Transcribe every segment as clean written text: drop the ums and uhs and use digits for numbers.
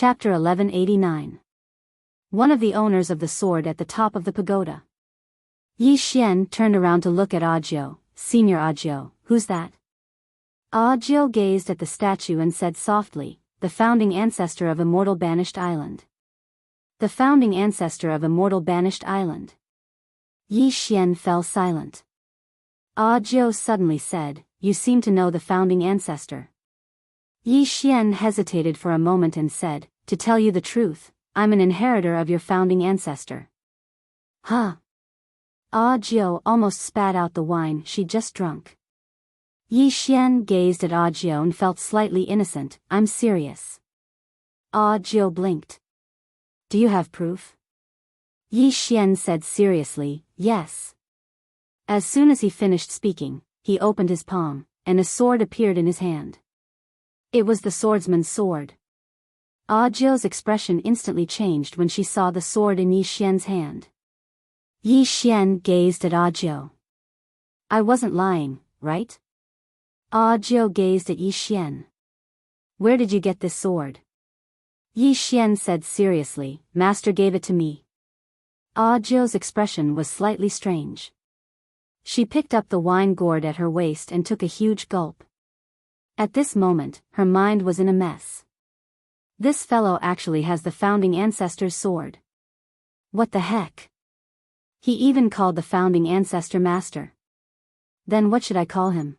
Chapter 1189. One of the owners of the sword at the top of the pagoda. Yi Xian turned around to look at Audiobook. Senior Audiobook, who's that? Audiobook gazed at the statue and said softly, the founding ancestor of Immortal Banished Island. The founding ancestor of Immortal Banished Island. Yi Xian fell silent. Audiobook suddenly said, you seem to know the founding ancestor. Yi Xian hesitated for a moment and said, to tell you the truth, I'm an inheritor of your founding ancestor. Huh? Audiobook almost spat out the wine she'd just drunk. Yi Xian gazed at Audiobook and felt slightly innocent. I'm serious. Audiobook blinked. Do you have proof? Yi Xian said seriously, yes. As soon as he finished speaking, he opened his palm, and a sword appeared in his hand. It was the swordsman's sword. Audiobook's expression instantly changed when she saw the sword in Yi Xian's hand. Yi Xian gazed at Audiobook. I wasn't lying, right? Audiobook gazed at Yi Xian. Where did you get this sword? Yi Xian said seriously, Master gave it to me. Audiobook's expression was slightly strange. She picked up the wine gourd at her waist and took a huge gulp. At this moment, her mind was in a mess. This fellow actually has the founding ancestor's sword. What the heck? He even called the founding ancestor master. Then what should I call him?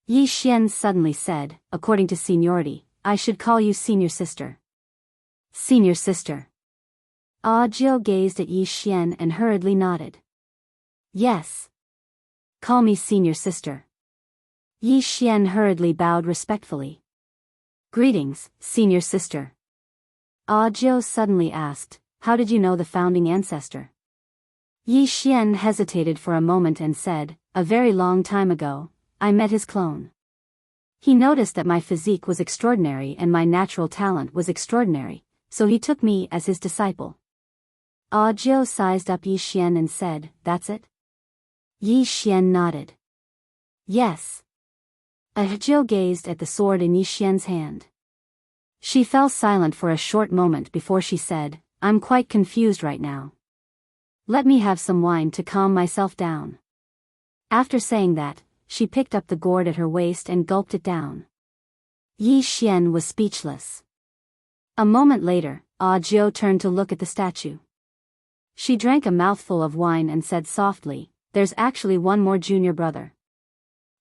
Yi Xian suddenly said, according to seniority, I should call you senior sister. Senior sister. Audiobook gazed at Yi Xian and hurriedly nodded. Yes. Call me senior sister. Yi Xian hurriedly bowed respectfully. Greetings, senior sister. Audiobook suddenly asked, how did you know the founding ancestor? Yi Xian hesitated for a moment and said, a very long time ago, I met his clone. He noticed that my physique was extraordinary and my natural talent was extraordinary, so he took me as his disciple. Audiobook sized up Yi Xian and said, that's it? Yi Xian nodded. Yes. Audiobook gazed at the sword in Yi Xian's hand. She fell silent for a short moment before she said, I'm quite confused right now. Let me have some wine to calm myself down. After saying that, she picked up the gourd at her waist and gulped it down. Yi Xian was speechless. A moment later, Audiobook turned to look at the statue. She drank a mouthful of wine and said softly, there's actually one more junior brother.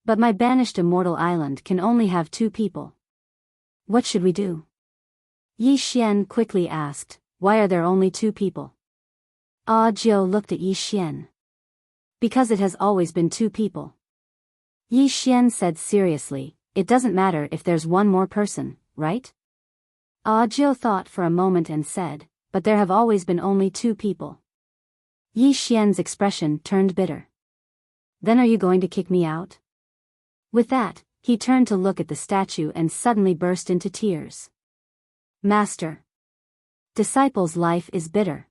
But my banished immortal island can only have 2 people. What should we do? Yi Xian quickly asked, why are there only 2 people? Audiobook looked at Yi Xian. Because it has always been 2 people. Yi Xian said seriously, it doesn't matter if there's one more person, right? Audiobook thought for a moment and said, but there have always been only 2 people. Yi Xian's expression turned bitter. Then are you going to kick me out? With that, he turned to look at the statue and suddenly burst into tears. Master. Disciple's life is bitter.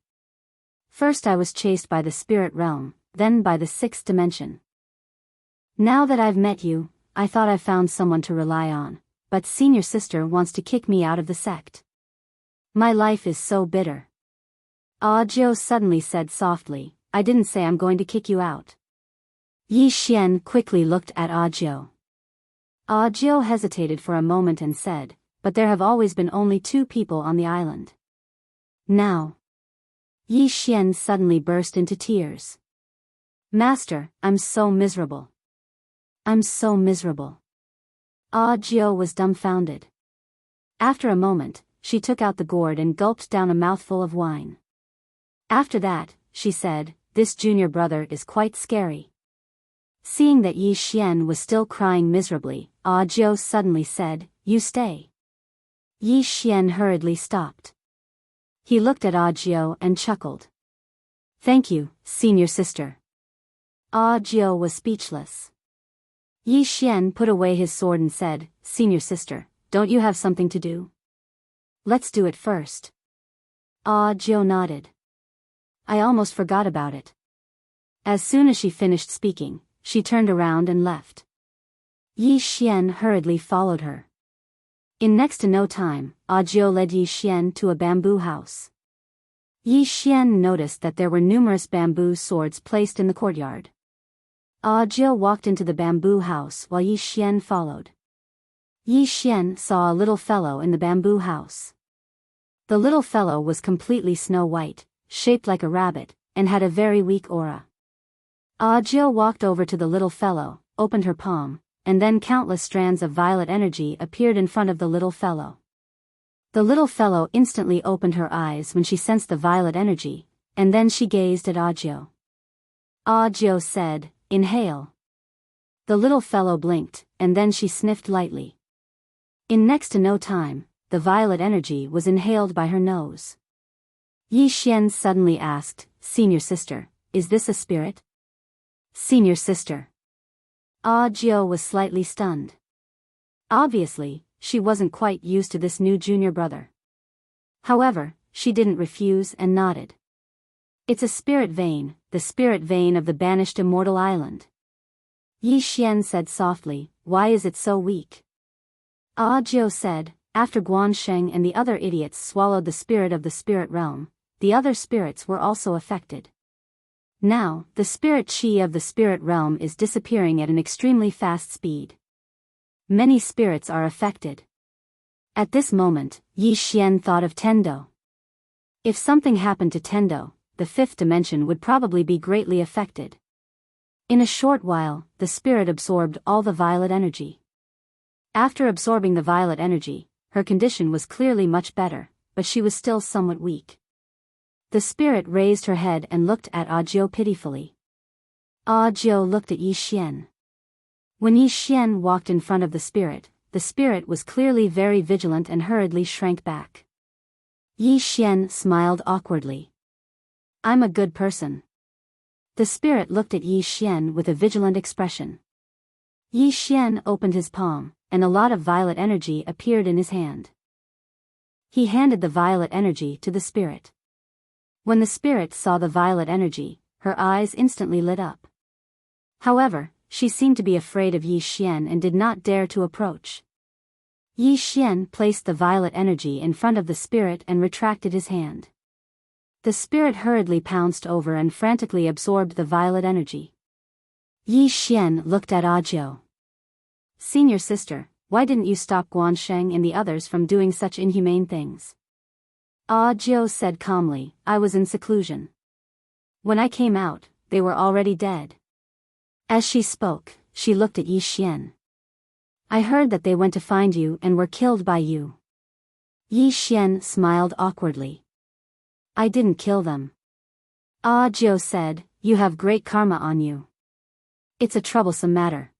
First I was chased by the spirit realm, then by the 6th dimension. Now that I've met you, I thought I've found someone to rely on, but senior sister wants to kick me out of the sect. My life is so bitter. Audiobook suddenly said softly, I didn't say I'm going to kick you out. Yi Xian quickly looked at Audiobook. Audiobook hesitated for a moment and said, but there have always been only 2 people on the island. Now. Yi Xian suddenly burst into tears. Master, I'm so miserable. I'm so miserable. Audiobook was dumbfounded. After a moment, she took out the gourd and gulped down a mouthful of wine. After that, she said, this junior brother is quite scary. Seeing that Yi Xian was still crying miserably, Audiobook suddenly said, you stay. Yi Xian hurriedly stopped. He looked at Audiobook and chuckled. Thank you, senior sister. Audiobook was speechless. Yi Xian put away his sword and said, senior sister, don't you have something to do? Let's do it first. Audiobook nodded. I almost forgot about it. As soon as she finished speaking, she turned around and left. Yi Xian hurriedly followed her. In next to no time, Audiobook led Yi Xian to a bamboo house. Yi Xian noticed that there were numerous bamboo swords placed in the courtyard. Audiobook walked into the bamboo house while Yi Xian followed. Yi Xian saw a little fellow in the bamboo house. The little fellow was completely snow-white, shaped like a rabbit, and had a very weak aura. Audiobook walked over to the little fellow, opened her palm, and then countless strands of violet energy appeared in front of the little fellow. The little fellow instantly opened her eyes when she sensed the violet energy, and then she gazed at Audiobook. Audiobook said, "Inhale." The little fellow blinked, and then she sniffed lightly. In next to no time, the violet energy was inhaled by her nose. Yi Xian suddenly asked, "Senior sister, is this a spirit?" "Senior sister." Audiobook was slightly stunned. Obviously, she wasn't quite used to this new junior brother. However, she didn't refuse and nodded. "It's a spirit vein, the spirit vein of the banished immortal island." Yi Xian said softly, "Why is it so weak?" Audiobook said, "After Guansheng and the other idiots swallowed the spirit of the spirit realm, the other spirits were also affected. Now, the spirit chi of the spirit realm is disappearing at an extremely fast speed. Many spirits are affected." At this moment, Yi Xian thought of Tendo. If something happened to Tendo, the fifth dimension would probably be greatly affected. In a short while, the spirit absorbed all the violet energy. After absorbing the violet energy, her condition was clearly much better, but she was still somewhat weak. The spirit raised her head and looked at Audiobook pitifully. Audiobook looked at Yi Xian. When Yi Xian walked in front of the spirit was clearly very vigilant and hurriedly shrank back. Yi Xian smiled awkwardly. "I'm a good person." The spirit looked at Yi Xian with a vigilant expression. Yi Xian opened his palm, and a lot of violet energy appeared in his hand. He handed the violet energy to the spirit. When the spirit saw the violet energy, her eyes instantly lit up. However, she seemed to be afraid of Yi Xian and did not dare to approach. Yi Xian placed the violet energy in front of the spirit and retracted his hand. The spirit hurriedly pounced over and frantically absorbed the violet energy. Yi Xian looked at Audiobook. "Senior sister, why didn't you stop Guansheng and the others from doing such inhumane things?" Audiobook said calmly, "I was in seclusion. When I came out, they were already dead." As she spoke, she looked at Yi Xian. "I heard that they went to find you and were killed by you." Yi Xian smiled awkwardly. "I didn't kill them." Audiobook said, "You have great karma on you. It's a troublesome matter."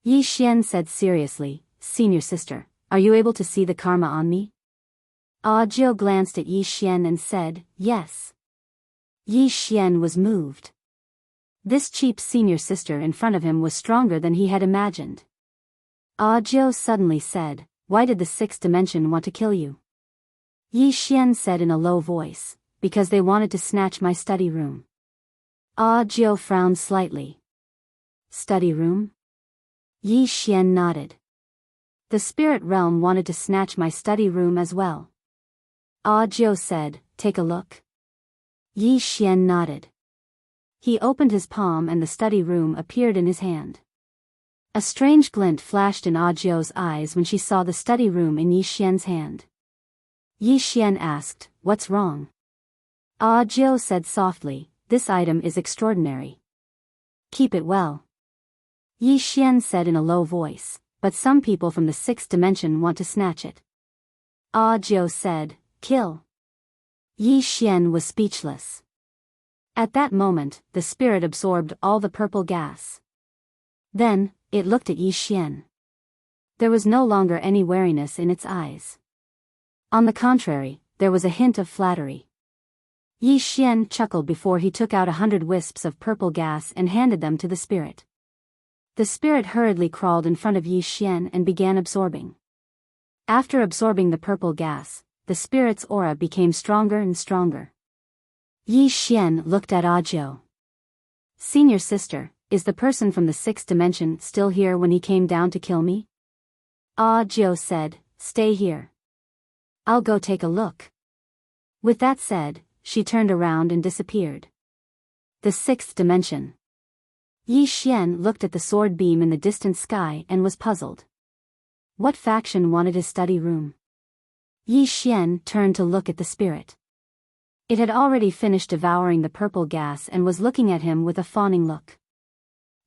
Yi Xian said seriously, "Senior sister, are you able to see the karma on me?" Audiobook glanced at Yi Xian and said, "Yes." Yi Xian was moved. This cheap senior sister in front of him was stronger than he had imagined. Audiobook suddenly said, "Why did the sixth dimension want to kill you?" Yi Xian said in a low voice, "Because they wanted to snatch my study room." Audiobook frowned slightly. "Study room?" Yi Xian nodded. "The spirit realm wanted to snatch my study room as well." Audiobook said, "Take a look." Yi Xian nodded. He opened his palm and the study room appeared in his hand. A strange glint flashed in Audiobook's eyes when she saw the study room in Yi Xian's hand. Yi Xian asked, "What's wrong?" Audiobook said softly, "This item is extraordinary. Keep it well." Yi Xian said in a low voice, "But some people from the sixth dimension want to snatch it." Audiobook said, "Kill." Yi Xian was speechless. At that moment, the spirit absorbed all the purple gas. Then, it looked at Yi Xian. There was no longer any wariness in its eyes. On the contrary, there was a hint of flattery. Yi Xian chuckled before he took out 100 wisps of purple gas and handed them to the spirit. The spirit hurriedly crawled in front of Yi Xian and began absorbing. After absorbing the purple gas, the spirit's aura became stronger and stronger. Yi Xian looked at Audiobook. "Senior sister, is the person from the sixth dimension still here when he came down to kill me?" Audiobook said, stay here. I'll go take a look. With that said, she turned around and disappeared. The sixth dimension. Yi Xian looked at the sword beam in the distant sky and was puzzled. What faction wanted his study room? Yi Xian turned to look at the spirit. It had already finished devouring the purple gas and was looking at him with a fawning look.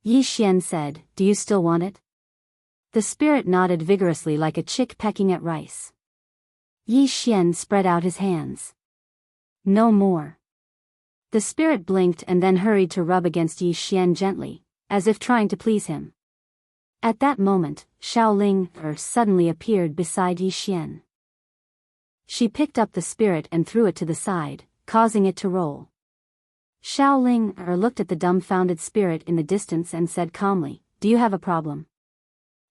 Yi Xian said, "Do you still want it?" The spirit nodded vigorously like a chick pecking at rice. Yi Xian spread out his hands. "No more." The spirit blinked and then hurried to rub against Yi Xian gently, as if trying to please him. At that moment, Xiaoling suddenly appeared beside Yi Xian. She picked up the spirit and threw it to the side, causing it to roll. Xiaoling looked at the dumbfounded spirit in the distance and said calmly, "Do you have a problem?"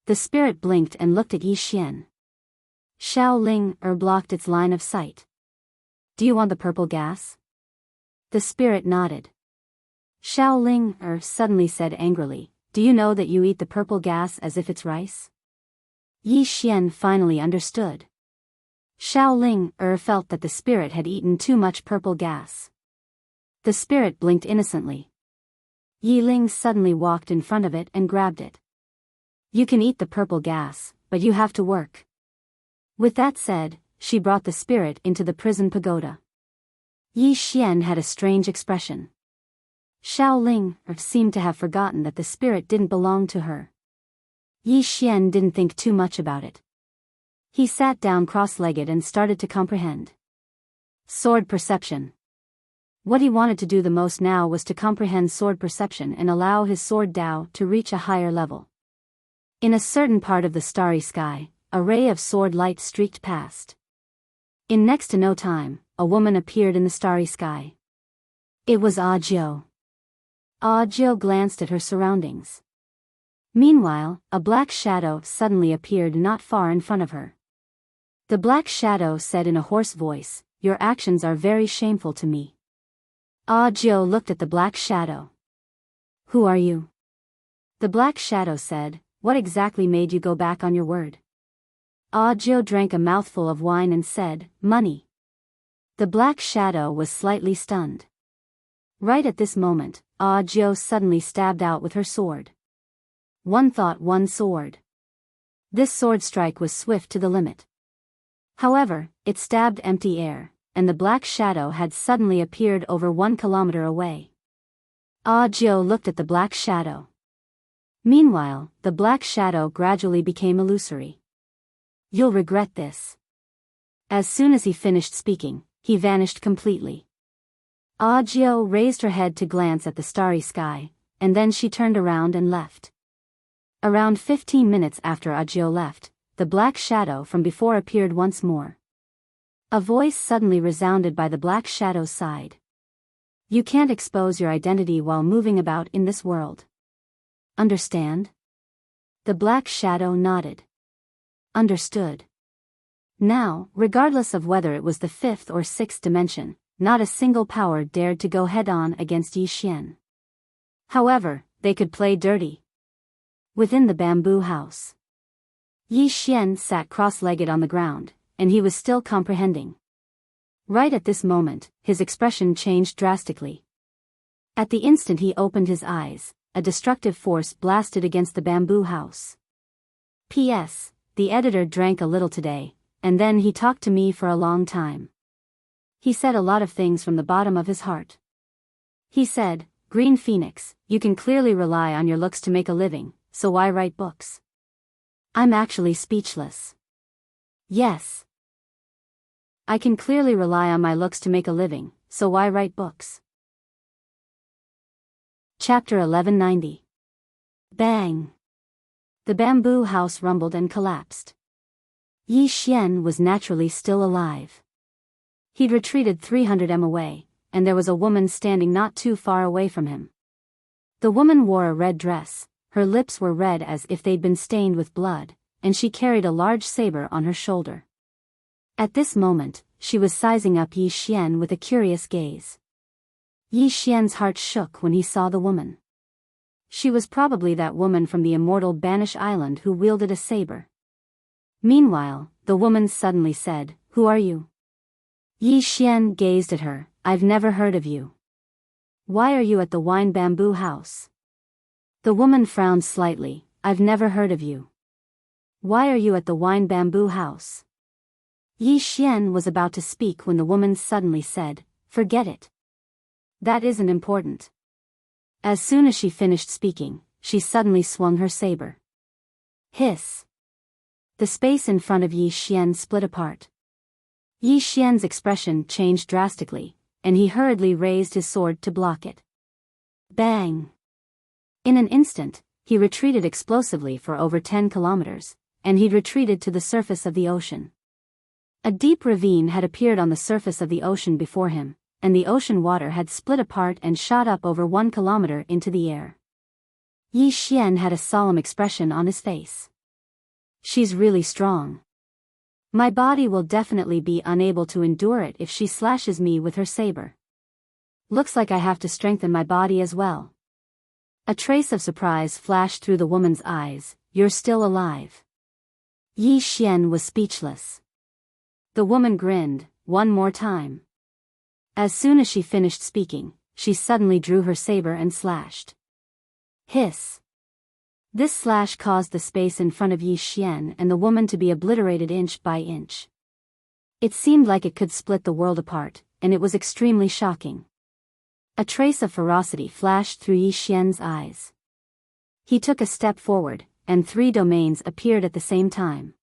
The spirit blinked and looked at Yi Xian. Xiaoling blocked its line of sight. "Do you want the purple gas?" The spirit nodded. Xiaoling suddenly said angrily, "Do you know that you eat the purple gas as if it's rice?" Yi Xian finally understood. Xiaoling felt that the spirit had eaten too much purple gas. The spirit blinked innocently. Yi Ling suddenly walked in front of it and grabbed it. "You can eat the purple gas, but you have to work." With that said, she brought the spirit into the prison pagoda. Yi Xian had a strange expression. Xiaoling seemed to have forgotten that the spirit didn't belong to her. Yi Xian didn't think too much about it. He sat down cross-legged and started to comprehend. Sword perception. What he wanted to do the most now was to comprehend sword perception and allow his sword Dao to reach a higher level. In a certain part of the starry sky, a ray of sword light streaked past. In next to no time, a woman appeared in the starry sky. It was Audiobook. Audiobook glanced at her surroundings. Meanwhile, a black shadow suddenly appeared not far in front of her. The black shadow said in a hoarse voice, "Your actions are very shameful to me." Audiobook looked at the black shadow. "Who are you?" The black shadow said, "What exactly made you go back on your word?" Audiobook drank a mouthful of wine and said, "Money." The black shadow was slightly stunned. Right at this moment, Audiobook suddenly stabbed out with her sword. One thought, one sword. This sword strike was swift to the limit. However, it stabbed empty air, and the black shadow had suddenly appeared over 1 kilometer away. Audiobook looked at the black shadow. Meanwhile, the black shadow gradually became illusory. "You'll regret this." As soon as he finished speaking, he vanished completely. Audiobook raised her head to glance at the starry sky, and then she turned around and left. Around 15 minutes after Audiobook left, the black shadow from before appeared once more. A voice suddenly resounded by the black shadow's side. "You can't expose your identity while moving about in this world. Understand?" The black shadow nodded. Understood. Now, regardless of whether it was the 5th or 6th dimension, not a single power dared to go head-on against Yi Xian. However, they could play dirty. Within the bamboo house, Yi Xian sat cross-legged on the ground, and he was still comprehending. Right at this moment, his expression changed drastically. At the instant he opened his eyes, a destructive force blasted against the bamboo house. P.S. The editor drank a little today, and then he talked to me for a long time. He said a lot of things from the bottom of his heart. He said, "Green Phoenix, you can clearly rely on your looks to make a living, so why write books?" I'm actually speechless. Yes. I can clearly rely on my looks to make a living, so why write books? Chapter 1190. Bang! The bamboo house rumbled and collapsed. Yi Xian was naturally still alive. He'd retreated 300 m away, and there was a woman standing not too far away from him. The woman wore a red dress, her lips were red as if they'd been stained with blood, and she carried a large saber on her shoulder. At this moment, she was sizing up Yi Xian with a curious gaze. Yi Xian's heart shook when he saw the woman. She was probably that woman from the immortal Banish Island who wielded a saber. Meanwhile, the woman suddenly said, "Who are you?" Yi Xian gazed at her. "I've never heard of you. Why are you at the wine bamboo house?" The woman frowned slightly. "I've never heard of you. Why are you at the wine bamboo house?" Yi Xian was about to speak when the woman suddenly said, "Forget it. That isn't important." As soon as she finished speaking, she suddenly swung her saber. Hiss! The space in front of Yi Xian split apart. Yi Xian's expression changed drastically, and he hurriedly raised his sword to block it. Bang! In an instant, he retreated explosively for over 10 kilometers, and he'd retreated to the surface of the ocean. A deep ravine had appeared on the surface of the ocean before him, and the ocean water had split apart and shot up over 1 kilometer into the air. Yi Xian had a solemn expression on his face. "She's really strong. My body will definitely be unable to endure it if she slashes me with her saber. Looks like I have to strengthen my body as well." A trace of surprise flashed through the woman's eyes. "You're still alive." Yi Xian was speechless. The woman grinned, one more time. As soon as she finished speaking, she suddenly drew her saber and slashed. Hiss! This slash caused the space in front of Yi Xian and the woman to be obliterated inch by inch. It seemed like it could split the world apart, and it was extremely shocking. A trace of ferocity flashed through Yi Xian's eyes. He took a step forward, and 3 domains appeared at the same time.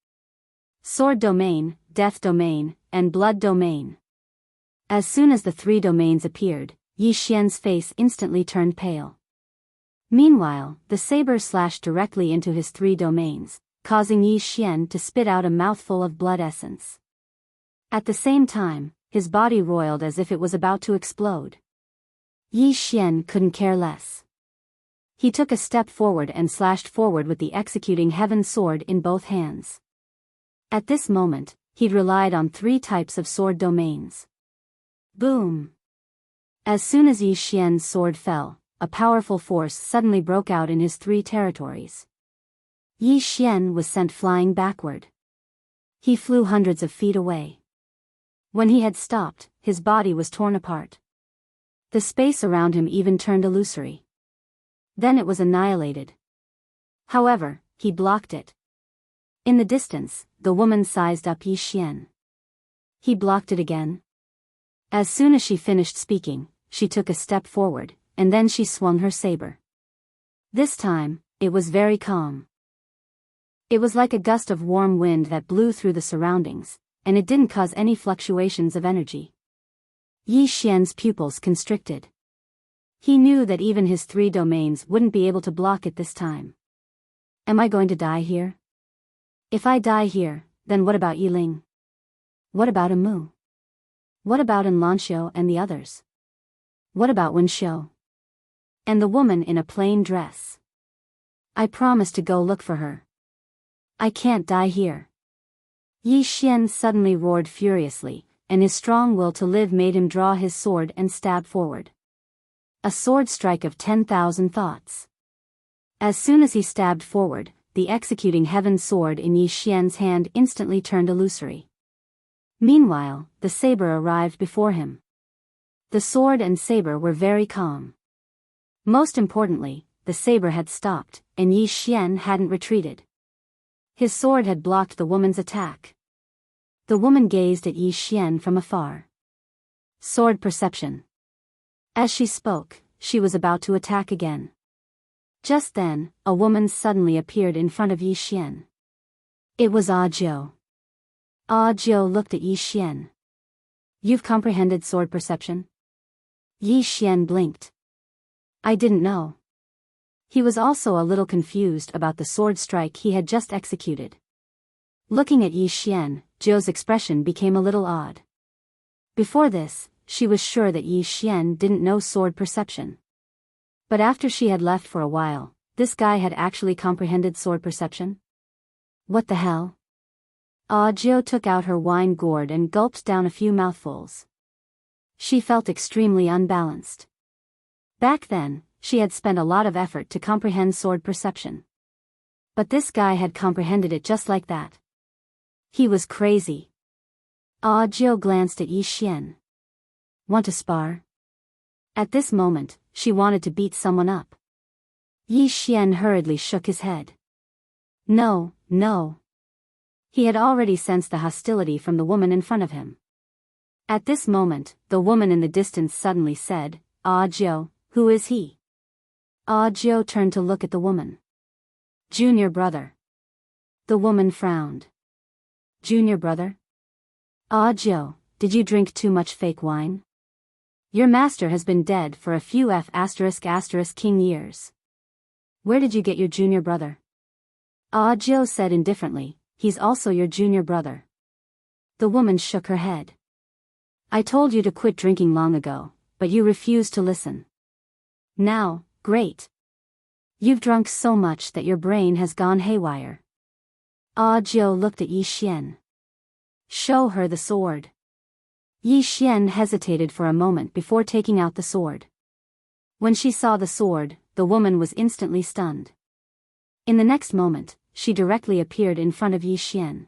Sword domain, death domain, and blood domain. As soon as the 3 domains appeared, Yi Xian's face instantly turned pale. Meanwhile, the saber slashed directly into his 3 domains, causing Yi Xian to spit out a mouthful of blood essence. At the same time, his body roiled as if it was about to explode. Yi Xian couldn't care less. He took a step forward and slashed forward with the executing heaven sword in both hands. At this moment, he'd relied on 3 types of sword domains. Boom! As soon as Yi Xian's sword fell, a powerful force suddenly broke out in his 3 territories. Yi Xian was sent flying backward. He flew hundreds of feet away. When he had stopped, his body was torn apart. The space around him even turned illusory. Then it was annihilated. However, he blocked it. In the distance, the woman sized up Yi Xian. He blocked it again. As soon as she finished speaking, she took a step forward, and then she swung her saber. This time, it was very calm. It was like a gust of warm wind that blew through the surroundings, and it didn't cause any fluctuations of energy. Yi Xian's pupils constricted. He knew that even his 3 domains wouldn't be able to block it this time. Am I going to die here? If I die here, then what about Yiling? What about Amu? What about Enlanxiu and the others? What about Wenxiu? And the woman in a plain dress? I promised to go look for her. I can't die here. Yi Xian suddenly roared furiously, and his strong will to live made him draw his sword and stab forward. A sword strike of 10,000 thoughts. As soon as he stabbed forward, the executing heaven sword in Yi Xian's hand instantly turned illusory. Meanwhile, the saber arrived before him. The sword and saber were very calm. Most importantly, the saber had stopped, and Yi Xian hadn't retreated. His sword had blocked the woman's attack. The woman gazed at Yi Xian from afar. Sword perception. As she spoke, she was about to attack again. Just then, a woman suddenly appeared in front of Yi Xian. It was Audiobook. Audiobook looked at Yi Xian. You've comprehended sword perception? Yi Xian blinked. I didn't know. He was also a little confused about the sword strike he had just executed. Looking at Yi Xian, Zhou's expression became a little odd. Before this, she was sure that Yi Xian didn't know sword perception. But after she had left for a while, this guy had actually comprehended sword perception? What the hell? Zhou took out her wine gourd and gulped down a few mouthfuls. She felt extremely unbalanced. Back then, she had spent a lot of effort to comprehend sword perception. But this guy had comprehended it just like that. He was crazy. Jiao glanced at Yi Xian. Want to spar? At this moment, she wanted to beat someone up. Yi Xian hurriedly shook his head. No, no. He had already sensed the hostility from the woman in front of him. At this moment, the woman in the distance suddenly said, Jiao, who is he? Jiao turned to look at the woman. Junior brother. The woman frowned. Junior brother? Jiao, did you drink too much fake wine? Your master has been dead for a few **king years. Where did you get your junior brother? Jiao said indifferently, he's also your junior brother. The woman shook her head. I told you to quit drinking long ago, but you refused to listen. Now, great. You've drunk so much that your brain has gone haywire. Jiao looked at Yi Xian. Show her the sword. Yi Xian hesitated for a moment before taking out the sword. When she saw the sword, the woman was instantly stunned. In the next moment, she directly appeared in front of Yi Xian.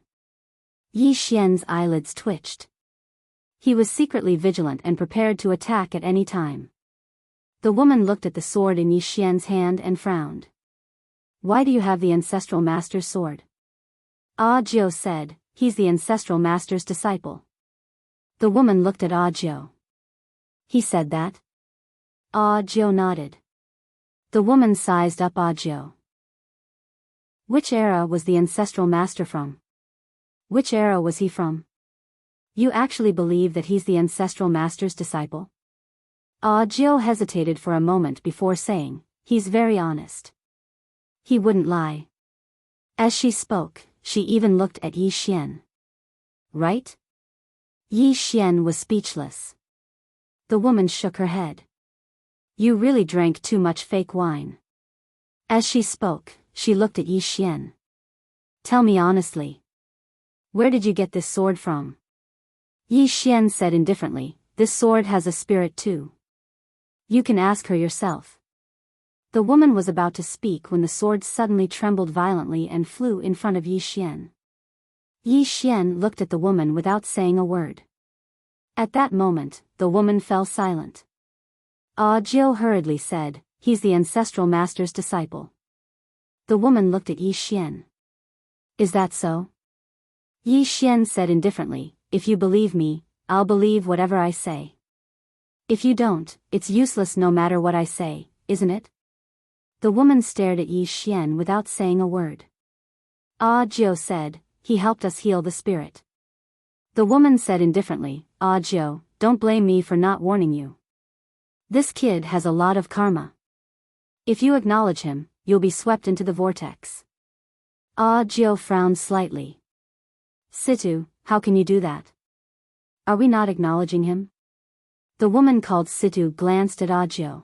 Yi Xian's eyelids twitched. He was secretly vigilant and prepared to attack at any time. The woman looked at the sword in Yi Xian's hand and frowned. Why do you have the ancestral master's sword? Jiao said, he's the ancestral master's disciple. The woman looked at Jiao. He said that? Jiao nodded. The woman sized up Jiao. Which era was the ancestral master from? Which era was he from? You actually believe that he's the ancestral master's disciple? Jiao hesitated for a moment before saying, he's very honest. He wouldn't lie. As she spoke, she even looked at Yi Xian. Right? Yi Xian was speechless. The woman shook her head. You really drank too much fake wine. As she spoke, she looked at Yi Xian. Tell me honestly. Where did you get this sword from? Yi Xian said indifferently, this sword has a spirit too. You can ask her yourself. The woman was about to speak when the sword suddenly trembled violently and flew in front of Yi Xian. Yi Xian looked at the woman without saying a word. At that moment, the woman fell silent. Jiao hurriedly said, he's the ancestral master's disciple. The woman looked at Yi Xian. Is that so? Yi Xian said indifferently, if you believe me, I'll believe whatever I say. If you don't, it's useless no matter what I say, isn't it? The woman stared at Yi Xian without saying a word. Jiao said, he helped us heal the spirit. The woman said indifferently, Jiao, don't blame me for not warning you. This kid has a lot of karma. If you acknowledge him, you'll be swept into the vortex. Jiao frowned slightly. Situ, how can you do that? Are we not acknowledging him? The woman called Situ glanced at Jiao.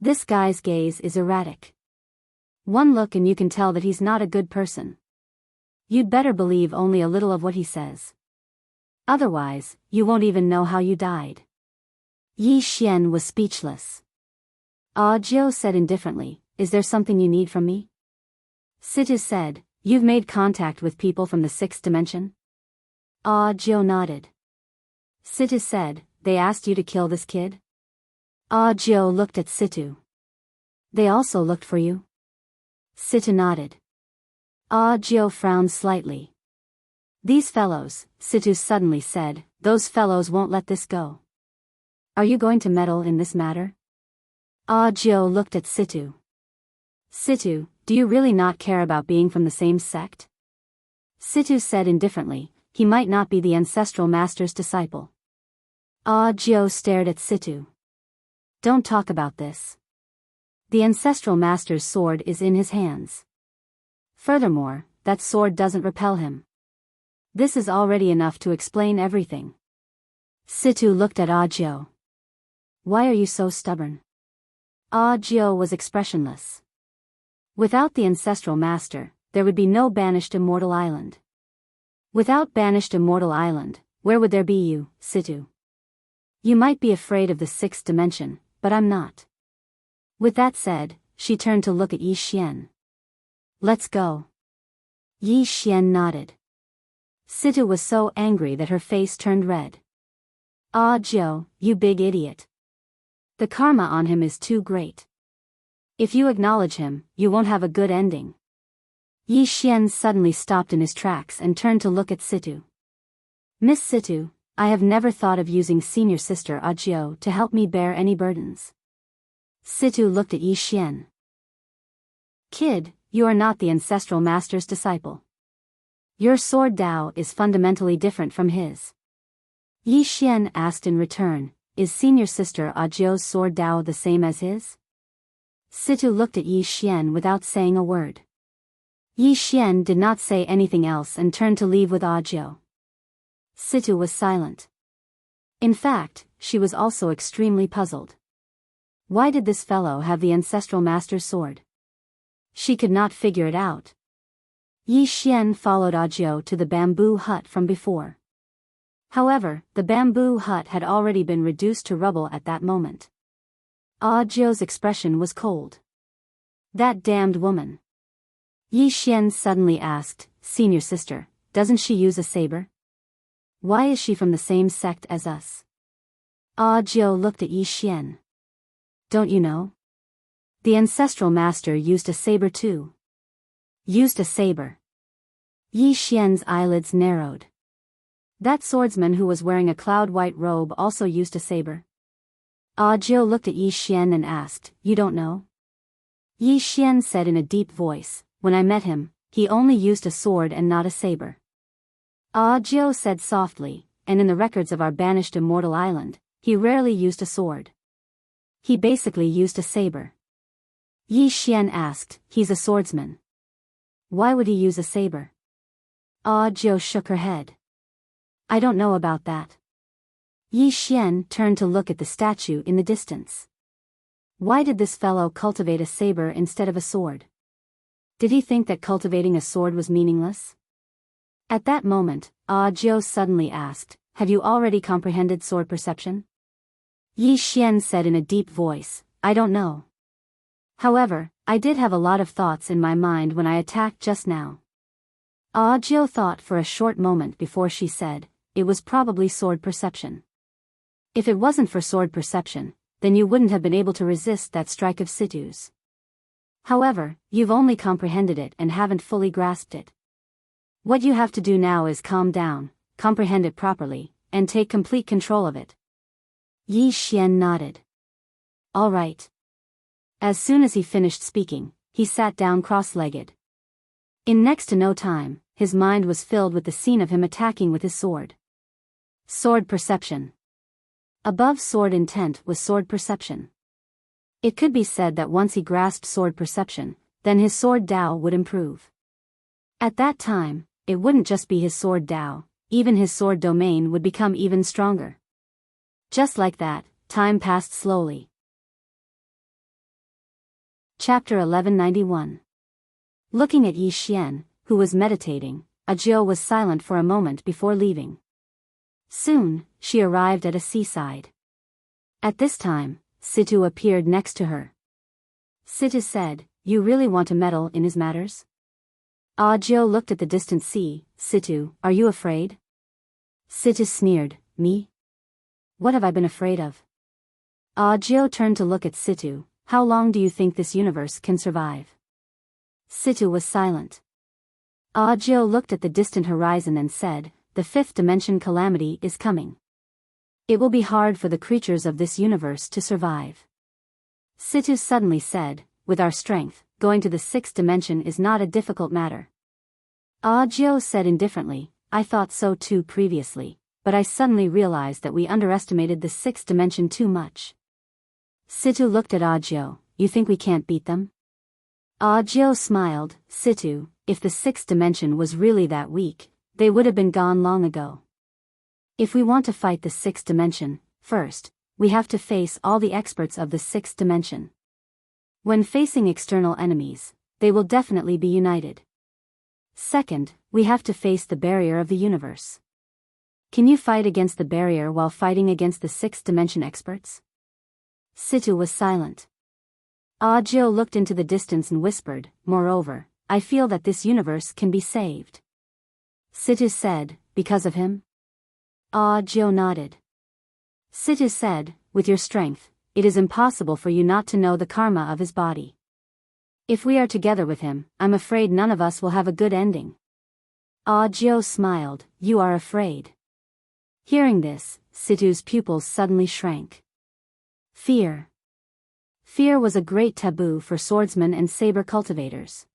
This guy's gaze is erratic. One look and you can tell that he's not a good person. You'd better believe only a little of what he says. Otherwise, you won't even know how you died. Yi Xian was speechless. Jiao said indifferently, is there something you need from me? Situ said, you've made contact with people from the 6th dimension? Jiao nodded. Situ said, they asked you to kill this kid? Jiao looked at Situ. They also looked for you? Situ nodded. Jiao frowned slightly. These fellows, Situ suddenly said, those fellows won't let this go. Are you going to meddle in this matter? Jiao looked at Situ. Situ, do you really not care about being from the same sect? Situ said indifferently, he might not be the ancestral master's disciple. Jiao stared at Situ. Don't talk about this. The ancestral master's sword is in his hands. Furthermore, that sword doesn't repel him. This is already enough to explain everything. Situ looked at Jiao. Why are you so stubborn? Jiao was expressionless. Without the ancestral master, there would be no banished immortal island. Without banished immortal island, where would there be you, Situ? You might be afraid of the 6th dimension, but I'm not. With that said, she turned to look at Yi Xian. Let's go. Yi Xian nodded. Situ was so angry that her face turned red. Ah, Joe, you big idiot. The karma on him is too great. If you acknowledge him, you won't have a good ending. Yi Xian suddenly stopped in his tracks and turned to look at Situ. Miss Situ, I have never thought of using senior sister Audiobook to help me bear any burdens. Situ looked at Yi Xian. Kid, you are not the ancestral master's disciple. Your sword Dao is fundamentally different from his. Yi Xian asked in return, is senior sister Audio's sword Dao the same as his? Situ looked at Yi Xian without saying a word. Yi Xian did not say anything else and turned to leave with Audiobook. Situ was silent. In fact, she was also extremely puzzled. Why did this fellow have the ancestral master's sword? She could not figure it out. Yi Xian followed Audiobook to the bamboo hut from before. However, the bamboo hut had already been reduced to rubble at that moment. Audiobook's expression was cold. That damned woman. Yi Xian suddenly asked, Senior sister, doesn't she use a saber? Why is she from the same sect as us? Audiobook looked at Yi Xian. Don't you know? The ancestral master used a saber too. Used a saber. Yi Xian's eyelids narrowed. That swordsman who was wearing a cloud-white robe also used a saber. Audiobook looked at Yi Xian and asked, You don't know? Yi Xian said in a deep voice, When I met him, he only used a sword and not a saber. Audiobook said softly, and in the records of our banished immortal island, he rarely used a sword. He basically used a saber. Yi Xian asked, He's a swordsman. Why would he use a saber? Audiobook shook her head. I don't know about that. Yi Xian turned to look at the statue in the distance. Why did this fellow cultivate a saber instead of a sword? Did he think that cultivating a sword was meaningless? At that moment, Audiobook suddenly asked, Have you already comprehended sword perception? Yi Xian said in a deep voice, I don't know. However, I did have a lot of thoughts in my mind when I attacked just now. Audiobook thought for a short moment before she said, It was probably sword perception. If it wasn't for sword perception, then you wouldn't have been able to resist that strike of Situ's. However, you've only comprehended it and haven't fully grasped it. What you have to do now is calm down, comprehend it properly, and take complete control of it. Yi Xian nodded. All right. As soon as he finished speaking, he sat down cross-legged. In next to no time, his mind was filled with the scene of him attacking with his sword. Sword perception. Above sword intent was sword perception. It could be said that once he grasped sword perception, then his sword Dao would improve. At that time, it wouldn't just be his sword Dao, even his sword domain would become even stronger. Just like that, time passed slowly. Chapter 1191. Looking at Yi Xian, who was meditating, Audiobook was silent for a moment before leaving. Soon, she arrived at a seaside. At this time, Situ appeared next to her. Situ said, You really want to meddle in his matters? Audiobook looked at the distant sea. Situ, are you afraid? Situ sneered, Me? What have I been afraid of? Audiobook turned to look at Situ. How long do you think this universe can survive? Situ was silent. Audiobook looked at the distant horizon and said, The fifth dimension calamity is coming. It will be hard for the creatures of this universe to survive. Situ suddenly said, With our strength, going to the sixth dimension is not a difficult matter. Audiobook said indifferently, I thought so too previously, but I suddenly realized that we underestimated the sixth dimension too much. Situ looked at Audiobook, You think we can't beat them? Audiobook smiled, Situ, if the sixth dimension was really that weak, they would have been gone long ago. If we want to fight the sixth dimension, first, we have to face all the experts of the sixth dimension. When facing external enemies, they will definitely be united. Second, we have to face the barrier of the universe. Can you fight against the barrier while fighting against the sixth dimension experts? Situ was silent. Audiobook looked into the distance and whispered, Moreover, I feel that this universe can be saved. Situ said, because of him? Audiobook nodded. Situ said, with your strength, it is impossible for you not to know the karma of his body. If we are together with him, I'm afraid none of us will have a good ending. Audiobook smiled, you are afraid. Hearing this, Situ's pupils suddenly shrank. Fear. Fear was a great taboo for swordsmen and saber cultivators.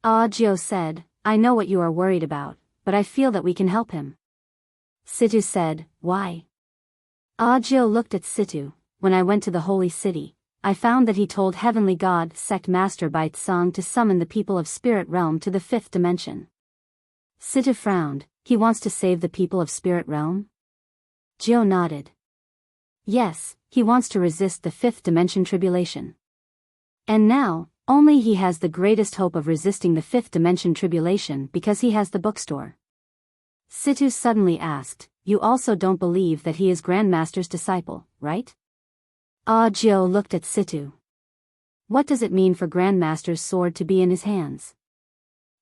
Audiobook said, I know what you are worried about, but I feel that we can help him. Situ said, why? Audiobook looked at Situ. When I went to the holy city, I found that he told heavenly god sect master Baitsong to summon the people of spirit realm to the 5th dimension. Situ frowned, he wants to save the people of spirit realm? Audiobook nodded. Yes, he wants to resist the 5th dimension tribulation. And now, only he has the greatest hope of resisting the 5th dimension tribulation because he has the bookstore. Situ suddenly asked, you also don't believe that he is Grandmaster's disciple, right? Audiobook looked at Situ. What does it mean for Grandmaster's sword to be in his hands?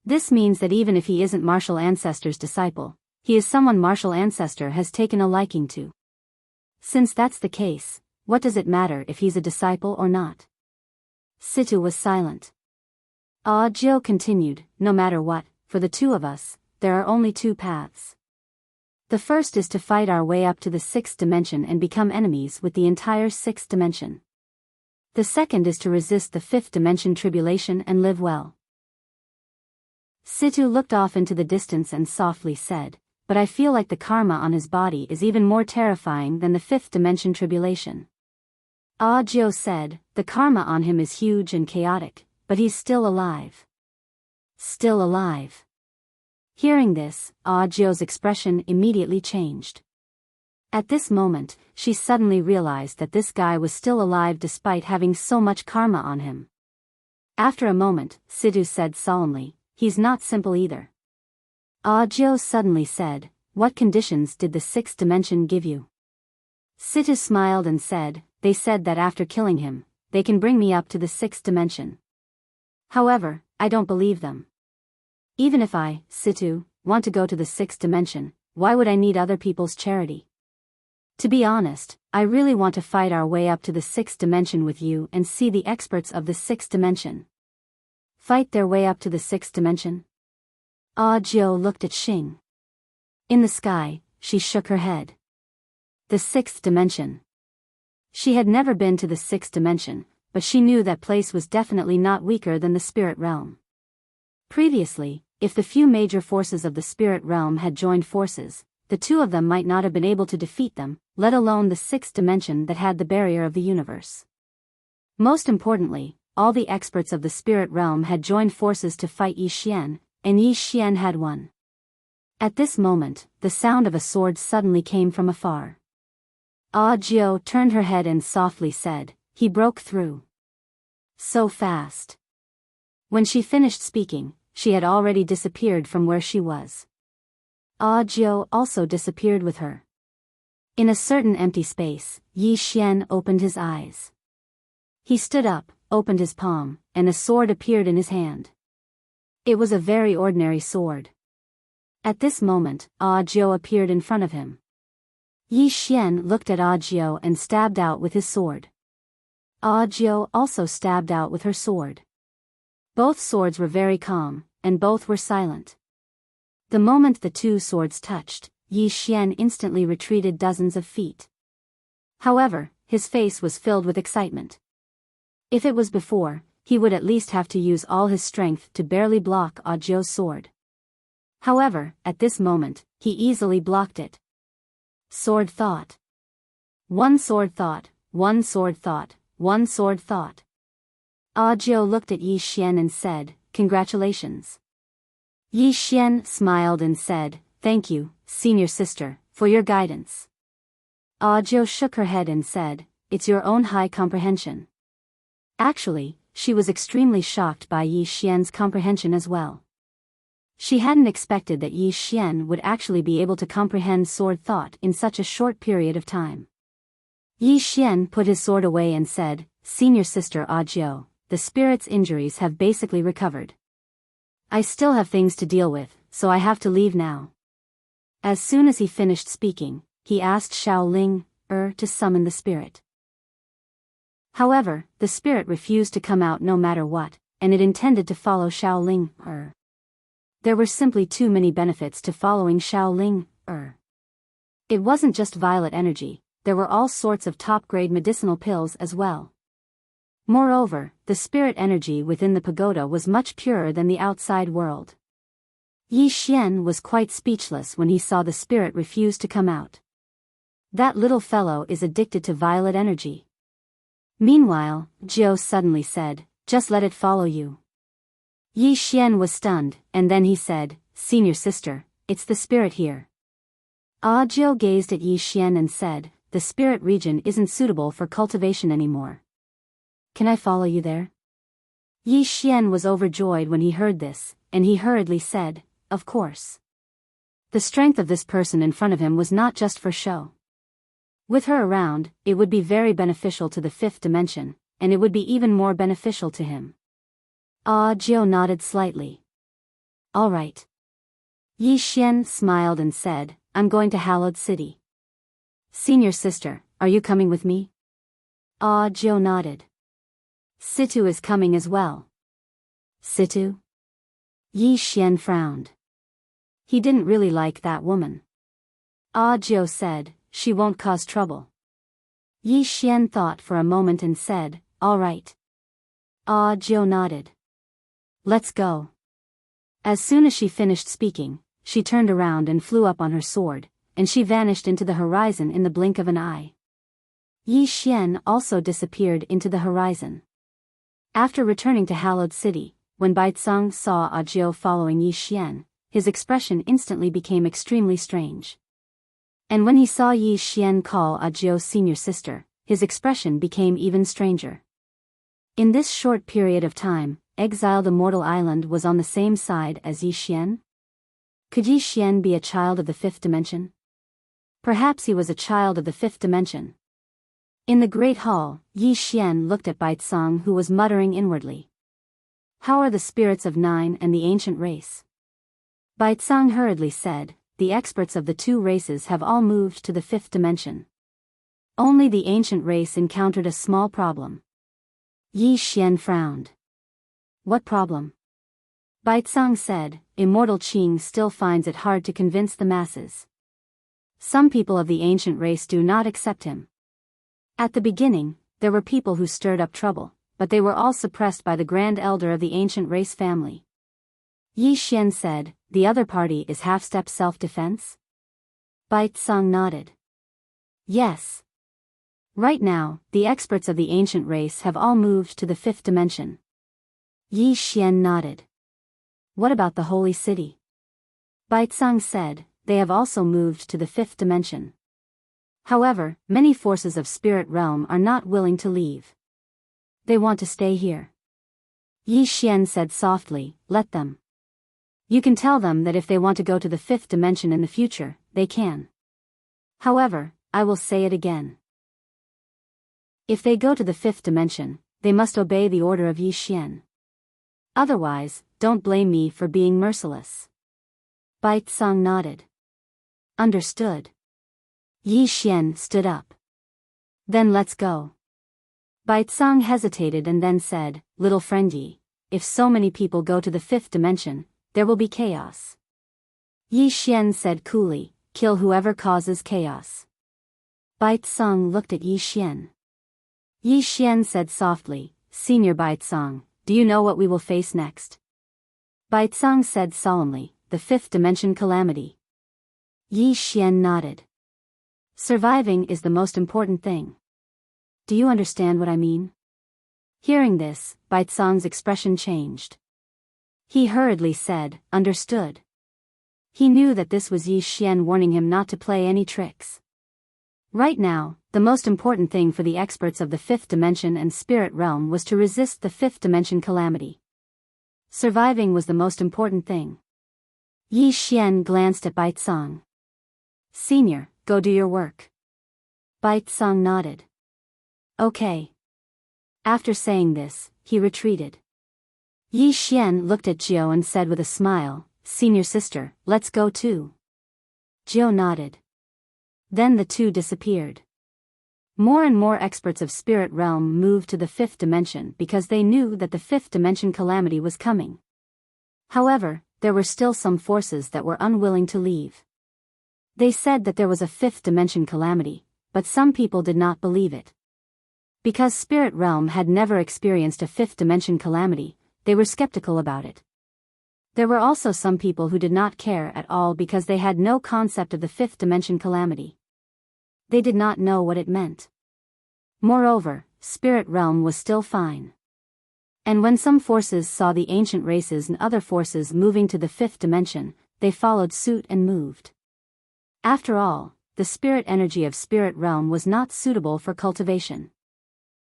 This means that even if he isn't martial ancestor's disciple, he is someone martial ancestor has taken a liking to. Since that's the case, what does it matter if he's a disciple or not? Situ was silent. Audiobook continued, no matter what, for the two of us, there are only two paths. The first is to fight our way up to the 6th dimension and become enemies with the entire 6th dimension. The second is to resist the 5th dimension tribulation and live well. Situ looked off into the distance and softly said, but I feel like the karma on his body is even more terrifying than the 5th dimension tribulation. Audiobook said, the karma on him is huge and chaotic, but he's still alive. Still alive. Hearing this, Audiobook's expression immediately changed. At this moment, she suddenly realized that this guy was still alive despite having so much karma on him. After a moment, Situ said solemnly, he's not simple either. Audiobook suddenly said, what conditions did the 6th dimension give you? Situ smiled and said, they said that after killing him, they can bring me up to the 6th dimension. However, I don't believe them. Even if I, Situ, want to go to the 6th dimension, why would I need other people's charity? To be honest, I really want to fight our way up to the 6th dimension with you and see the experts of the 6th dimension. Fight their way up to the 6th dimension? Audiobook looked at Xing. In the sky, she shook her head. The 6th dimension. She had never been to the 6th dimension, but she knew that place was definitely not weaker than the spirit realm. Previously, if the few major forces of the spirit realm had joined forces, the two of them might not have been able to defeat them, let alone the 6th dimension that had the barrier of the universe. Most importantly, all the experts of the spirit realm had joined forces to fight Yi Xian, and Yi Xian had won. At this moment, the sound of a sword suddenly came from afar. Audiobook turned her head and softly said, he broke through. So fast. When she finished speaking, she had already disappeared from where she was. Audiobook also disappeared with her. In a certain empty space, Yi Xian opened his eyes. He stood up, opened his palm, and a sword appeared in his hand. It was a very ordinary sword. At this moment, Audiobook appeared in front of him. Yi Xian looked at Audiobook and stabbed out with his sword. Audiobook also stabbed out with her sword. Both swords were very calm, and both were silent. The moment the two swords touched, Yi Xian instantly retreated dozens of feet. However, his face was filled with excitement. If it was before, he would at least have to use all his strength to barely block Audiobook's sword. However, at this moment, he easily blocked it. Sword thought. One sword thought, one sword thought, one sword thought. Audiobook looked at Yi Xian and said, congratulations. Yi Xian smiled and said, thank you, senior sister, for your guidance. Audiobook shook her head and said, it's your own high comprehension. Actually, she was extremely shocked by Yi Xian's comprehension as well. She hadn't expected that Yi Xian would actually be able to comprehend sword thought in such a short period of time. Yi Xian put his sword away and said, senior sister Audiobook, the spirit's injuries have basically recovered. I still have things to deal with, so I have to leave now. As soon as he finished speaking, he asked Xiaoling to summon the spirit. However, the spirit refused to come out no matter what, and it intended to follow Xiaoling There were simply too many benefits to following Xiaoling It wasn't just violet energy, there were all sorts of top-grade medicinal pills as well. Moreover, the spirit energy within the pagoda was much purer than the outside world. Yi Xian was quite speechless when he saw the spirit refuse to come out. That little fellow is addicted to violet energy. Meanwhile, Jiao suddenly said, "Just let it follow you." Yi Xian was stunned, and then he said, "Senior sister, it's the spirit here." Jiao gazed at Yi Xian and said, "The spirit region isn't suitable for cultivation anymore. Can I follow you there?" Yi Xian was overjoyed when he heard this, and he hurriedly said, "Of course." The strength of this person in front of him was not just for show. With her around, it would be very beneficial to the fifth dimension, and it would be even more beneficial to him. Jiao nodded slightly. "All right." Yi Xian smiled and said, "I'm going to Hallowed City." "Senior sister, are you coming with me?" Jiao nodded. "Situ is coming as well." "Situ?" Yi Xian frowned. He didn't really like that woman. Jiao said, "She won't cause trouble." Yi Xian thought for a moment and said, "All right." Jiao nodded. "Let's go." As soon as she finished speaking, she turned around and flew up on her sword, and she vanished into the horizon in the blink of an eye. Yi Xian also disappeared into the horizon. After returning to Hallowed City, when Baicang saw Jiao following Yi Xian, his expression instantly became extremely strange. And when he saw Yi Xian call Jiao senior sister, his expression became even stranger. In this short period of time, exiled Immortal Island was on the same side as Yi Xian? Could Yi Xian be a child of the fifth dimension? Perhaps he was a child of the fifth dimension. In the Great Hall, Yi Xian looked at Baicang, who was muttering inwardly. "How are the spirits of 9 and the ancient race?" Baicang hurriedly said, "The experts of the two races have all moved to the fifth dimension. Only the ancient race encountered a small problem." Yi Xian frowned. "What problem?" Baicang said, "Immortal Qing still finds it hard to convince the masses. Some people of the ancient race do not accept him. At the beginning, there were people who stirred up trouble, but they were all suppressed by the Grand Elder of the ancient race family." Yi Xian said, "The other party is half-step self-defense?" Baicang nodded. "Yes. Right now, the experts of the ancient race have all moved to the fifth dimension." Yi Xian nodded. "What about the Holy City?" Baicang said, "They have also moved to the fifth dimension. However, many forces of Spirit Realm are not willing to leave. They want to stay here." Yi Xian said softly, "Let them. You can tell them that if they want to go to the fifth dimension in the future, they can. However, I will say it again. If they go to the fifth dimension, they must obey the order of Yi Xian. Otherwise, don't blame me for being merciless." Baicang nodded. "Understood." Yi Xian stood up. "Then let's go." Baicang hesitated and then said, "Little friend Yi, if so many people go to the fifth dimension, there will be chaos." Yi Xian said coolly, "Kill whoever causes chaos." Baicang looked at Yi Xian. Yi Xian said softly, "Senior Baicang, do you know what we will face next?" Baicang said solemnly, "The fifth dimension calamity." Yi Xian nodded. "Surviving is the most important thing. Do you understand what I mean?" Hearing this, Baicang's expression changed. He hurriedly said, "Understood." He knew that this was Yi Xian warning him not to play any tricks. Right now, the most important thing for the experts of the fifth dimension and spirit realm was to resist the fifth dimension calamity. Surviving was the most important thing. Yi Xian glanced at Baicang. "Senior, go do your work." Baicang nodded. "Okay." After saying this, he retreated. Yi Xian looked at Jiao and said with a smile, senior sister, let's go too. Jiao nodded. Then the two disappeared. More and more experts of spirit realm moved to the fifth dimension because they knew that the fifth dimension calamity was coming. However, there were still some forces that were unwilling to leave. They said that there was a fifth dimension calamity, but some people did not believe it. Because spirit realm had never experienced a fifth dimension calamity, they were skeptical about it. There were also some people who did not care at all because they had no concept of the fifth dimension calamity. They did not know what it meant. Moreover, spirit realm was still fine. And when some forces saw the ancient races and other forces moving to the fifth dimension, they followed suit and moved. After all, the spirit energy of spirit realm was not suitable for cultivation.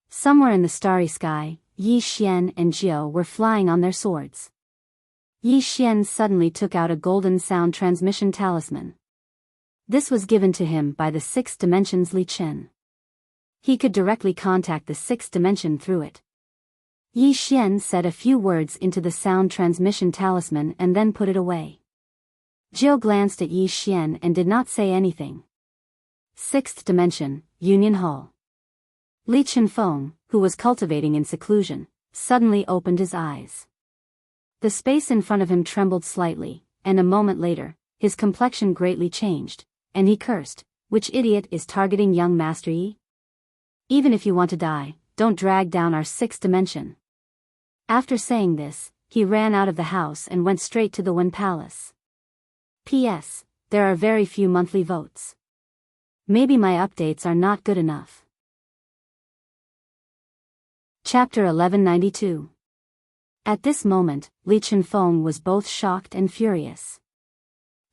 Somewhere in the starry sky, Yi Xian and Jiao were flying on their swords. Yi Xian suddenly took out a golden sound transmission talisman. This was given to him by the sixth dimension's Li Chen. He could directly contact the sixth dimension through it. Yi Xian said a few words into the sound transmission talisman and then put it away. Jiao glanced at Yi Xian and did not say anything. Sixth dimension, Union Hall. Li Chenfeng, who was cultivating in seclusion, suddenly opened his eyes. The space in front of him trembled slightly, and a moment later, his complexion greatly changed, and he cursed, "Which idiot is targeting young Master Yi? Even if you want to die, don't drag down our sixth dimension." After saying this, he ran out of the house and went straight to the Wen Palace. P.S. There are very few monthly votes. Maybe my updates are not good enough. Chapter 1192. At this moment, Li Chenfeng was both shocked and furious.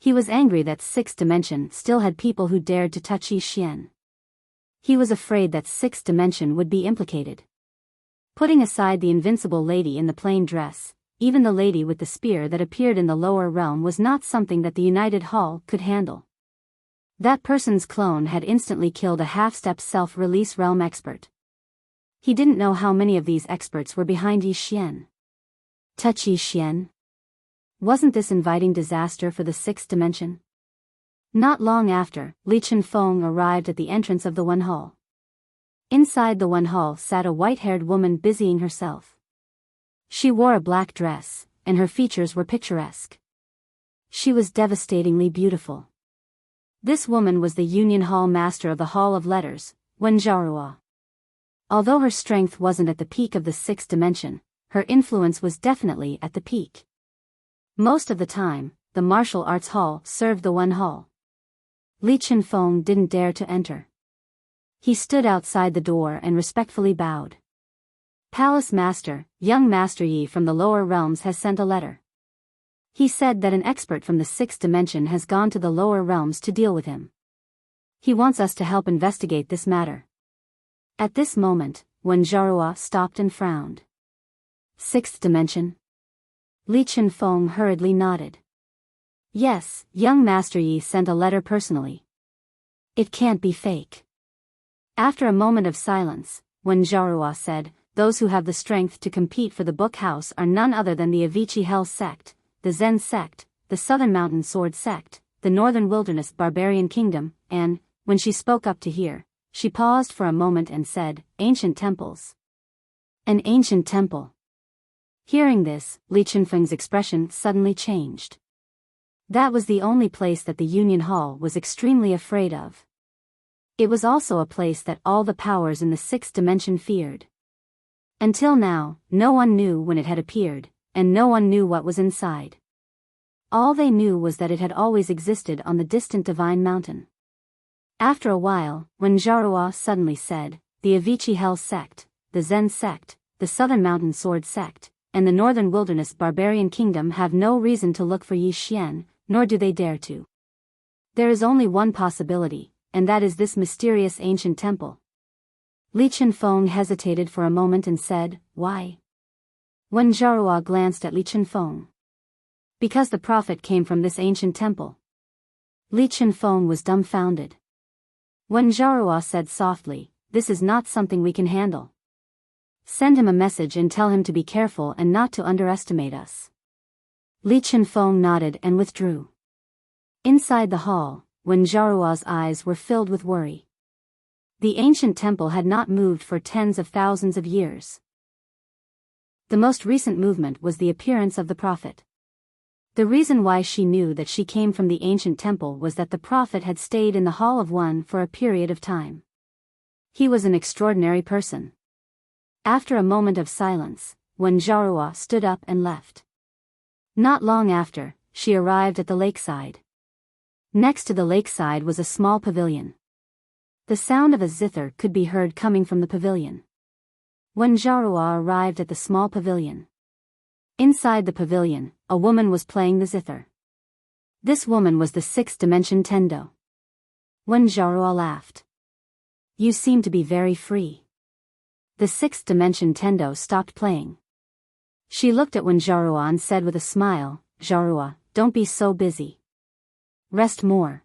He was angry that sixth dimension still had people who dared to touch Yi Xian. He was afraid that sixth dimension would be implicated. Putting aside the invincible lady in the plain dress, even the lady with the spear that appeared in the lower realm was not something that the United Hall could handle. That person's clone had instantly killed a half-step self-release realm expert. He didn't know how many of these experts were behind Yi Xian. Touch Yi Xian? Wasn't this inviting disaster for the sixth dimension? Not long after, Li Chenfeng arrived at the entrance of the Wen Hall. Inside the Wen Hall sat a white-haired woman busying herself. She wore a black dress, and her features were picturesque. She was devastatingly beautiful. This woman was the Union Hall master of the Hall of Letters, Wen Zhaorua. Although her strength wasn't at the peak of the sixth dimension, her influence was definitely at the peak. Most of the time, the martial arts hall served the Wen Hall. Li Chenfeng didn't dare to enter. He stood outside the door and respectfully bowed. Palace Master, young Master Yi from the lower realms has sent a letter. He said that an expert from the sixth dimension has gone to the lower realms to deal with him. He wants us to help investigate this matter. At this moment, Wen Zhaorua stopped and frowned. Sixth dimension? Li Chenfeng hurriedly nodded. Yes, young Master Yi sent a letter personally. It can't be fake. After a moment of silence, Wen Zhaorua said, "Those who have the strength to compete for the book house are none other than the Avici Hell sect, the Zen sect, the Southern Mountain Sword sect, the Northern Wilderness Barbarian Kingdom, and," when she spoke up to hear, she paused for a moment and said, "ancient temples." An ancient temple. Hearing this, Li Chenfeng's expression suddenly changed. That was the only place that the Union Hall was extremely afraid of. It was also a place that all the powers in the sixth dimension feared. Until now, no one knew when it had appeared, and no one knew what was inside. All they knew was that it had always existed on the distant Divine Mountain. After a while, when Zhaorua suddenly said, "The Avici Hell sect, the Zen sect, the Southern Mountain Sword sect, and the Northern Wilderness Barbarian Kingdom have no reason to look for Yi Xian, nor do they dare to. There is only one possibility, and that is this mysterious ancient temple." Li Chenfeng hesitated for a moment and said, "Why?" Wen Zhaorua glanced at Li Chenfeng. "Because the prophet came from this ancient temple." Li Chenfeng was dumbfounded. Wen Zhaorua said softly, "This is not something we can handle. Send him a message and tell him to be careful and not to underestimate us." Li Chenfeng nodded and withdrew. Inside the hall, Wen Zhaorua's eyes were filled with worry. The ancient temple had not moved for tens of thousands of years. The most recent movement was the appearance of the prophet. The reason why she knew that she came from the ancient temple was that the prophet had stayed in the Hall of One for a period of time. He was an extraordinary person. After a moment of silence, Wen Zhaorua stood up and left. Not long after, she arrived at the lakeside. Next to the lakeside was a small pavilion. The sound of a zither could be heard coming from the pavilion. Wen Zhaorua arrived at the small pavilion. Inside the pavilion, a woman was playing the zither. This woman was the sixth dimension Tendo. Wen Zhaorua laughed. You seem to be very free. The sixth dimension Tendo stopped playing. She looked at Wen Zhaorua and said with a smile, Zhaorua, don't be so busy. Rest more.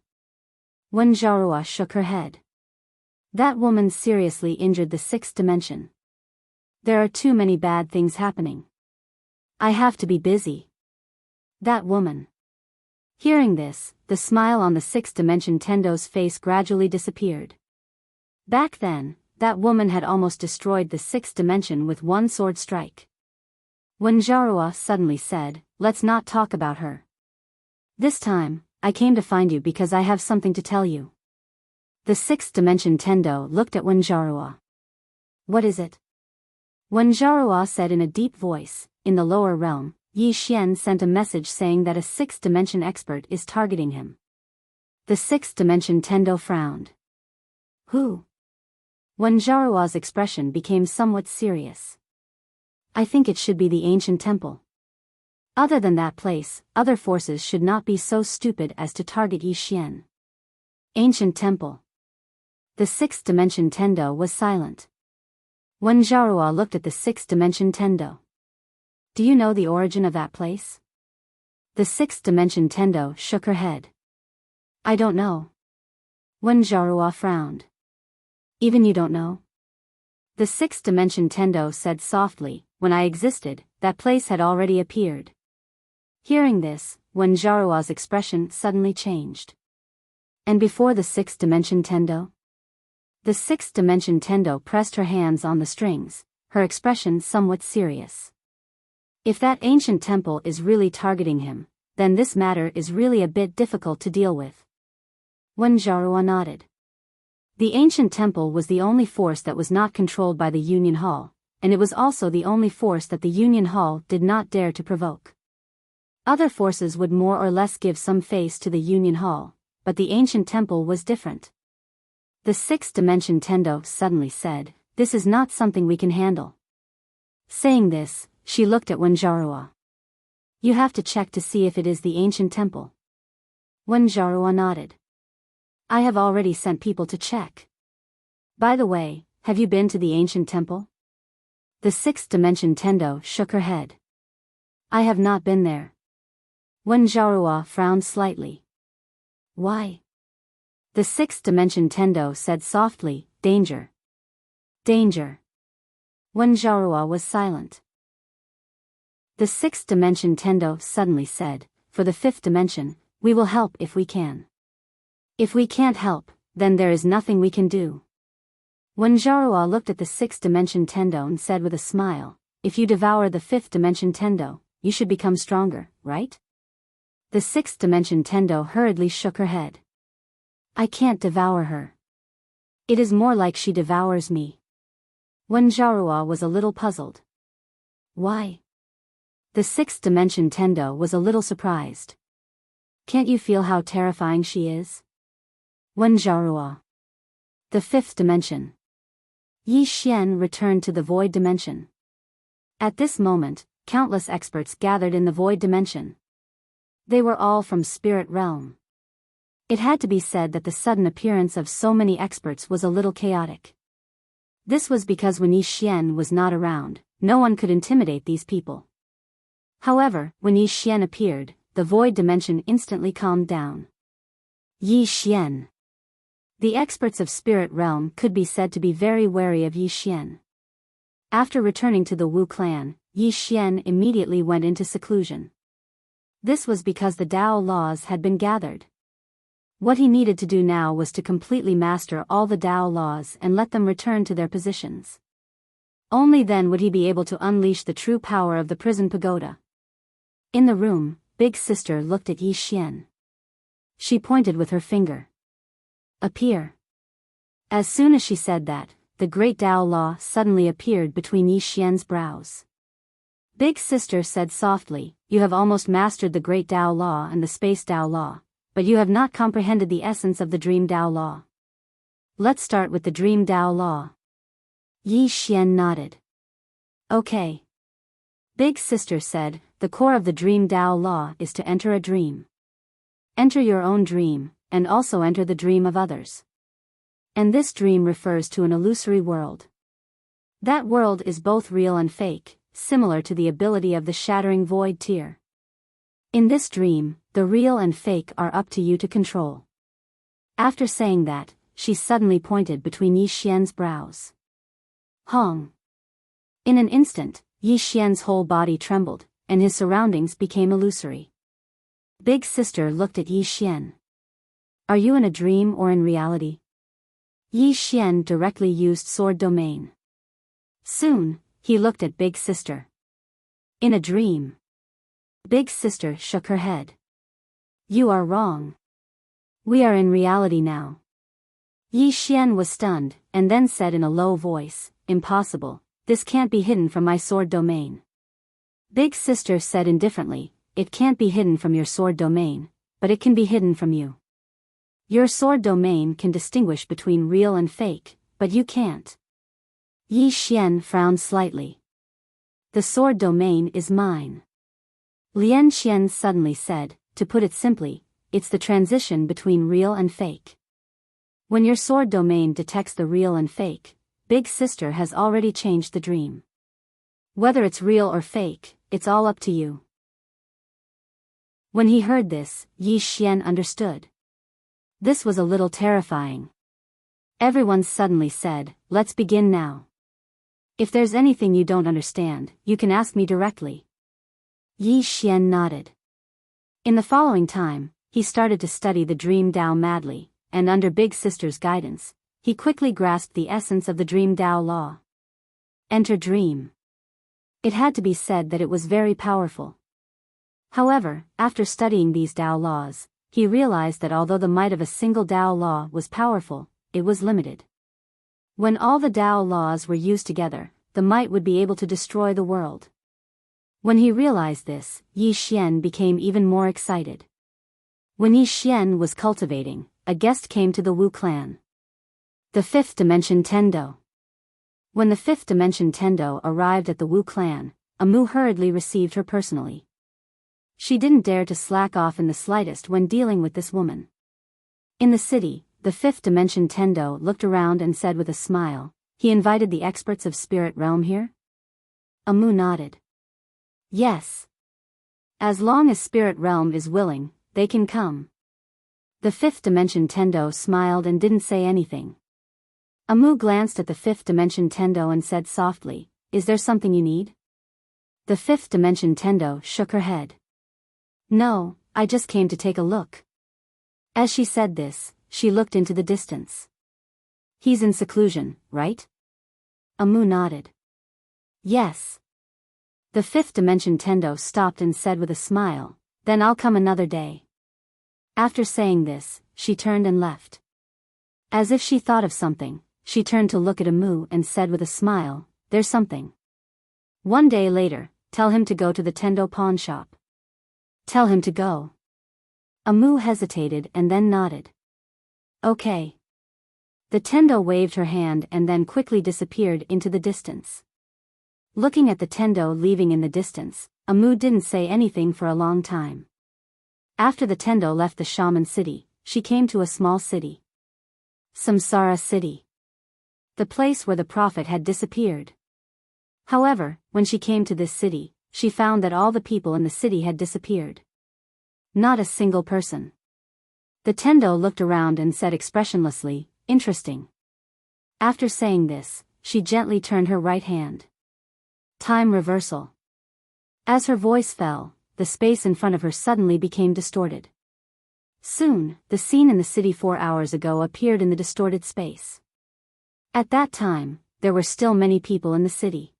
Wen Zhaorua shook her head. That woman seriously injured the sixth dimension. There are too many bad things happening. I have to be busy. That woman. Hearing this, the smile on the sixth dimension Tendo's face gradually disappeared. Back then, that woman had almost destroyed the sixth dimension with one sword strike. Wen Zhaorua suddenly said, let's not talk about her. This time, I came to find you because I have something to tell you. The sixth dimension Tendo looked at Wen Zhaorua. What is it? Wen Zhaorua said in a deep voice, in the lower realm, Yi Xian sent a message saying that a sixth dimension expert is targeting him. The sixth dimension Tendo frowned. Who? Wen Zhaorua's expression became somewhat serious. I think it should be the ancient temple. Other than that place, other forces should not be so stupid as to target Yi Xian. Ancient temple. The sixth dimension Tendo was silent. Wen Zhaorua looked at the sixth dimension Tendo. Do you know the origin of that place? The sixth dimension Tendo shook her head. I don't know. Wen Zhaorua frowned. Even you don't know? The sixth dimension Tendo said softly, when I existed, that place had already appeared. Hearing this, Wen Zhaorua's expression suddenly changed. And before the sixth dimension Tendo? The sixth dimension Tendo pressed her hands on the strings, her expression somewhat serious. If that ancient temple is really targeting him, then this matter is really a bit difficult to deal with. Wen Zhaorua nodded. The ancient temple was the only force that was not controlled by the Union Hall, and it was also the only force that the Union Hall did not dare to provoke. Other forces would more or less give some face to the Union Hall, but the ancient temple was different. The sixth dimension Tendo suddenly said, this is not something we can handle. Saying this, she looked at Wen Zhaorua. You have to check to see if it is the ancient temple. Wen Zhaorua nodded. I have already sent people to check. By the way, have you been to the ancient temple? The sixth dimension Tendo shook her head. I have not been there. Wen Zhaorua frowned slightly. Why? The sixth dimension Tendo said softly, danger. Danger. Wen Zhaorua was silent. The sixth dimension Tendo suddenly said, for the fifth dimension, we will help if we can. If we can't help, then there is nothing we can do. Wen Zhaorua looked at the sixth dimension Tendo and said with a smile, if you devour the fifth dimension Tendo, you should become stronger, right? The sixth dimension Tendo hurriedly shook her head. I can't devour her. It is more like she devours me. Wen Zhaorua was a little puzzled. Why? The sixth dimension Tendo was a little surprised. Can't you feel how terrifying she is? Wen Zhaorua. The fifth dimension. Yi Xian returned to the void dimension. At this moment, countless experts gathered in the void dimension. They were all from spirit realm. It had to be said that the sudden appearance of so many experts was a little chaotic. This was because when Yi Xian was not around, no one could intimidate these people. However, when Yi Xian appeared, the void dimension instantly calmed down. Yi Xian. The experts of spirit realm could be said to be very wary of Yi Xian. After returning to the Wu clan, Yi Xian immediately went into seclusion. This was because the Tao laws had been gathered. What he needed to do now was to completely master all the Tao laws and let them return to their positions. Only then would he be able to unleash the true power of the prison pagoda. In the room, Big Sister looked at Yi Xian. She pointed with her finger. Appear. As soon as she said that, the great Tao law suddenly appeared between Yi Xian's brows. Big Sister said softly, "You have almost mastered the great Tao law and the space Tao law, but you have not comprehended the essence of the dream Tao law. Let's start with the dream Tao law." Yi Xian nodded. Okay. Big Sister said, "The core of the dream Tao law is to enter a dream. Enter your own dream, and also enter the dream of others. And this dream refers to an illusory world. That world is both real and fake, similar to the ability of the shattering void tear. In this dream, the real and fake are up to you to control." After saying that, she suddenly pointed between Yi Xian's brows. Hong. In an instant, Yi Xian's whole body trembled, and his surroundings became illusory. Big Sister looked at Yi Xian. "Are you in a dream or in reality?" Yi Xian directly used sword domain. Soon, he looked at Big Sister. "In a dream." Big Sister shook her head. "You are wrong. We are in reality now." Yi Xian was stunned, and then said in a low voice, "Impossible, this can't be hidden from my sword domain." Big Sister said indifferently, "It can't be hidden from your sword domain, but it can be hidden from you. Your sword domain can distinguish between real and fake, but you can't." Yi Xian frowned slightly. "The sword domain is mine." Lian Xian suddenly said, "To put it simply, it's the transition between real and fake. When your sword domain detects the real and fake, Big Sister has already changed the dream. Whether it's real or fake, it's all up to you." When he heard this, Yi Xian understood. This was a little terrifying. Everyone suddenly said, "Let's begin now. If there's anything you don't understand, you can ask me directly." Yi Xian nodded. In the following time, he started to study the dream Tao madly, and under Big Sister's guidance, he quickly grasped the essence of the dream Tao law. Enter dream. It had to be said that it was very powerful. However, after studying these Tao laws, he realized that although the might of a single Tao law was powerful, it was limited. When all the Tao laws were used together, the might would be able to destroy the world. When he realized this, Yi Xian became even more excited. When Yi Xian was cultivating, a guest came to the Wu clan. The fifth dimension Tendo. When the fifth dimension Tendo arrived at the Wu clan, Amu hurriedly received her personally. She didn't dare to slack off in the slightest when dealing with this woman. In the city, the fifth dimension Tendo looked around and said with a smile, "He invited the experts of Spirit Realm here?" Amu nodded. "Yes. As long as Spirit Realm is willing, they can come." The fifth dimension Tendo smiled and didn't say anything. Amu glanced at the fifth dimension Tendo and said softly, "Is there something you need?" The fifth dimension Tendo shook her head. "No, I just came to take a look." As she said this, she looked into the distance. "He's in seclusion, right?" Amu nodded. "Yes." The fifth dimension Tendo stopped and said with a smile, "Then I'll come another day." After saying this, she turned and left. As if she thought of something, she turned to look at Amu and said with a smile, "There's something. One day later, tell him to go to the Tendo pawn shop." "Tell him to go." Amu hesitated and then nodded. "Okay." The Tendo waved her hand and then quickly disappeared into the distance. Looking at the Tendo leaving in the distance, Amu didn't say anything for a long time. After the Tendo left the shaman city, she came to a small city. Samsara City. The place where the prophet had disappeared. However, when she came to this city, she found that all the people in the city had disappeared. Not a single person. The Tendo looked around and said expressionlessly, "Interesting." After saying this, she gently turned her right hand. Time reversal. As her voice fell, the space in front of her suddenly became distorted. Soon, the scene in the city 4 hours ago appeared in the distorted space. At that time, there were still many people in the city.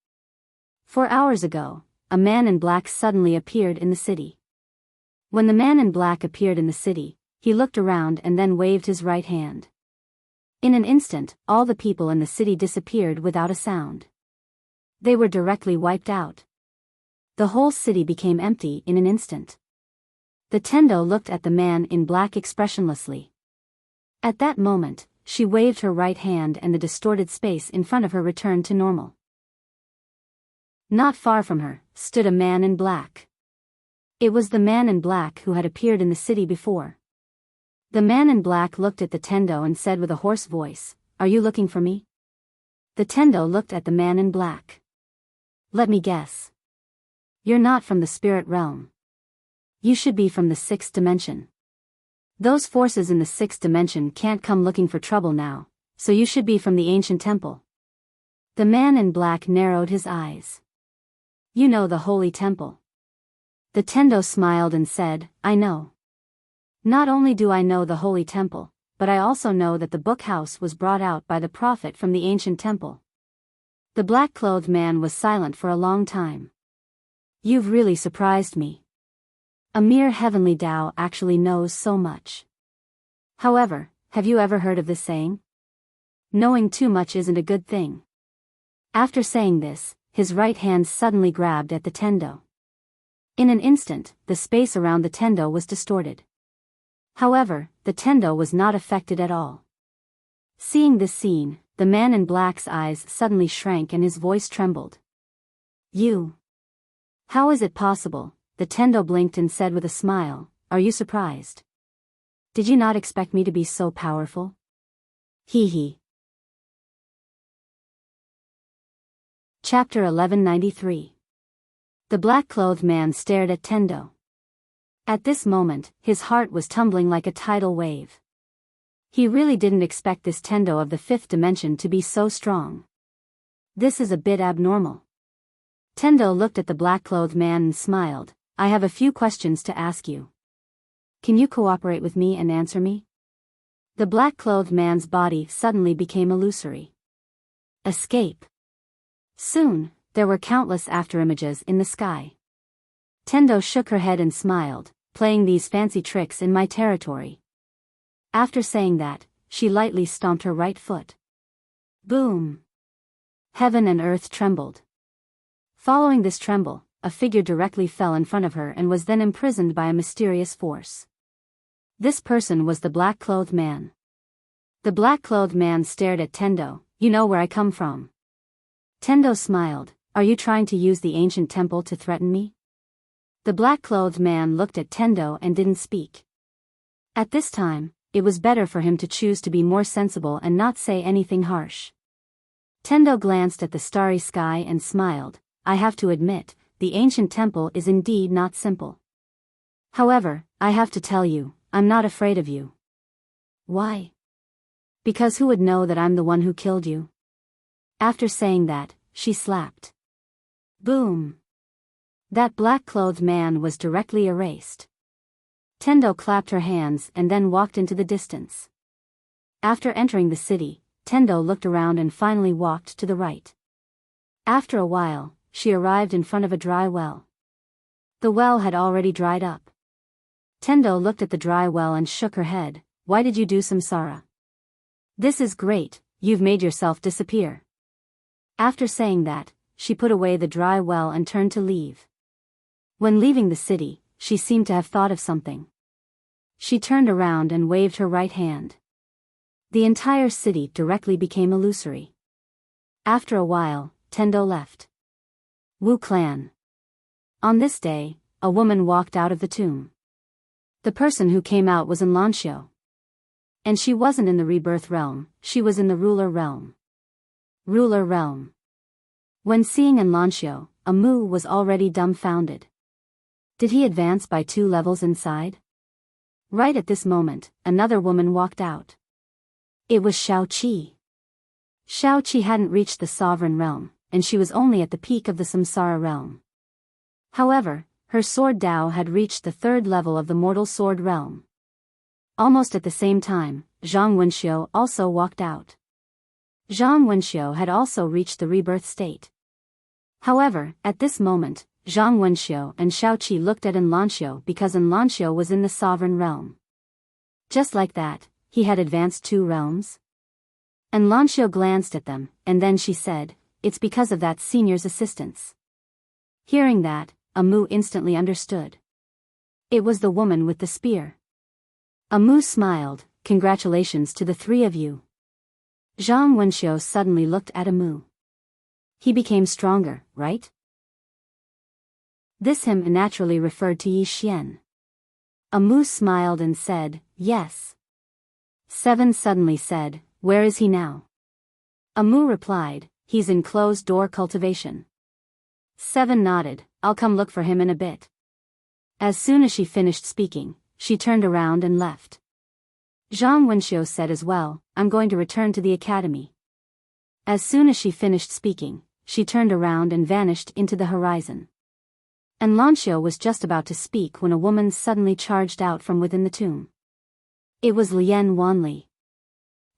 4 hours ago, a man in black suddenly appeared in the city. When the man in black appeared in the city, he looked around and then waved his right hand. In an instant, all the people in the city disappeared without a sound. They were directly wiped out. The whole city became empty in an instant. The Tendo looked at the man in black expressionlessly. At that moment, she waved her right hand and the distorted space in front of her returned to normal. Not far from her, stood a man in black. It was the man in black who had appeared in the city before. The man in black looked at the Tendo and said with a hoarse voice, "Are you looking for me?" The Tendo looked at the man in black. "Let me guess. You're not from the spirit realm. You should be from the 6th dimension. Those forces in the 6th dimension can't come looking for trouble now, so you should be from the ancient temple." The man in black narrowed his eyes. "You know the holy temple." The Tendo smiled and said, "I know. Not only do I know the holy temple, but I also know that the book house was brought out by the prophet from the ancient temple." The black-clothed man was silent for a long time. "You've really surprised me. A mere heavenly Tao actually knows so much. However, have you ever heard of this saying? Knowing too much isn't a good thing." After saying this, his right hand suddenly grabbed at the Tendo. In an instant, the space around the Tendo was distorted. However, the Tendo was not affected at all. Seeing this scene, the man in black's eyes suddenly shrank and his voice trembled. "You? How is it possible?" The Tendo blinked and said with a smile, "Are you surprised? Did you not expect me to be so powerful?" Hee hee. Chapter 1193. The black-clothed man stared at Tendo. At this moment, his heart was tumbling like a tidal wave. He really didn't expect this Tendo of the 5th dimension to be so strong. This is a bit abnormal. Tendo looked at the black-clothed man and smiled. "I have a few questions to ask you. Can you cooperate with me and answer me?" The black-clothed man's body suddenly became illusory. Escape. Soon, there were countless afterimages in the sky. Tendo shook her head and smiled, "Playing these fancy tricks in my territory." After saying that, she lightly stomped her right foot. Boom! Heaven and earth trembled. Following this tremble, a figure directly fell in front of her and was then imprisoned by a mysterious force. This person was the black-clothed man. The black-clothed man stared at Tendo. "You know where I come from." Tendo smiled. "Are you trying to use the ancient temple to threaten me?" The black-clothed man looked at Tendo and didn't speak. At this time, it was better for him to choose to be more sensible and not say anything harsh. Tendo glanced at the starry sky and smiled. "I have to admit, the ancient temple is indeed not simple. However, I have to tell you, I'm not afraid of you." "Why?" "Because who would know that I'm the one who killed you?" After saying that, she slapped. Boom! That black-clothed man was directly erased. Tendo clapped her hands and then walked into the distance. After entering the city, Tendo looked around and finally walked to the right. After a while, she arrived in front of a dry well. The well had already dried up. Tendo looked at the dry well and shook her head. "Why did you do samsara? This is great, you've made yourself disappear." After saying that, she put away the dry well and turned to leave. When leaving the city, she seemed to have thought of something. She turned around and waved her right hand. The entire city directly became illusory. After a while, Tendo left. Wu Clan. On this day, a woman walked out of the tomb. The person who came out was Enlancio. And she wasn't in the rebirth realm, she was in the ruler realm. Ruler realm. When seeing Enlancio, Amu was already dumbfounded. Did he advance by 2 levels inside? Right at this moment, another woman walked out. It was Xiaoqi. Xiaoqi hadn't reached the sovereign realm, and she was only at the peak of the samsara realm. However, her sword Dao had reached the 3rd level of the mortal sword realm. Almost at the same time, Zhang Wenxiu also walked out. Zhang Wenxiu had also reached the rebirth state. However, at this moment, Zhang Wenxiu and Shaoqi looked at Enlanxiu because Enlanxiu was in the sovereign realm. Just like that, he had advanced 2 realms? Enlanxiu glanced at them, and then she said, "It's because of that senior's assistance." Hearing that, Amu instantly understood. It was the woman with the spear. Amu smiled, "Congratulations to the 3 of you." Zhang Wenxiu suddenly looked at Amu. He became stronger, right? This him naturally referred to Yi Xian. Amu smiled and said, "Yes." 7 suddenly said, "Where is he now?" Amu replied, "He's in closed-door cultivation." 7 nodded, "I'll come look for him in a bit." As soon as she finished speaking, she turned around and left. Zhang Wenxiu said as well, "I'm going to return to the academy." As soon as she finished speaking, she turned around and vanished into the horizon. Enlanxiu was just about to speak when a woman suddenly charged out from within the tomb. It was Lian Wanli.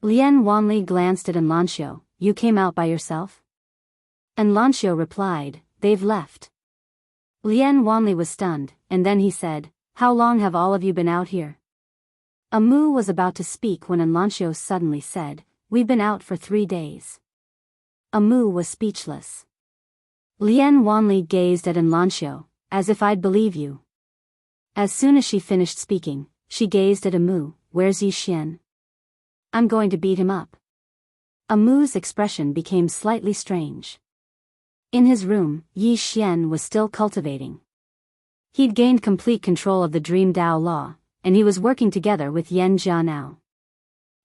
Lian Wanli glanced at Enlanxiu, "You came out by yourself?" Enlanxiu replied, "They've left." Lian Wanli was stunned, and then he said, "How long have all of you been out here?" Amu was about to speak when Enlanxiu suddenly said, "We've been out for 3 days." Amu was speechless. Lian Wanli gazed at Enlanxiu, "As if I'd believe you." As soon as she finished speaking, she gazed at Amu, "Where's Yi Xian? I'm going to beat him up." Amu's expression became slightly strange. In his room, Yi Xian was still cultivating. He'd gained complete control of the Dream Dao Law, and he was working together with Yan Jia now.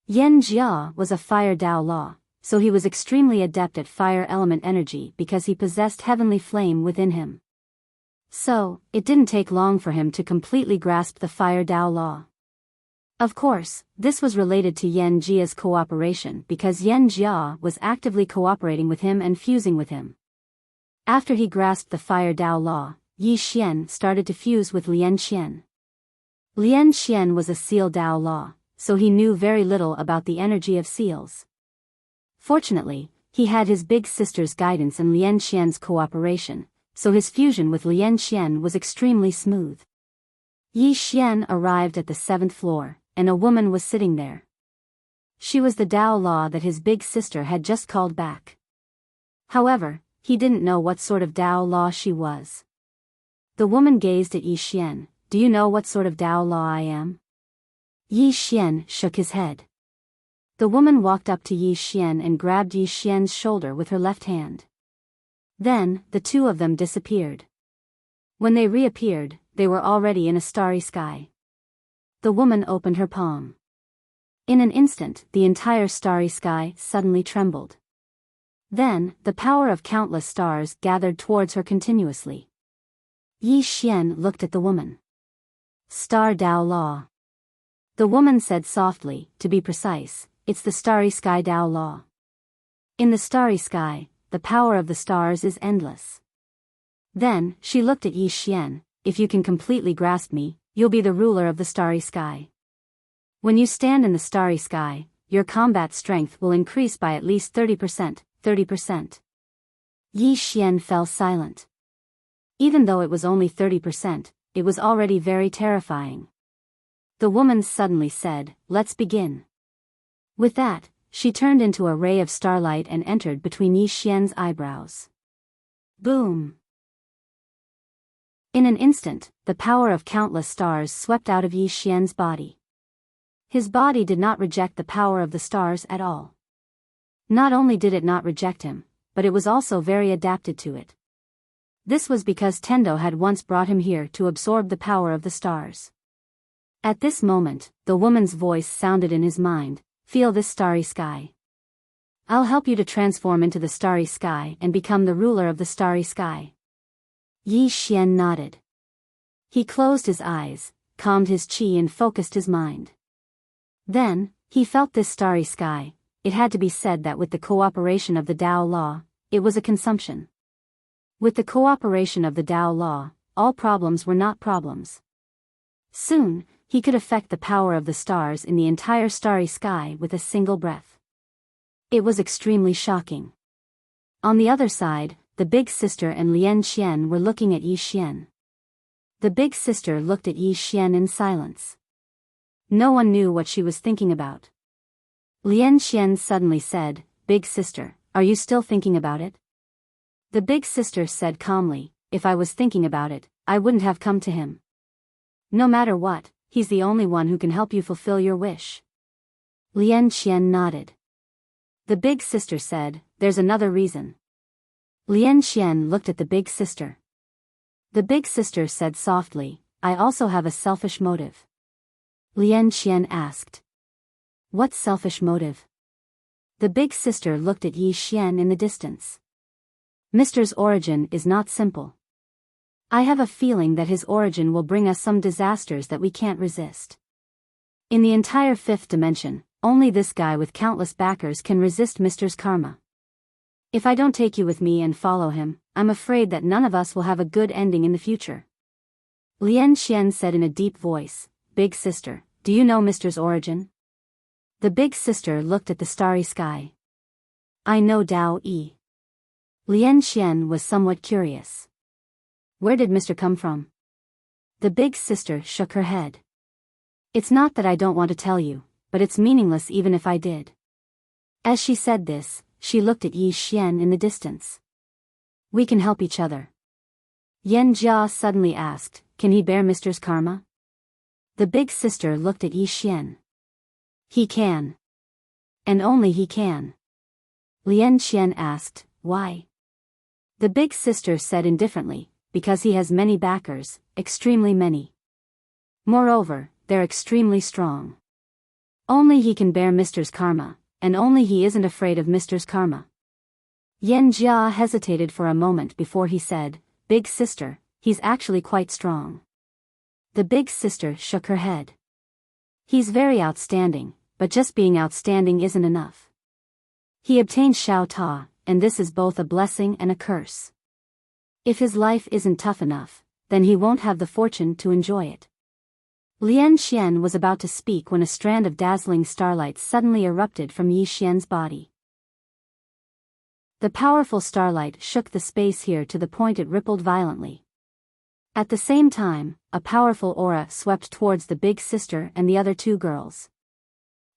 Yan Jia was a Fire Dao Law, so he was extremely adept at fire element energy because he possessed heavenly flame within him. So, it didn't take long for him to completely grasp the Fire Dao Law. Of course, this was related to Yan Jia's cooperation because Yan Jia was actively cooperating with him and fusing with him. After he grasped the Fire Dao Law, Yi Xian started to fuse with Lian Qian. Lian Qian was a Seal Dao Law, so he knew very little about the energy of seals. Fortunately, he had his big sister's guidance and Lian Qian's cooperation, so his fusion with Lian Qian was extremely smooth. Yi Xian arrived at the 7th floor, and a woman was sitting there. She was the Dao Law that his big sister had just called back. However, he didn't know what sort of Dao Law she was. The woman gazed at Yi Xian, "Do you know what sort of Dao Law I am?" Yi Xian shook his head. The woman walked up to Yi Xian and grabbed Yi Xian's shoulder with her left hand. Then, the 2 of them disappeared. When they reappeared, they were already in a starry sky. The woman opened her palm. In an instant, the entire starry sky suddenly trembled. Then, the power of countless stars gathered towards her continuously. Yi Xian looked at the woman. "Star Dao Law." The woman said softly, "To be precise, it's the starry sky Dao Law. In the starry sky, the power of the stars is endless." Then, she looked at Yi Xian, "If you can completely grasp me, you'll be the ruler of the starry sky. When you stand in the starry sky, your combat strength will increase by at least 30%, 30%. Yi Xian fell silent. Even though it was only 30%, it was already very terrifying. The woman suddenly said, "Let's begin." With that, she turned into a ray of starlight and entered between Yi Xian's eyebrows. Boom! In an instant, the power of countless stars swept out of Yi Xian's body. His body did not reject the power of the stars at all. Not only did it not reject him, but it was also very adapted to it. This was because Tendo had once brought him here to absorb the power of the stars. At this moment, the woman's voice sounded in his mind, "Feel this starry sky. I'll help you to transform into the starry sky and become the ruler of the starry sky." Yi Xian nodded. He closed his eyes, calmed his qi and focused his mind. Then, he felt this starry sky. It had to be said that with the cooperation of the Dao Law, it was a consumption. With the cooperation of the Dao Law, all problems were not problems. Soon, he could affect the power of the stars in the entire starry sky with a single breath. It was extremely shocking. On the other side, the big sister and Lian Qian were looking at Yi Xian. The big sister looked at Yi Xian in silence. No one knew what she was thinking about. Lian Qian suddenly said, "Big sister, are you still thinking about it?" The big sister said calmly, "If I was thinking about it, I wouldn't have come to him. No matter what, he's the only one who can help you fulfill your wish." Lian Qian nodded. The big sister said, "There's another reason." Lian Qian looked at the big sister. The big sister said softly, "I also have a selfish motive." Lian Qian asked, "What selfish motive?" The big sister looked at Yi Xian in the distance. "Mister's origin is not simple. I have a feeling that his origin will bring us some disasters that we can't resist. In the entire fifth dimension, only this guy with countless backers can resist Mister's karma. If I don't take you with me and follow him, I'm afraid that none of us will have a good ending in the future." Lian Qian said in a deep voice, "Big sister, do you know Mister's origin?" The big sister looked at the starry sky. "I know Dao Yi." Lian Qian was somewhat curious. "Where did Mister come from?" The big sister shook her head. "It's not that I don't want to tell you, but it's meaningless even if I did." As she said this, she looked at Yi Xian in the distance. "We can help each other." Yan Jia suddenly asked, "Can he bear Mister's karma?" The big sister looked at Yi Xian. "He can. And only he can." Lian Qian asked, "Why?" The big sister said indifferently, "Because he has many backers, extremely many. Moreover, they're extremely strong. Only he can bear Mister's karma, and only he isn't afraid of Mister's karma." Yan Jia hesitated for a moment before he said, "Big sister, he's actually quite strong." The big sister shook her head. "He's very outstanding, but just being outstanding isn't enough. He obtained Xiao Ta, and this is both a blessing and a curse. If his life isn't tough enough, then he won't have the fortune to enjoy it." Lian Qian was about to speak when a strand of dazzling starlight suddenly erupted from Yi Xian's body. The powerful starlight shook the space here to the point it rippled violently. At the same time, a powerful aura swept towards the big sister and the other two girls.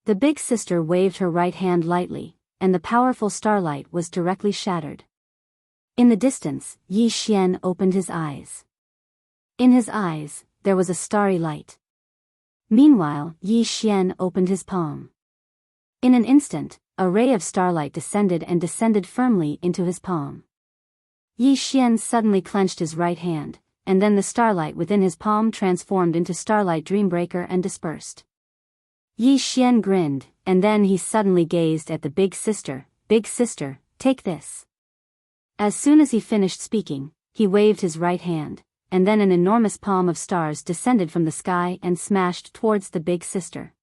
The big sister waved her right hand lightly, and the powerful starlight was directly shattered. In the distance, Yi Xian opened his eyes. In his eyes, there was a starry light. Meanwhile, Yi Xian opened his palm. In an instant, a ray of starlight descended firmly into his palm. Yi Xian suddenly clenched his right hand, and then the starlight within his palm transformed into Starlight Dreambreaker and dispersed. Yi Xian grinned, and then he suddenly gazed at the big sister. "Big sister, take this." As soon as he finished speaking, he waved his right hand, and then an enormous palm of stars descended from the sky and smashed towards the big sister.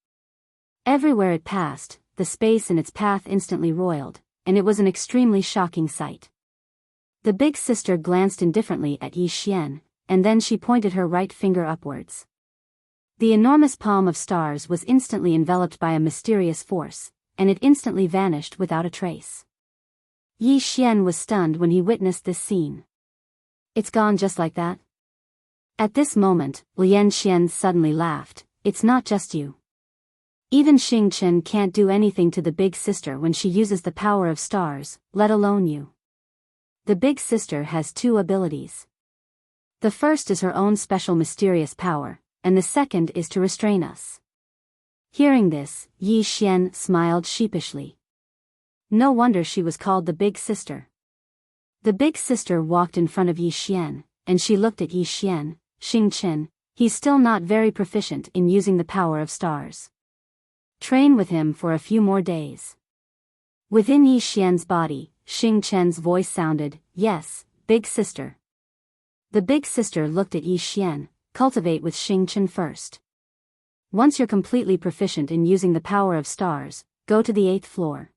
Everywhere it passed, the space in its path instantly roiled, and it was an extremely shocking sight. The big sister glanced indifferently at Yi Xian, and then she pointed her right finger upwards. The enormous palm of stars was instantly enveloped by a mysterious force, and it instantly vanished without a trace. Yi Xian was stunned when he witnessed this scene. "It's gone just like that?" At this moment, Lian Qian suddenly laughed. "It's not just you. Even Xing Chen can't do anything to the big sister when she uses the power of stars, let alone you. The big sister has two abilities. The first is her own special mysterious power, and the second is to restrain us." Hearing this, Yi Xian smiled sheepishly. No wonder she was called the big sister. The big sister walked in front of Yi Xian, and she looked at Yi Xian. "Xing Chen, he's still not very proficient in using the power of stars. Train with him for a few more days." Within Yi Xian's body, Xing Chen's voice sounded, "Yes, big sister." The big sister looked at Yi Xian. "Cultivate with Xing Chen first. Once you're completely proficient in using the power of stars, go to the 8th floor."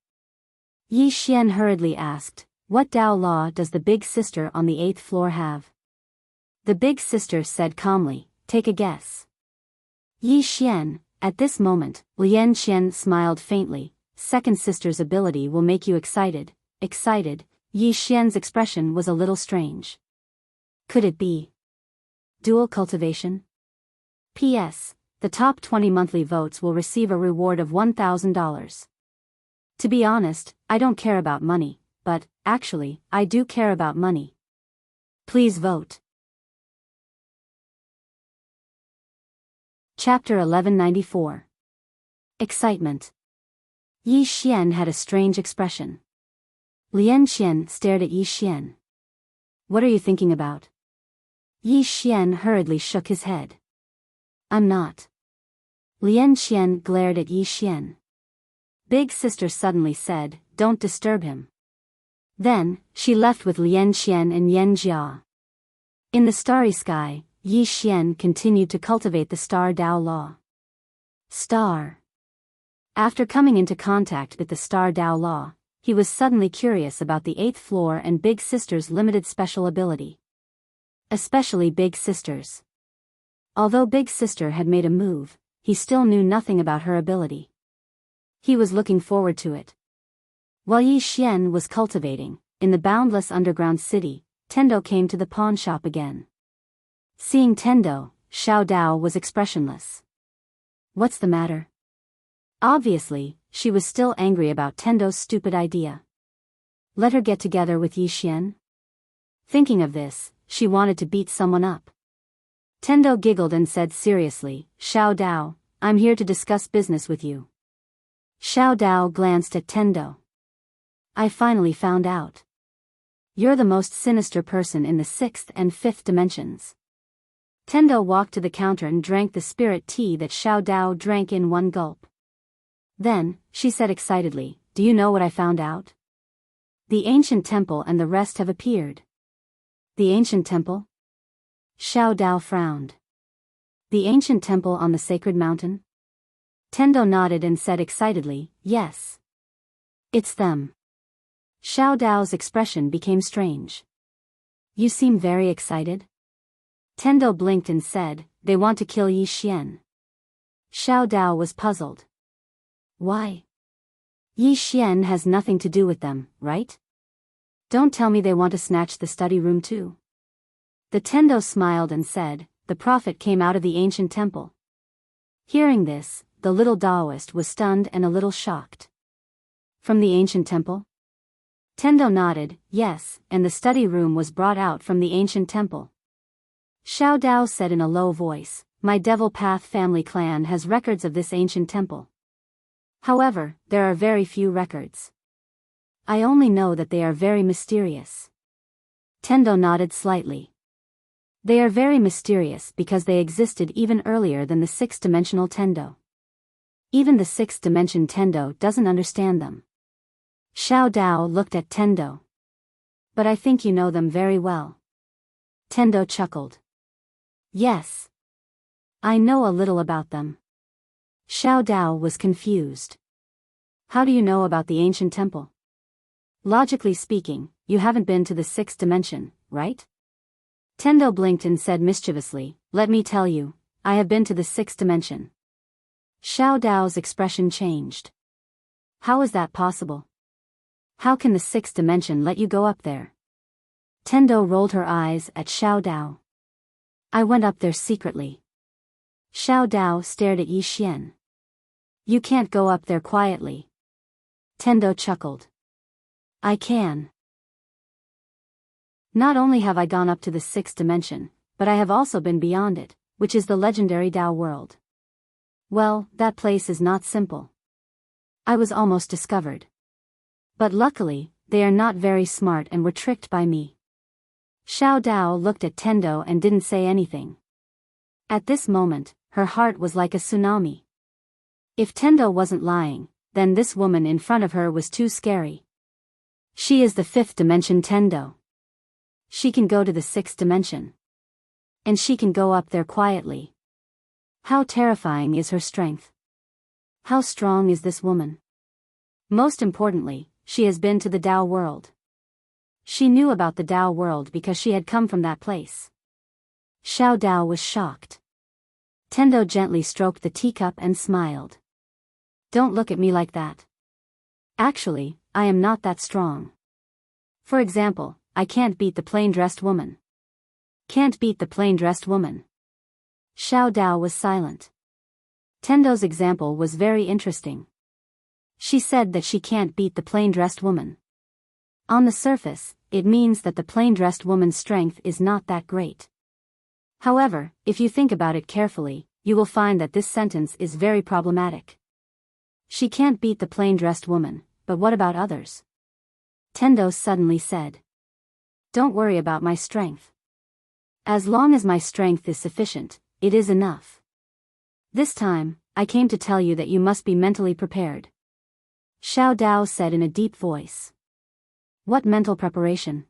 Yi Xian hurriedly asked, "What Dao law does the big sister on the 8th floor have?" The big sister said calmly, take a guess. Yi Xian. At this moment, Lian Qian smiled faintly. Second sister's ability will make you excited. Excited. Yi Xian's expression was a little strange. Could it be dual cultivation? P.S. The top 20 monthly votes will receive a reward of $1,000. To be honest, I don't care about money, but, actually, I do care about money. Please vote. Chapter 1194. Excitement. Yi Xian had a strange expression. Lian Qian stared at Yi Xian. What are you thinking about? Yi Xian hurriedly shook his head. I'm not. Lian Qian glared at Yi Xian. Big sister suddenly said, don't disturb him. Then, she left with Lian Qian and Yan Jia. In the starry sky, Yi Xian continued to cultivate the Star Dao Law. Star. After coming into contact with the Star Dao Law, he was suddenly curious about the 8th floor and Big Sister's limited special ability. Especially Big Sister's. Although Big Sister had made a move, he still knew nothing about her ability. He was looking forward to it. While Yi Xian was cultivating, in the boundless underground city, Tendo came to the pawn shop again. Seeing Tendo, Xiao Dao was expressionless. What's the matter? Obviously, she was still angry about Tendo's stupid idea. Let her get together with Yi Xian? Thinking of this, she wanted to beat someone up. Tendo giggled and said seriously, Xiao Dao, I'm here to discuss business with you. Xiao Dao glanced at Tendo. I finally found out. You're the most sinister person in the 6th and 5th dimensions. Tendo walked to the counter and drank the spirit tea that Xiao Dao drank in one gulp. Then, she said excitedly, do you know what I found out? The ancient temple and the rest have appeared. The ancient temple? Xiao Dao frowned. The ancient temple on the sacred mountain? Tendo nodded and said excitedly, yes. It's them. Xiao Dao's expression became strange. You seem very excited? Tendo blinked and said, they want to kill Yi Xian. Xiao Dao was puzzled. Why? Yi Xian has nothing to do with them, right? Don't tell me they want to snatch the study room too. The Tendo smiled and said, the prophet came out of the ancient temple. Hearing this, the little Daoist was stunned and a little shocked. From the ancient temple? Tendo nodded, yes, and the study room was brought out from the ancient temple. Xiao Dao said in a low voice, my Devil Path family clan has records of this ancient temple. However, there are very few records. I only know that they are very mysterious. Tendo nodded slightly. They are very mysterious because they existed even earlier than the 6th-dimensional Tendo. Even the 6th-dimension Tendo doesn't understand them. Xiao Dao looked at Tendo. But I think you know them very well. Tendo chuckled. Yes. I know a little about them. Xiao Dao was confused. How do you know about the ancient temple? Logically speaking, you haven't been to the 6th dimension, right? Tendo blinked and said mischievously, let me tell you, I have been to the 6th dimension. Xiao Dao's expression changed. How is that possible? How can the 6th dimension let you go up there? Tendo rolled her eyes at Xiao Dao. I went up there secretly. Xiao Dao stared at Yi Xian. You can't go up there quietly. Tendo chuckled. I can. Not only have I gone up to the 6th dimension, but I have also been beyond it, which is the legendary Dao world. Well, that place is not simple. I was almost discovered. But luckily, they are not very smart and were tricked by me. Xiao Dao looked at Tendo and didn't say anything. At this moment, her heart was like a tsunami. If Tendo wasn't lying, then this woman in front of her was too scary. She is the 5th dimension Tendo. She can go to the 6th dimension. And she can go up there quietly. How terrifying is her strength? How strong is this woman? Most importantly, she has been to the Dao world. She knew about the Dao world because she had come from that place. Xiao Dao was shocked. Tendo gently stroked the teacup and smiled. Don't look at me like that. Actually, I am not that strong. For example, I can't beat the plain-dressed woman. Can't beat the plain-dressed woman. Xiao Dao was silent. Tendo's example was very interesting. She said that she can't beat the plain-dressed woman. On the surface, it means that the plain-dressed woman's strength is not that great. However, if you think about it carefully, you will find that this sentence is very problematic. She can't beat the plain-dressed woman, but what about others? Tendo suddenly said. Don't worry about my strength. As long as my strength is sufficient, it is enough. This time, I came to tell you that you must be mentally prepared. Xiao Dao said in a deep voice. What mental preparation?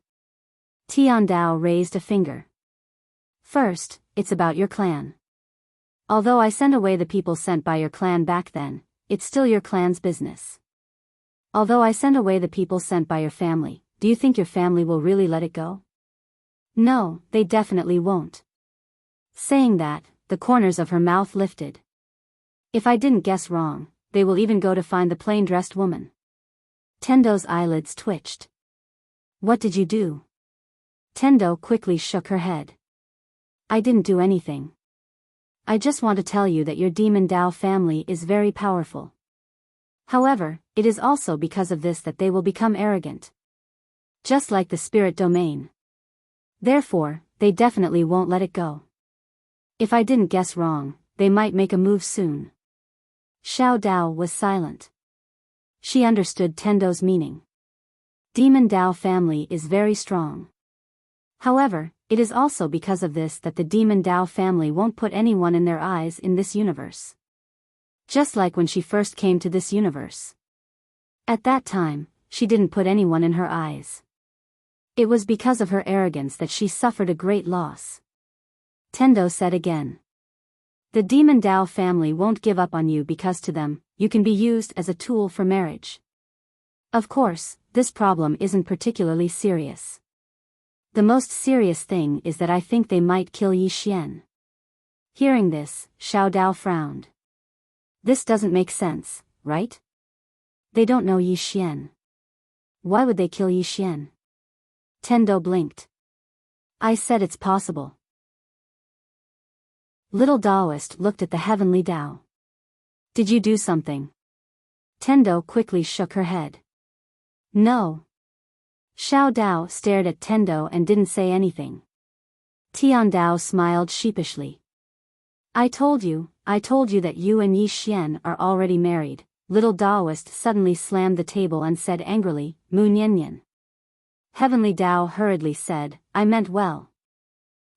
Tian Dao raised a finger. First, it's about your clan. Although I send away the people sent by your clan back then, it's still your clan's business. Although I send away the people sent by your family, do you think your family will really let it go? No, they definitely won't. Saying that, the corners of her mouth lifted. If I didn't guess wrong, they will even go to find the plain-dressed woman. Tendo's eyelids twitched. What did you do? Tendo quickly shook her head. I didn't do anything. I just want to tell you that your Demon Dao family is very powerful. However, it is also because of this that they will become arrogant. Just like the spirit domain. Therefore, they definitely won't let it go. If I didn't guess wrong, they might make a move soon. Xiao Dao was silent. She understood Tendo's meaning. Demon Dao family is very strong. However, it is also because of this that the Demon Dao family won't put anyone in their eyes in this universe. Just like when she first came to this universe. At that time, she didn't put anyone in her eyes. It was because of her arrogance that she suffered a great loss. Tendo said again. The Demon Dao family won't give up on you because to them, you can be used as a tool for marriage. Of course, this problem isn't particularly serious. The most serious thing is that I think they might kill Yi Xian. Hearing this, Xiao Dao frowned. This doesn't make sense, right? They don't know Yi Xian. Why would they kill Yi Xian? Tendo blinked. I said it's possible. Little Taoist looked at the heavenly Dao. Did you do something? Tendo quickly shook her head. No. Xiao Dao stared at Tendo and didn't say anything. Tian Dao smiled sheepishly. I told you that you and Yi Xian are already married. Little Taoist suddenly slammed the table and said angrily, Mu Nian. Heavenly Dao hurriedly said, I meant well.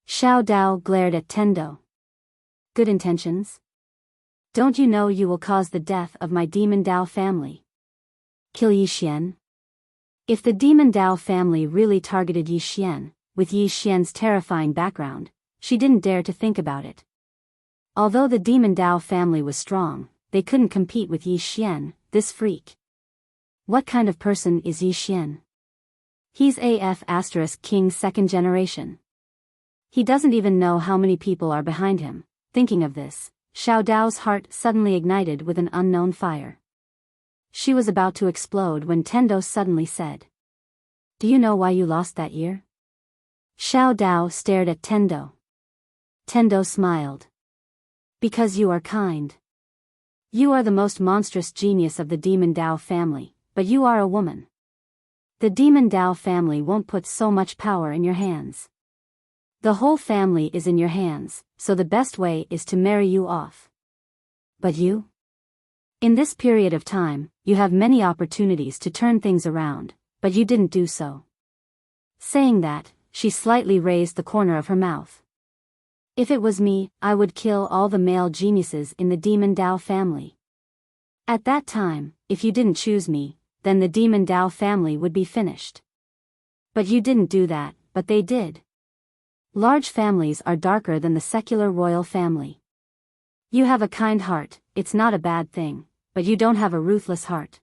Xiao Dao glared at Tendo. Good intentions? Don't you know you will cause the death of my Demon Dao family? Kill Yi Xian? If the Demon Dao family really targeted Yi Xian, with Yi Xian's terrifying background, she didn't dare to think about it. Although the Demon Dao family was strong, they couldn't compete with Yi Xian, this freak. What kind of person is Yi Xian? He's AF * King second generation. He doesn't even know how many people are behind him. Thinking of this, Xiao Dao's heart suddenly ignited with an unknown fire. She was about to explode when Tendo suddenly said. Do you know why you lost that year? Xiao Dao stared at Tendo. Tendo smiled. Because you are kind. You are the most monstrous genius of the Demon Dao family, but you are a woman. The Demon Dao family won't put so much power in your hands. The whole family is in your hands, so the best way is to marry you off. But you? In this period of time, you have many opportunities to turn things around, but you didn't do so. Saying that, she slightly raised the corner of her mouth. If it was me, I would kill all the male geniuses in the Demon Dao family. At that time, if you didn't choose me, then the Demon Dao family would be finished. But you didn't do that, but they did. Large families are darker than the secular royal family. You have a kind heart, it's not a bad thing, but you don't have a ruthless heart.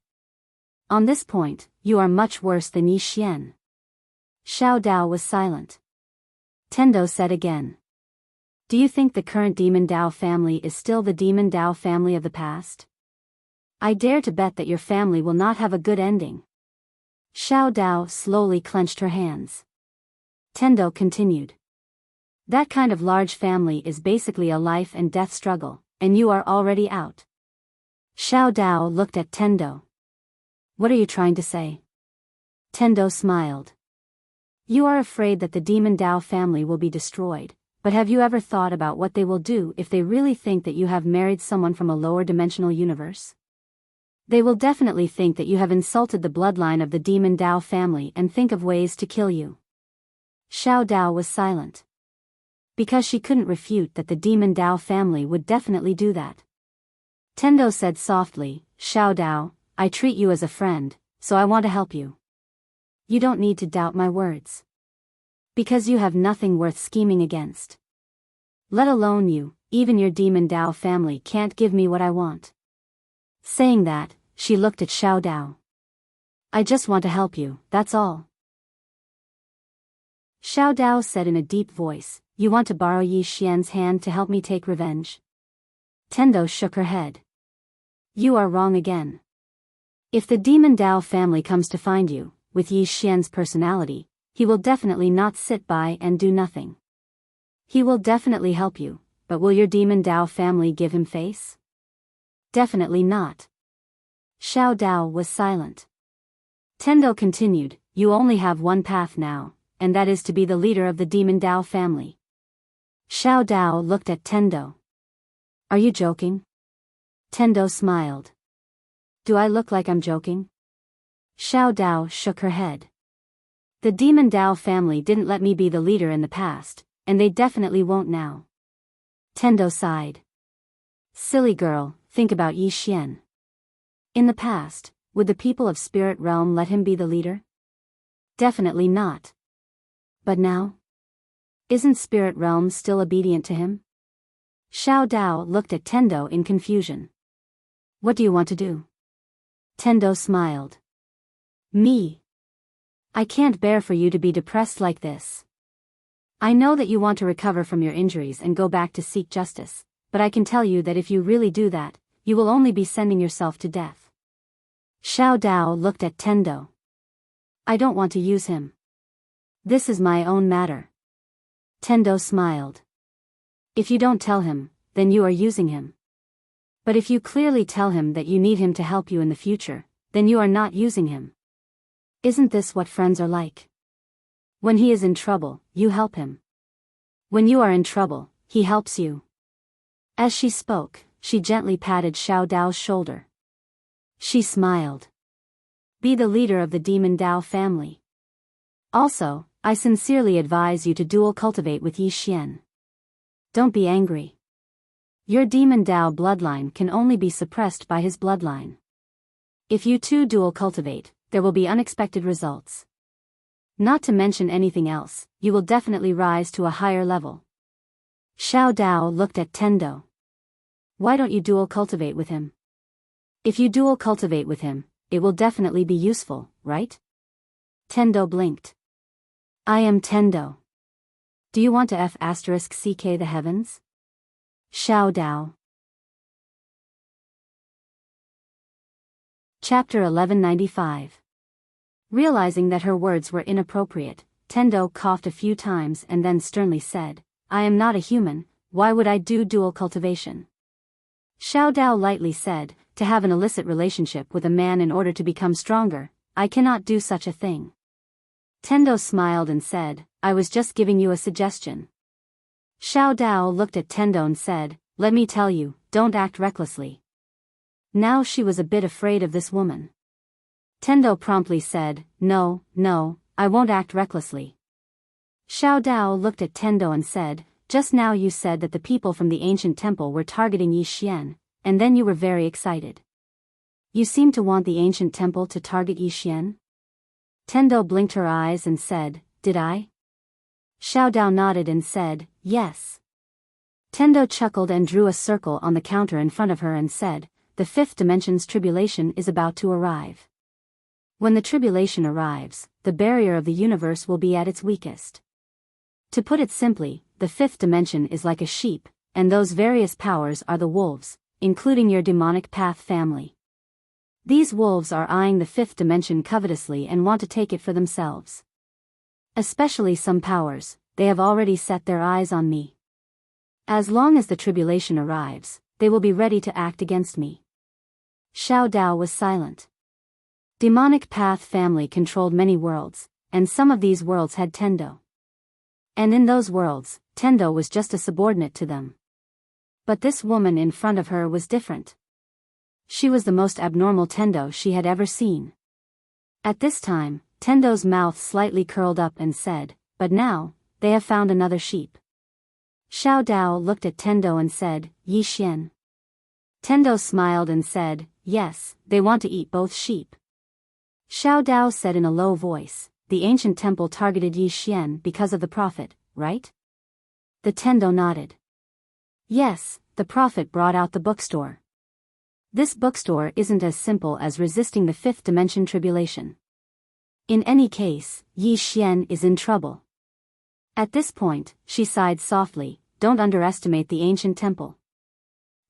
On this point, you are much worse than Yi Xian. Xiao Dao was silent. Tendo said again. Do you think the current Demon Dao family is still the Demon Dao family of the past? I dare to bet that your family will not have a good ending. Xiao Dao slowly clenched her hands. Tendo continued. That kind of large family is basically a life and death struggle, and you are already out. Xiao Dao looked at Tendo. What are you trying to say? Tendo smiled. You are afraid that the Demon Dao family will be destroyed, but have you ever thought about what they will do if they really think that you have married someone from a lower dimensional universe? They will definitely think that you have insulted the bloodline of the Demon Dao family and think of ways to kill you. Xiao Dao was silent. Because she couldn't refute that the Demon Dao family would definitely do that. Tendo said softly, Xiao Dao, I treat you as a friend, so I want to help you. You don't need to doubt my words. Because you have nothing worth scheming against. Let alone you, even your Demon Dao family can't give me what I want. Saying that, she looked at Xiao Dao. I just want to help you, that's all. Xiao Dao said in a deep voice, You want to borrow Yi Xian's hand to help me take revenge? Tendo shook her head. You are wrong again. If the Demon Dao family comes to find you, with Yi Xian's personality, he will definitely not sit by and do nothing. He will definitely help you, but will your Demon Dao family give him face? Definitely not. Xiao Dao was silent. Tendo continued, You only have one path now, and that is to be the leader of the Demon Dao family. Xiao Dao looked at Tendo. Are you joking? Tendo smiled. Do I look like I'm joking? Xiao Dao shook her head. The Demon Dao family didn't let me be the leader in the past, and they definitely won't now. Tendo sighed. Silly girl, think about Yi Xian. In the past, would the people of Spirit Realm let him be the leader? Definitely not. But now? Isn't Spirit Realm still obedient to him? Xiao Dao looked at Tendo in confusion. What do you want to do? Tendo smiled. Me. I can't bear for you to be depressed like this. I know that you want to recover from your injuries and go back to seek justice, but I can tell you that if you really do that, you will only be sending yourself to death. Xiao Dao looked at Tendo. I don't want to use him. This is my own matter. Tendo smiled. If you don't tell him, then you are using him. But if you clearly tell him that you need him to help you in the future, then you are not using him. Isn't this what friends are like? When he is in trouble, you help him. When you are in trouble, he helps you. As she spoke, she gently patted Xiao Dao's shoulder. She smiled. Be the leader of the Demon Dao family. Also, I sincerely advise you to dual cultivate with Yi Xian. Don't be angry. Your Demon Dao bloodline can only be suppressed by his bloodline. If you two dual cultivate, there will be unexpected results. Not to mention anything else, you will definitely rise to a higher level. Xiao Dao looked at Tendo. Why don't you dual cultivate with him? If you dual cultivate with him, it will definitely be useful, right? Tendo blinked. I am Tendo. Do you want to F***ck the heavens? Xiao Dao. Chapter 1195. Realizing that her words were inappropriate, Tendo coughed a few times and then sternly said, I am not a human, why would I do dual cultivation? Xiao Dao lightly said, to have an illicit relationship with a man in order to become stronger, I cannot do such a thing. Tendo smiled and said, I was just giving you a suggestion. Xiao Dao looked at Tendo and said, let me tell you, don't act recklessly. Now she was a bit afraid of this woman. Tendo promptly said, no, I won't act recklessly. Xiao Dao looked at Tendo and said, just now you said that the people from the ancient temple were targeting Yi Xian, and then you were very excited. You seem to want the ancient temple to target Yi Xian? Tendo blinked her eyes and said, did I? Xiao Dao nodded and said, yes. Tendo chuckled and drew a circle on the counter in front of her and said, the fifth dimension's tribulation is about to arrive. When the tribulation arrives, the barrier of the universe will be at its weakest. To put it simply, the fifth dimension is like a sheep, and those various powers are the wolves, including your demonic path family. These wolves are eyeing the fifth dimension covetously and want to take it for themselves. Especially some powers, they have already set their eyes on me. As long as the tribulation arrives, they will be ready to act against me. Xiao Dao was silent. Demonic path family controlled many worlds, and some of these worlds had Tendo. And in those worlds, Tendo was just a subordinate to them. But this woman in front of her was different. She was the most abnormal Tendo she had ever seen. At this time, Tendo's mouth slightly curled up and said, "But now, they have found another sheep." Xiao Dao looked at Tendo and said, "Yi Xian." Tendo smiled and said, "Yes, they want to eat both sheep." Xiao Dao said in a low voice, "The ancient temple targeted Yi Xian because of the prophet, right?" The Tendo nodded. "Yes, the prophet brought out the bookstore. This bookstore isn't as simple as resisting the fifth dimension tribulation. In any case, Yi Xian is in trouble." At this point, she sighed softly, "Don't underestimate the ancient temple.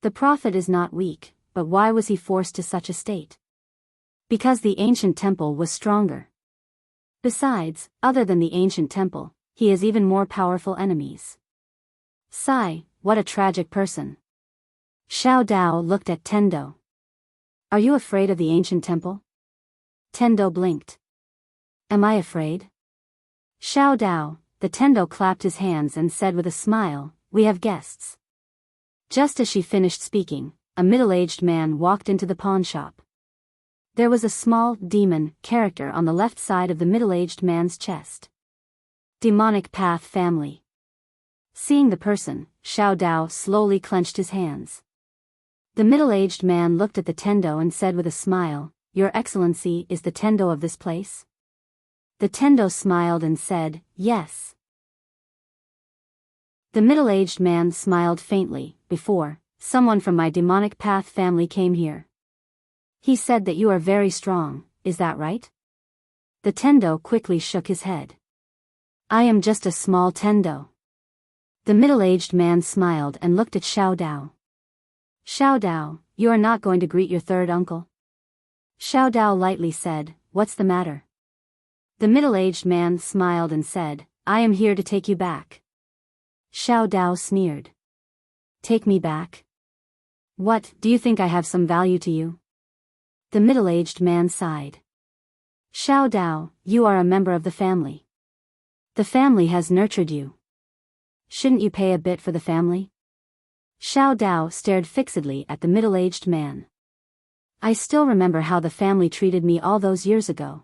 The prophet is not weak, but why was he forced to such a state? Because the ancient temple was stronger. Besides, other than the ancient temple, he has even more powerful enemies. Sigh, what a tragic person." Xiao Dao looked at Tendo. "Are you afraid of the ancient temple?" Tendo blinked. "Am I afraid?" Xiao Dao, the Tendo clapped his hands and said with a smile, "We have guests." Just as she finished speaking, a middle-aged man walked into the pawn shop. There was a small, demon, character on the left side of the middle-aged man's chest. Demonic path family. Seeing the person, Xiao Dao slowly clenched his hands. The middle-aged man looked at the Tendo and said with a smile, "Your Excellency is the Tendo of this place?" The Tendo smiled and said, "Yes." The middle-aged man smiled faintly. "Before, someone from my demonic path family came here. He said that you are very strong, is that right?" The Tendo quickly shook his head. "I am just a small Tendo." The middle-aged man smiled and looked at Xiao Dao. "Xiao Dao, you are not going to greet your third uncle?" Xiao Dao lightly said, "What's the matter?" The middle-aged man smiled and said, "I am here to take you back." Xiao Dao sneered. "Take me back? What, do you think I have some value to you?" The middle-aged man sighed. "Xiao Dao, you are a member of the family. The family has nurtured you. Shouldn't you pay a bit for the family?" Xiao Dao stared fixedly at the middle-aged man. "I still remember how the family treated me all those years ago."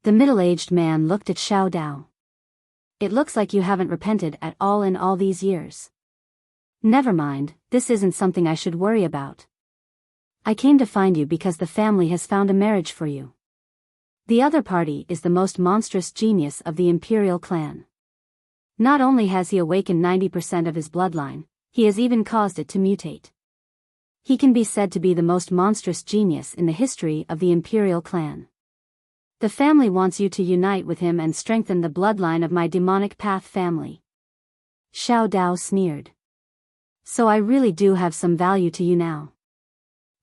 The middle-aged man looked at Xiao Dao. "It looks like you haven't repented at all in all these years." "Never mind, this isn't something I should worry about. I came to find you because the family has found a marriage for you. The other party is the most monstrous genius of the imperial clan. Not only has he awakened 90% of his bloodline, he has even caused it to mutate. He can be said to be the most monstrous genius in the history of the imperial clan. The family wants you to unite with him and strengthen the bloodline of my demonic path family." Xiao Dao sneered. "So I really do have some value to you now."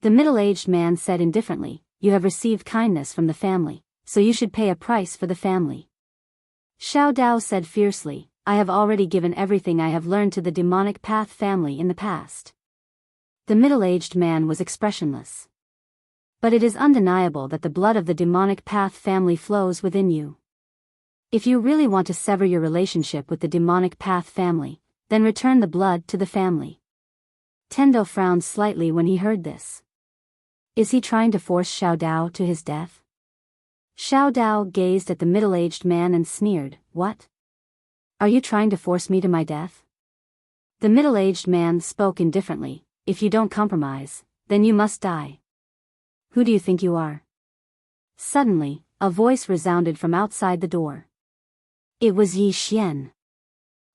The middle-aged man said indifferently, "You have received kindness from the family, so you should pay a price for the family." Xiao Dao said fiercely, "I have already given everything I have learned to the demonic path family in the past." The middle-aged man was expressionless. "But it is undeniable that the blood of the demonic path family flows within you. If you really want to sever your relationship with the demonic path family, then return the blood to the family." Tendo frowned slightly when he heard this. Is he trying to force Xiao Dao to his death? Xiao Dao gazed at the middle-aged man and sneered, "What? Are you trying to force me to my death?" The middle-aged man spoke indifferently, "If you don't compromise, then you must die. Who do you think you are?" Suddenly, a voice resounded from outside the door. It was Yi Xian.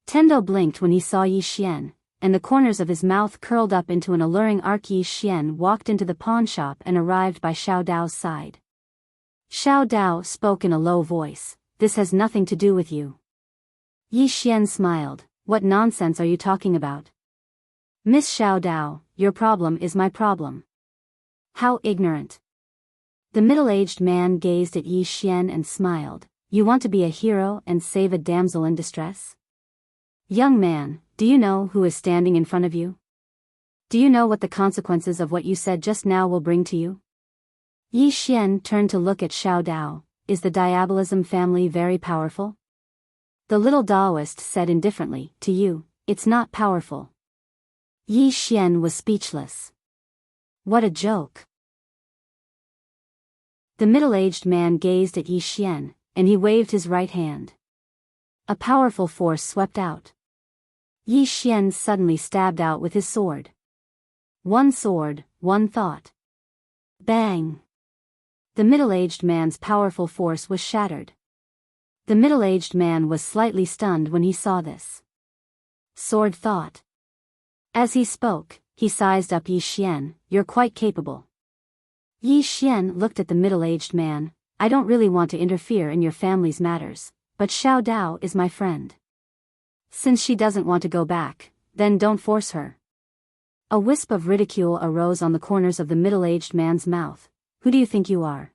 Tendo blinked when he saw Yi Xian, and the corners of his mouth curled up into an alluring arc. Yi Xian walked into the pawn shop and arrived by Xiao Dao's side. Xiao Dao spoke in a low voice, "This has nothing to do with you. Yi Xian smiled. What nonsense are you talking about? Miss Xiao Dao, your problem is my problem. How ignorant. The middle-aged man gazed at Yi Xian and smiled. You want to be a hero and save a damsel in distress? Young man, do you know who is standing in front of you? Do you know what the consequences of what you said just now will bring to you? Yi Xian turned to look at Xiao Dao. Is the Diabolism family very powerful? The little Daoist said indifferently, to you, it's not powerful. Yi Xian was speechless. What a joke. The middle-aged man gazed at Yi Xian, and he waved his right hand. A powerful force swept out. Yi Xian suddenly stabbed out with his sword. One sword, one thought. Bang! The middle-aged man's powerful force was shattered. The middle-aged man was slightly stunned when he saw this. Sword thought. As he spoke, he sized up Yi Xian. You're quite capable. Yi Xian looked at the middle-aged man. I don't really want to interfere in your family's matters, but Xiao Dao is my friend. Since she doesn't want to go back, then don't force her. A wisp of ridicule arose on the corners of the middle-aged man's mouth. Who do you think you are?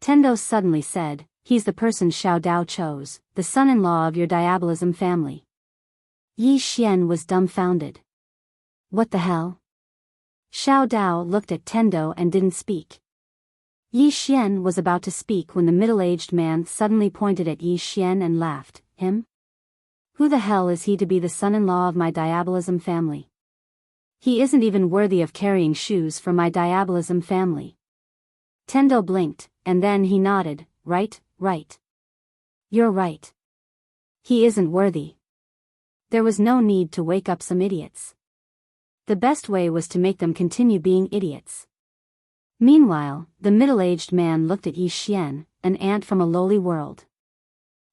Tendo suddenly said, he's the person Xiao Dao chose, the son-in-law of your Diabolism family. Yi Xian was dumbfounded. What the hell? Xiao Dao looked at Tendo and didn't speak. Yi Xian was about to speak when the middle-aged man suddenly pointed at Yi Xian and laughed. Him? Who the hell is he to be the son-in-law of my Diabolism family? He isn't even worthy of carrying shoes for my Diabolism family. Tendo blinked, and then he nodded. Right. You're right. He isn't worthy. There was no need to wake up some idiots. The best way was to make them continue being idiots. Meanwhile, the middle-aged man looked at Yi Xian, an ant from a lowly world.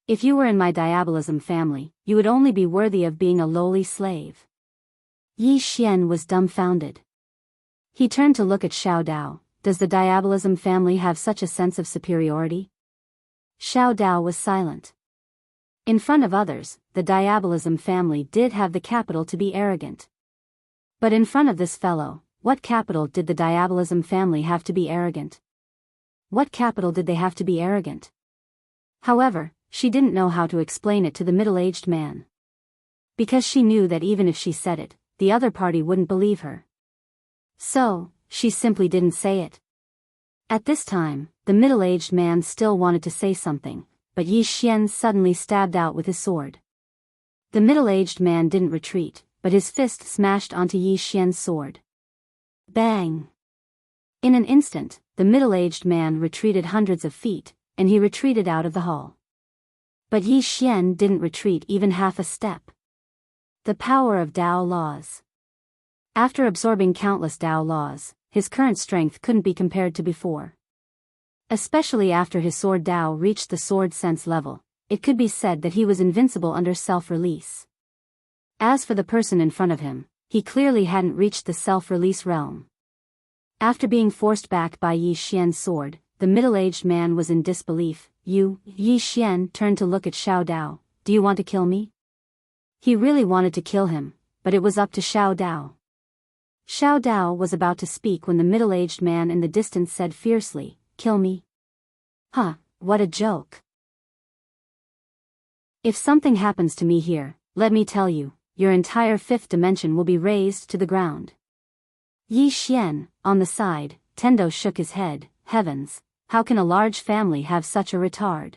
If you were in my Diabolism family, you would only be worthy of being a lowly slave. Yi Xian was dumbfounded. He turned to look at Xiao Dao. Does the Diabolism family have such a sense of superiority? Xiao Dao was silent. In front of others, the Diabolism family did have the capital to be arrogant. But in front of this fellow, what capital did the Diabolism family have to be arrogant? What capital did they have to be arrogant? However, she didn't know how to explain it to the middle-aged man. Because she knew that even if she said it, the other party wouldn't believe her. So, she simply didn't say it. At this time, the middle-aged man still wanted to say something, but Yi Xian suddenly stabbed out with his sword. The middle-aged man didn't retreat, but his fist smashed onto Yi Xian's sword. Bang! In an instant, the middle-aged man retreated hundreds of feet, and he retreated out of the hall. But Yi Xian didn't retreat even half a step. The power of Dao laws. After absorbing countless Dao laws, his current strength couldn't be compared to before. Especially after his sword Dao reached the sword sense level, it could be said that he was invincible under self-release. As for the person in front of him, he clearly hadn't reached the self-release realm. After being forced back by Yi Xian's sword, the middle-aged man was in disbelief. Yi Xian turned to look at Xiao Dao. Do you want to kill me? He really wanted to kill him, but it was up to Xiao Dao. Xiao Dao was about to speak when the middle-aged man in the distance said fiercely, Kill me? Huh, what a joke. If something happens to me here, let me tell you, your entire fifth dimension will be razed to the ground. Yi Xian, on the side, Tendo shook his head. Heavens, how can a large family have such a retard?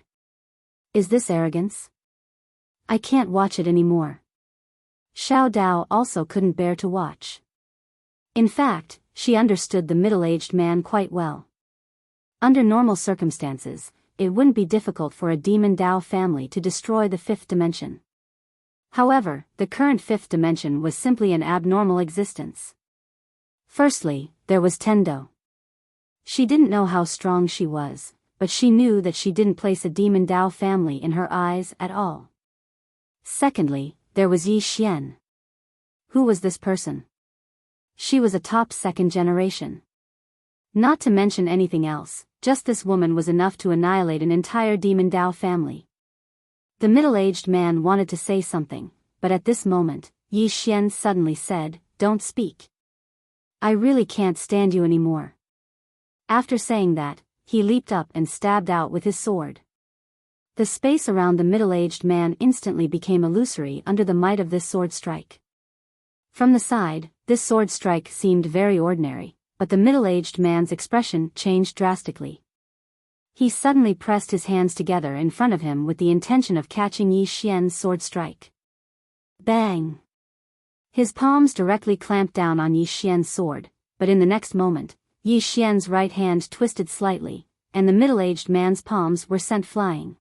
Is this arrogance? I can't watch it anymore. Xiao Dao also couldn't bear to watch. In fact, she understood the middle-aged man quite well. Under normal circumstances, it wouldn't be difficult for a demon Dao family to destroy the fifth dimension. However, the current fifth dimension was simply an abnormal existence. Firstly, there was Tendo. She didn't know how strong she was, but she knew that she didn't place a demon Dao family in her eyes at all. Secondly, there was Yi Xian. Who was this person? She was a top second generation. Not to mention anything else, just this woman was enough to annihilate an entire demon Dao family. The middle-aged man wanted to say something, but at this moment, Yi Xian suddenly said, "Don't speak. I really can't stand you anymore." After saying that, he leaped up and stabbed out with his sword. The space around the middle-aged man instantly became illusory under the might of this sword strike. From the side, this sword strike seemed very ordinary, but the middle-aged man's expression changed drastically. He suddenly pressed his hands together in front of him with the intention of catching Yi Xian's sword strike. Bang! His palms directly clamped down on Yi Xian's sword, but in the next moment, Yi Xian's right hand twisted slightly, and the middle-aged man's palms were sent flying.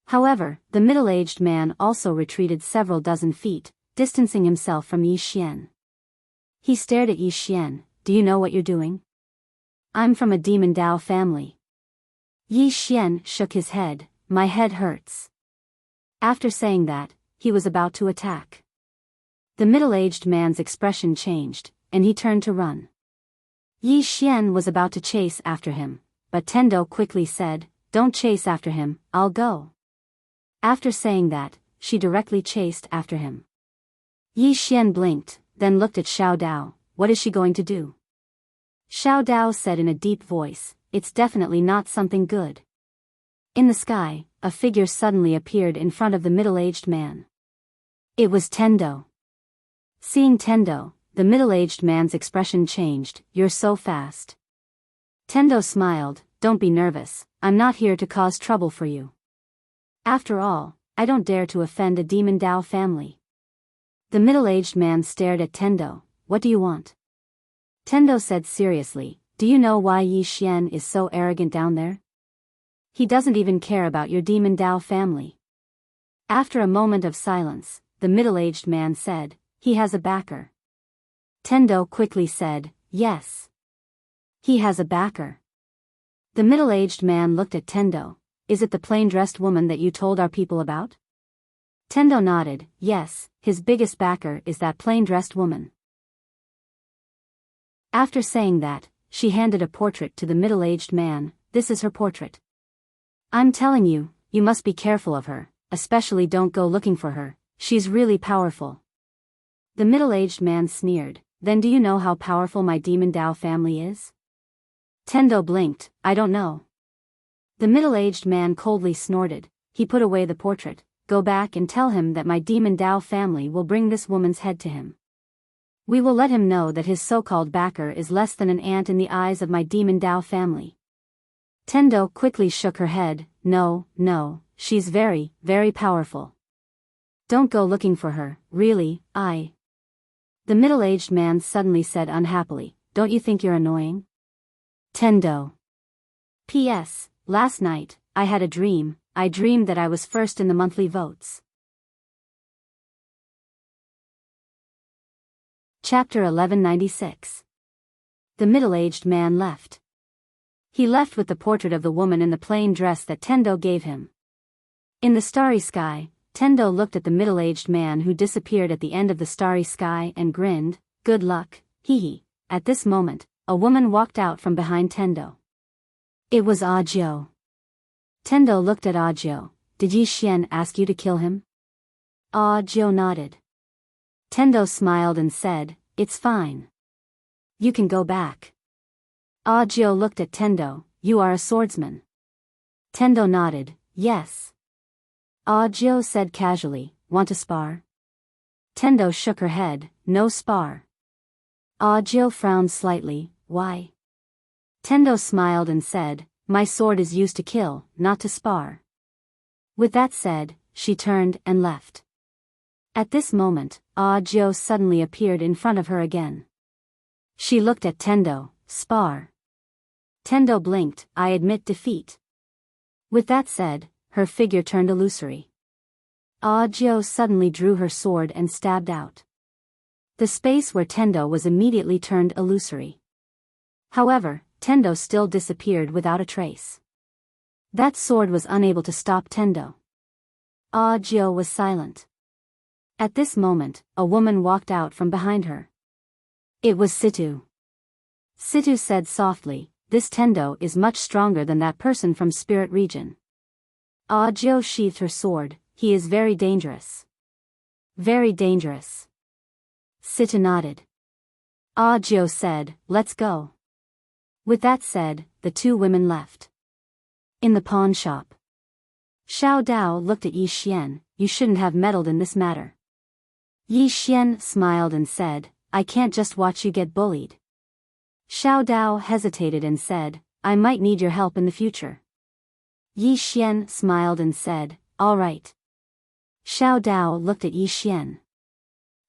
However, the middle-aged man also retreated several dozen feet, distancing himself from Yi Xian. He stared at Yi Xian. "Do you know what you're doing? I'm from a demon Dao family." Yi Xian shook his head. "My head hurts." After saying that, he was about to attack. The middle-aged man's expression changed, and he turned to run. Yi Xian was about to chase after him, but Tendo quickly said, "Don't chase after him, I'll go." After saying that, she directly chased after him. Yi Xian blinked, then looked at Xiao Dao. What is she going to do? Xiao Dao said in a deep voice, "It's definitely not something good." In the sky, a figure suddenly appeared in front of the middle-aged man. It was Tendo. Seeing Tendo, the middle-aged man's expression changed. "You're so fast." Tendo smiled. "Don't be nervous, I'm not here to cause trouble for you. After all, I don't dare to offend a demon Dao family." The middle-aged man stared at Tendo. "What do you want?" Tendo said seriously, "Do you know why Yi Xian is so arrogant down there? He doesn't even care about your demon Dao family." After a moment of silence, the middle-aged man said, "He has a backer." Tendo quickly said, "Yes. He has a backer." The middle-aged man looked at Tendo. "Is it the plain-dressed woman that you told our people about?" Tendo nodded. "Yes, his biggest backer is that plain-dressed woman." After saying that, she handed a portrait to the middle-aged man. "This is her portrait. I'm telling you, you must be careful of her, especially don't go looking for her, she's really powerful." The middle-aged man sneered. "Then do you know how powerful my demon Dao family is?" Tendo blinked. "I don't know." The middle-aged man coldly snorted. He put away the portrait. "Go back and tell him that my demon Dao family will bring this woman's head to him. We will let him know that his so-called backer is less than an ant in the eyes of my demon Dao family." Tendo quickly shook her head. No, she's very, very powerful. Don't go looking for her, really, The middle-aged man suddenly said unhappily, "Don't you think you're annoying?" Tendo. P.S. Last night, I had a dream. I dreamed that I was first in the monthly votes. Chapter 1196. The middle-aged man left. He left with the portrait of the woman in the plain dress that Tendo gave him. In the starry sky, Tendo looked at the middle-aged man who disappeared at the end of the starry sky and grinned. "Good luck, hee." At this moment, a woman walked out from behind Tendo. It was Audiobook. Tendo looked at Audiobook. "Did Yi Xian ask you to kill him?" Audiobook nodded. Tendo smiled and said, "It's fine. You can go back." Audiobook looked at Tendo. "You are a swordsman?" Tendo nodded. "Yes." Audiobook said casually, "Want to spar?" Tendo shook her head. "No spar." Audiobook frowned slightly. "Why?" Tendo smiled and said, "My sword is used to kill, not to spar." With that said, she turned and left. At this moment, Audiobook suddenly appeared in front of her again. She looked at Tendo. "Spar." Tendo blinked. "I admit defeat." With that said, her figure turned illusory. Audiobook suddenly drew her sword and stabbed out. The space where Tendo was immediately turned illusory. However, Tendo still disappeared without a trace. That sword was unable to stop Tendo. Audiobook was silent. At this moment, a woman walked out from behind her. It was Situ. Situ said softly, "This Tendo is much stronger than that person from Spirit Region." Audiobook sheathed her sword. he is very dangerous. Very dangerous. Sita nodded. Audio said, let's go. With that said, the two women left. In the pawn shop. Xiao Dao looked at Yi Xian, you shouldn't have meddled in this matter. Yi Xian smiled and said, I can't just watch you get bullied. Xiao Dao hesitated and said, I might need your help in the future. Yi Xian smiled and said, all right. Xiao Dao looked at Yi Xian.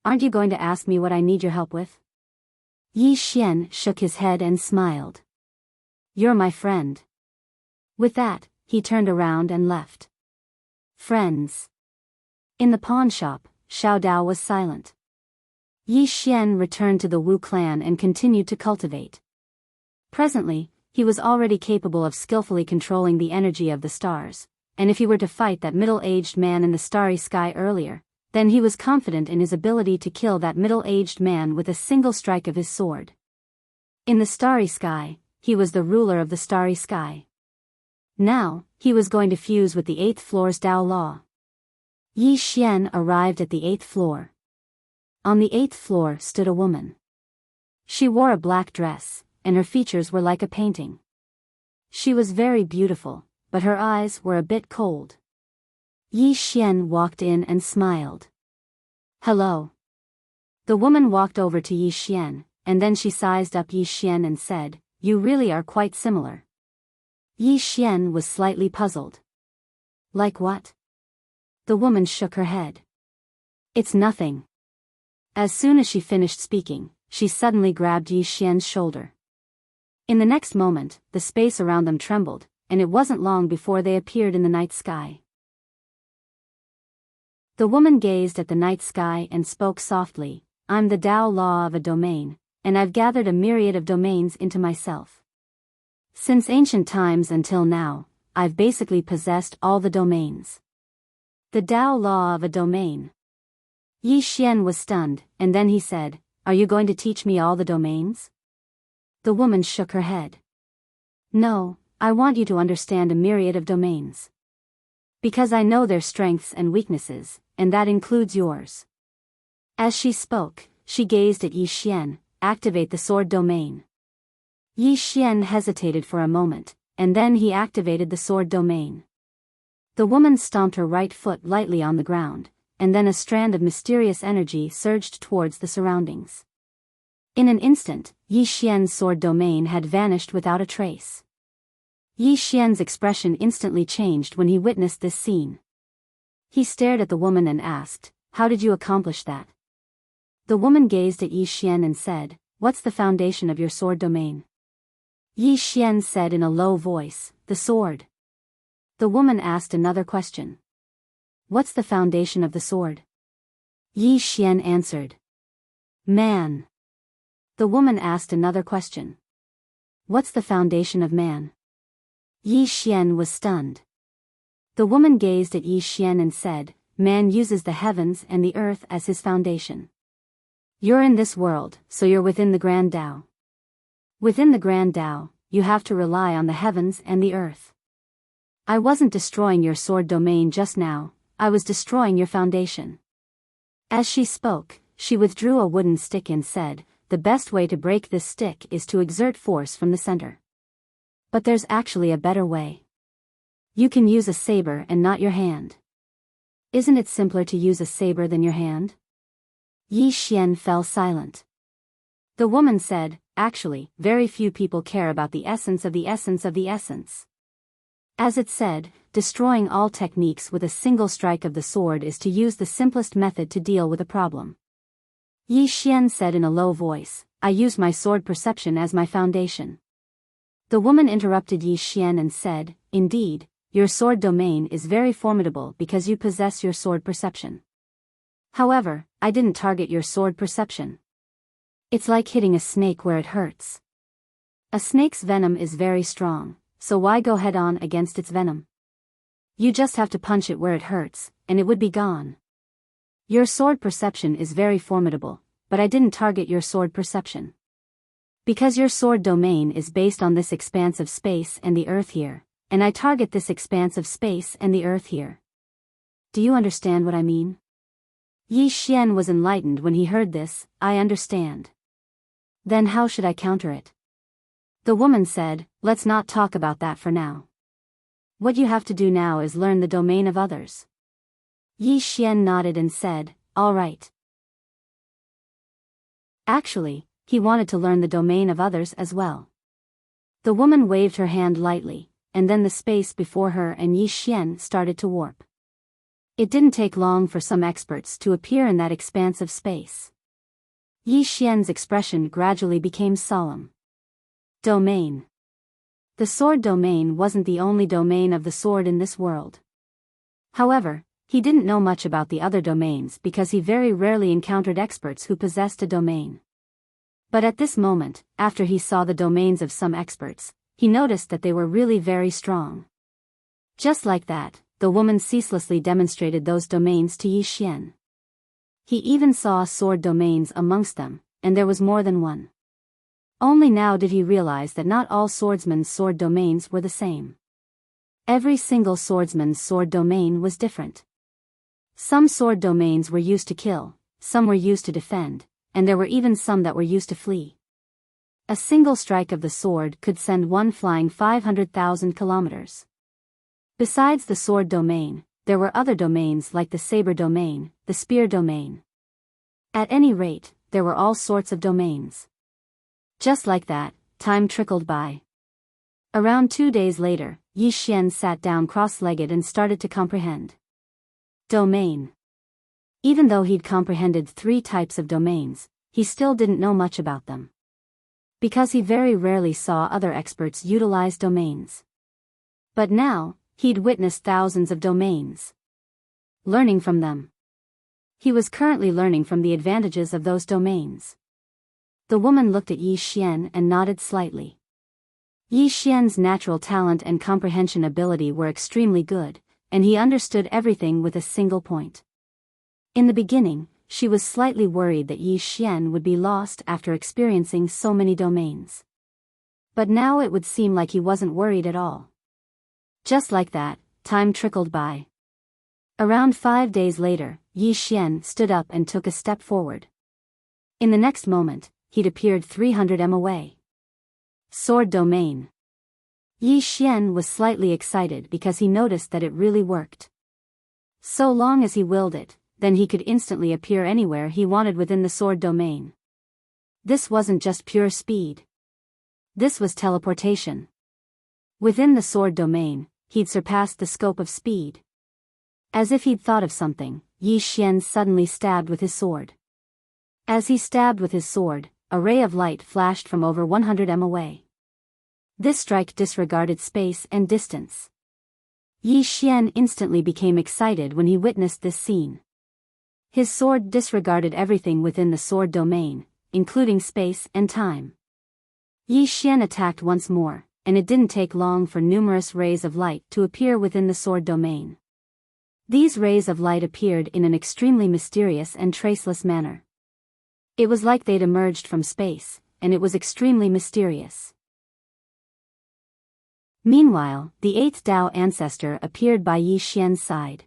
Aren't you going to ask me what I need your help with? Yi Xian shook his head and smiled. You're my friend. With that, he turned around and left. Friends. In the pawn shop, Xiao Dao was silent. Yi Xian returned to the Wu clan and continued to cultivate. Presently, he was already capable of skillfully controlling the energy of the stars, and if he were to fight that middle-aged man in the starry sky earlier, then he was confident in his ability to kill that middle-aged man with a single strike of his sword. In the starry sky, he was the ruler of the starry sky. Now, he was going to fuse with the 8th floor's Dao Law. Yi Xian arrived at the 8th floor. On the 8th floor stood a woman. She wore a black dress, and her features were like a painting. She was very beautiful, but her eyes were a bit cold. Yi Xian walked in and smiled. Hello. The woman walked over to Yi Xian, and then she sized up Yi Xian and said, you really are quite similar. Yi Xian was slightly puzzled. Like what? The woman shook her head. It's nothing. As soon as she finished speaking, she suddenly grabbed Yi Xian's shoulder. In the next moment, the space around them trembled, and it wasn't long before they appeared in the night sky. The woman gazed at the night sky and spoke softly, I'm the Dao Law of a domain, and I've gathered a myriad of domains into myself. Since ancient times until now, I've basically possessed all the domains. The Dao Law of a domain. Yi Xian was stunned, and then he said, are you going to teach me all the domains? The woman shook her head. No, I want you to understand a myriad of domains. Because I know their strengths and weaknesses, and that includes yours. As she spoke, she gazed at Yi Xian, activate the sword domain. Yi Xian hesitated for a moment, and then he activated the sword domain. The woman stomped her right foot lightly on the ground, and then a strand of mysterious energy surged towards the surroundings. In an instant, Yi Xian's sword domain had vanished without a trace. Yi Xian's expression instantly changed when he witnessed this scene. He stared at the woman and asked, how did you accomplish that? The woman gazed at Yi Xian and said, what's the foundation of your sword domain? Yi Xian said in a low voice, the sword. The woman asked another question. What's the foundation of the sword? Yi Xian answered. Man. The woman asked another question. What's the foundation of man? Yi Xian was stunned. The woman gazed at Yi Xian and said, man uses the heavens and the earth as his foundation. You're in this world, so you're within the Grand Tao. Within the Grand Tao, you have to rely on the heavens and the earth. I wasn't destroying your sword domain just now, I was destroying your foundation. As she spoke, she withdrew a wooden stick and said, the best way to break this stick is to exert force from the center. But there's actually a better way. You can use a saber and not your hand. Isn't it simpler to use a saber than your hand? Yi Xian fell silent. The woman said, actually, very few people care about the essence of the essence of the essence. As it said, destroying all techniques with a single strike of the sword is to use the simplest method to deal with a problem. Yi Xian said in a low voice, I use my sword perception as my foundation. The woman interrupted Yi Xian and said, indeed, your sword domain is very formidable because you possess your sword perception. However, I didn't target your sword perception. It's like hitting a snake where it hurts. A snake's venom is very strong, so why go head-on against its venom? You just have to punch it where it hurts, and it would be gone. Your sword perception is very formidable, but I didn't target your sword perception. Because your sword domain is based on this expanse of space and the earth here, and I target this expanse of space and the earth here. Do you understand what I mean? Yi Xian was enlightened when he heard this. I understand. Then how should I counter it? The woman said, let's not talk about that for now. What you have to do now is learn the domain of others. Yi Xian nodded and said, all right. Actually, he wanted to learn the domain of others as well. The woman waved her hand lightly, and then the space before her and Yi Xian started to warp. It didn't take long for some experts to appear in that expanse of space. Yi Xian's expression gradually became solemn. Domain. The sword domain wasn't the only domain of the sword in this world. However, he didn't know much about the other domains because he very rarely encountered experts who possessed a domain. But at this moment, after he saw the domains of some experts, he noticed that they were really very strong. Just like that, the woman ceaselessly demonstrated those domains to Yi Xian. He even saw sword domains amongst them, and there was more than one. Only now did he realize that not all swordsmen's sword domains were the same. Every single swordsman's sword domain was different. Some sword domains were used to kill, some were used to defend, and there were even some that were used to flee. A single strike of the sword could send one flying 500,000 kilometers. Besides the sword domain, there were other domains like the saber domain, the spear domain. At any rate, there were all sorts of domains. Just like that, time trickled by. Around 2 days later, Yi Xian sat down cross-legged and started to comprehend. Domain. Even though he'd comprehended 3 types of domains, he still didn't know much about them. Because he very rarely saw other experts utilize domains. But now, he'd witnessed thousands of domains. Learning from them. He was currently learning from the advantages of those domains. The woman looked at Yi Xian and nodded slightly. Yi Xian's natural talent and comprehension ability were extremely good, and he understood everything with a single point. In the beginning, she was slightly worried that Yi Xian would be lost after experiencing so many domains. But now it would seem like he wasn't worried at all. Just like that, time trickled by. Around 5 days later, Yi Xian stood up and took a step forward. In the next moment, he'd appeared 300 m away. Sword domain. Yi Xian was slightly excited because he noticed that it really worked. So long as he willed it, then he could instantly appear anywhere he wanted within the sword domain. This wasn't just pure speed. This was teleportation. Within the sword domain, he'd surpassed the scope of speed. As if he'd thought of something, Yi Xian suddenly stabbed with his sword. As he stabbed with his sword, a ray of light flashed from over 100 m away. This strike disregarded space and distance. Yi Xian instantly became excited when he witnessed this scene. His sword disregarded everything within the sword domain, including space and time. Yi Xian attacked once more, and it didn't take long for numerous rays of light to appear within the sword domain. These rays of light appeared in an extremely mysterious and traceless manner. It was like they'd emerged from space, and it was extremely mysterious. Meanwhile, the 8th Dao ancestor appeared by Yi Xian's side.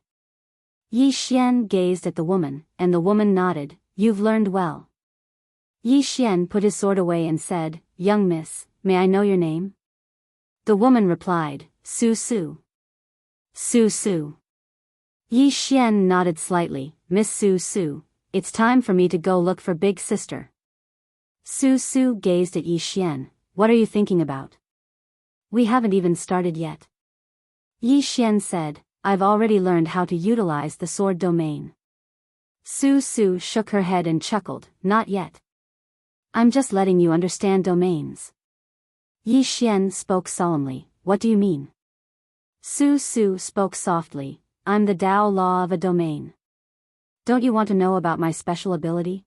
Yi Xian gazed at the woman, and the woman nodded. You've learned well. Yi Xian put his sword away and said, Young miss, may I know your name? The woman replied, Su Su. Su Su. Yi Xian nodded slightly. Miss Su Su, it's time for me to go look for big sister. Su Su gazed at Yi Xian. What are you thinking about? We haven't even started yet. Yi Xian said, I've already learned how to utilize the sword domain. Su Su shook her head and chuckled, Not yet. I'm just letting you understand domains. Yi Xian spoke solemnly, What do you mean? Su Su spoke softly, I'm the Dao law of a domain. Don't you want to know about my special ability?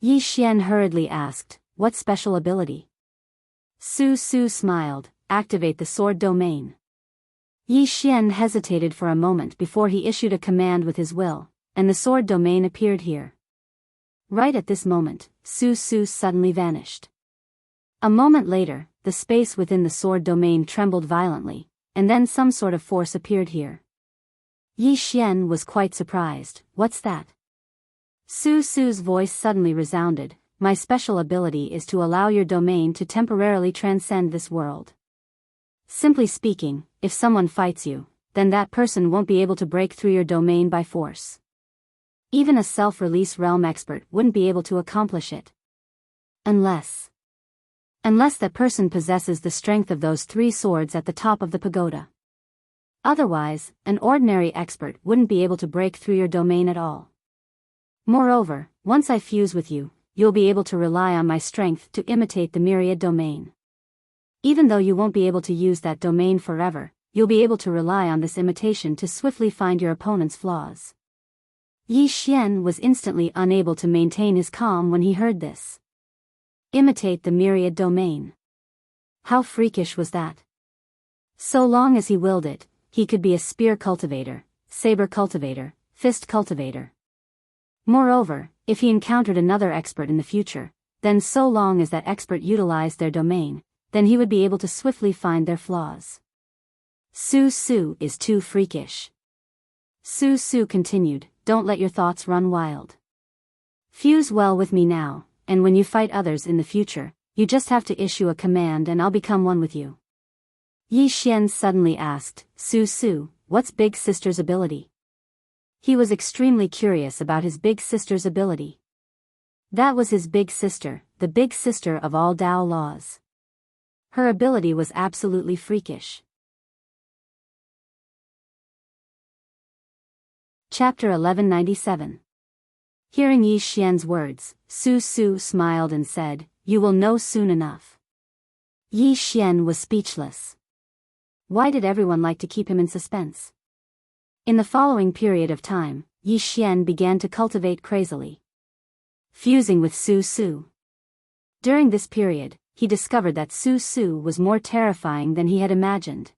Yi Xian hurriedly asked, What special ability? Su Su smiled, Activate the sword domain. Yi Xian hesitated for a moment before he issued a command with his will, and the sword domain appeared here. Right at this moment, Su Su suddenly vanished. A moment later, the space within the sword domain trembled violently, and then some sort of force appeared here. Yi Xian was quite surprised. What's that? Su Su's voice suddenly resounded. My special ability is to allow your domain to temporarily transcend this world. Simply speaking, if someone fights you, then that person won't be able to break through your domain by force. Even a self-release realm expert wouldn't be able to accomplish it. Unless that person possesses the strength of those 3 swords at the top of the pagoda. Otherwise, an ordinary expert wouldn't be able to break through your domain at all. Moreover, once I fuse with you, you'll be able to rely on my strength to imitate the myriad domain. Even though you won't be able to use that domain forever, you'll be able to rely on this imitation to swiftly find your opponent's flaws. Yi Xian was instantly unable to maintain his calm when he heard this. Imitate the myriad domain. How freakish was that? So long as he willed it, he could be a spear cultivator, saber cultivator, fist cultivator. Moreover, if he encountered another expert in the future, then so long as that expert utilized their domain, then he would be able to swiftly find their flaws. Su Su is too freakish. Su Su continued, don't let your thoughts run wild. Fuse well with me now, and when you fight others in the future, you just have to issue a command and I'll become one with you. Yi Xian suddenly asked, Su Su, what's Big Sister's ability? He was extremely curious about his big sister's ability. That was his big sister, the big sister of all Dao laws. Her ability was absolutely freakish. Chapter 1197. Hearing Yi Xian's words, Su Su smiled and said, you will know soon enough. Yi Xian was speechless. Why did everyone like to keep him in suspense? In the following period of time, Yi Xian began to cultivate crazily, fusing with Su Su. During this period, he discovered that Su Su was more terrifying than he had imagined.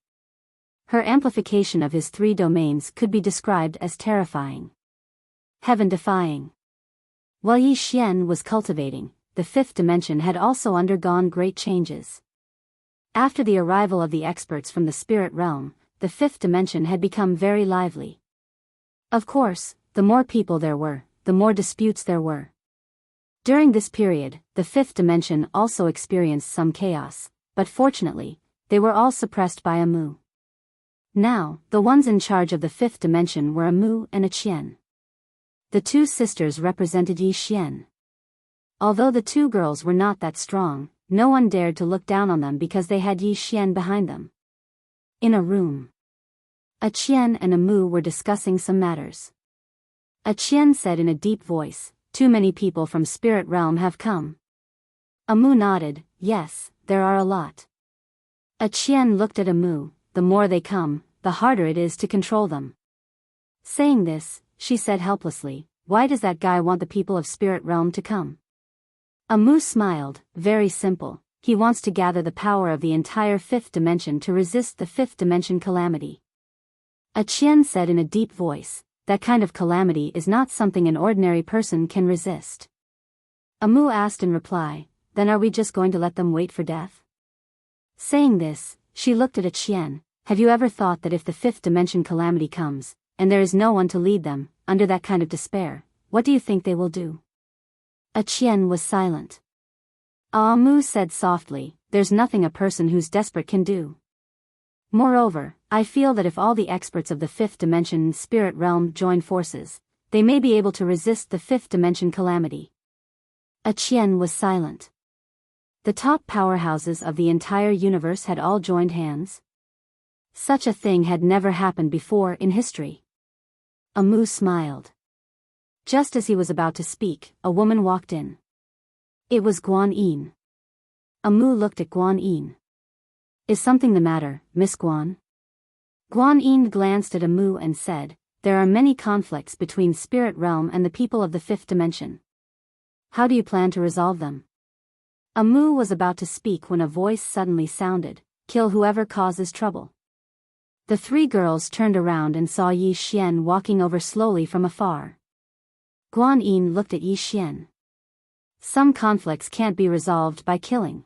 Her amplification of his 3 domains could be described as terrifying, heaven-defying. While Yi Xian was cultivating, the 5th dimension had also undergone great changes. After the arrival of the experts from the spirit realm, the 5th dimension had become very lively. Of course, the more people there were, the more disputes there were. During this period, the 5th dimension also experienced some chaos, but fortunately, they were all suppressed by a Mu. Now, the ones in charge of the 5th dimension were a Mu and a Qian. The 2 sisters represented Yi Xian. Although the 2 girls were not that strong, no one dared to look down on them because they had Yi Xian behind them. In a room, a Qian and a Mu were discussing some matters. A Qian said in a deep voice, too many people from spirit realm have come. A Mu nodded, yes, there are a lot. A Qian looked at a Mu, the more they come, the harder it is to control them. Saying this, she said helplessly, why does that guy want the people of spirit realm to come? A Mu smiled, very simple. He wants to gather the power of the entire 5th dimension to resist the 5th dimension calamity. A Qian said in a deep voice, that kind of calamity is not something an ordinary person can resist. A Mu asked in reply, then are we just going to let them wait for death? Saying this, she looked at a Qian, have you ever thought that if the 5th dimension calamity comes, and there is no one to lead them, under that kind of despair, what do you think they will do? A Qian was silent. Mu said softly, there's nothing a person who's desperate can do. Moreover, I feel that if all the experts of the 5th dimension spirit realm join forces, they may be able to resist the 5th dimension calamity. A Qian was silent. The top powerhouses of the entire universe had all joined hands. Such a thing had never happened before in history. A Mu smiled. Just as he was about to speak, a woman walked in. It was Guan Yin. A Mu looked at Guan Yin. Is something the matter, Miss Guan? Guan Yin glanced at a Mu and said, there are many conflicts between spirit realm and the people of the 5th dimension. How do you plan to resolve them? A Mu was about to speak when a voice suddenly sounded, kill whoever causes trouble. The 3 girls turned around and saw Yi Xian walking over slowly from afar. Guan Yin looked at Yi Xian. Some conflicts can't be resolved by killing.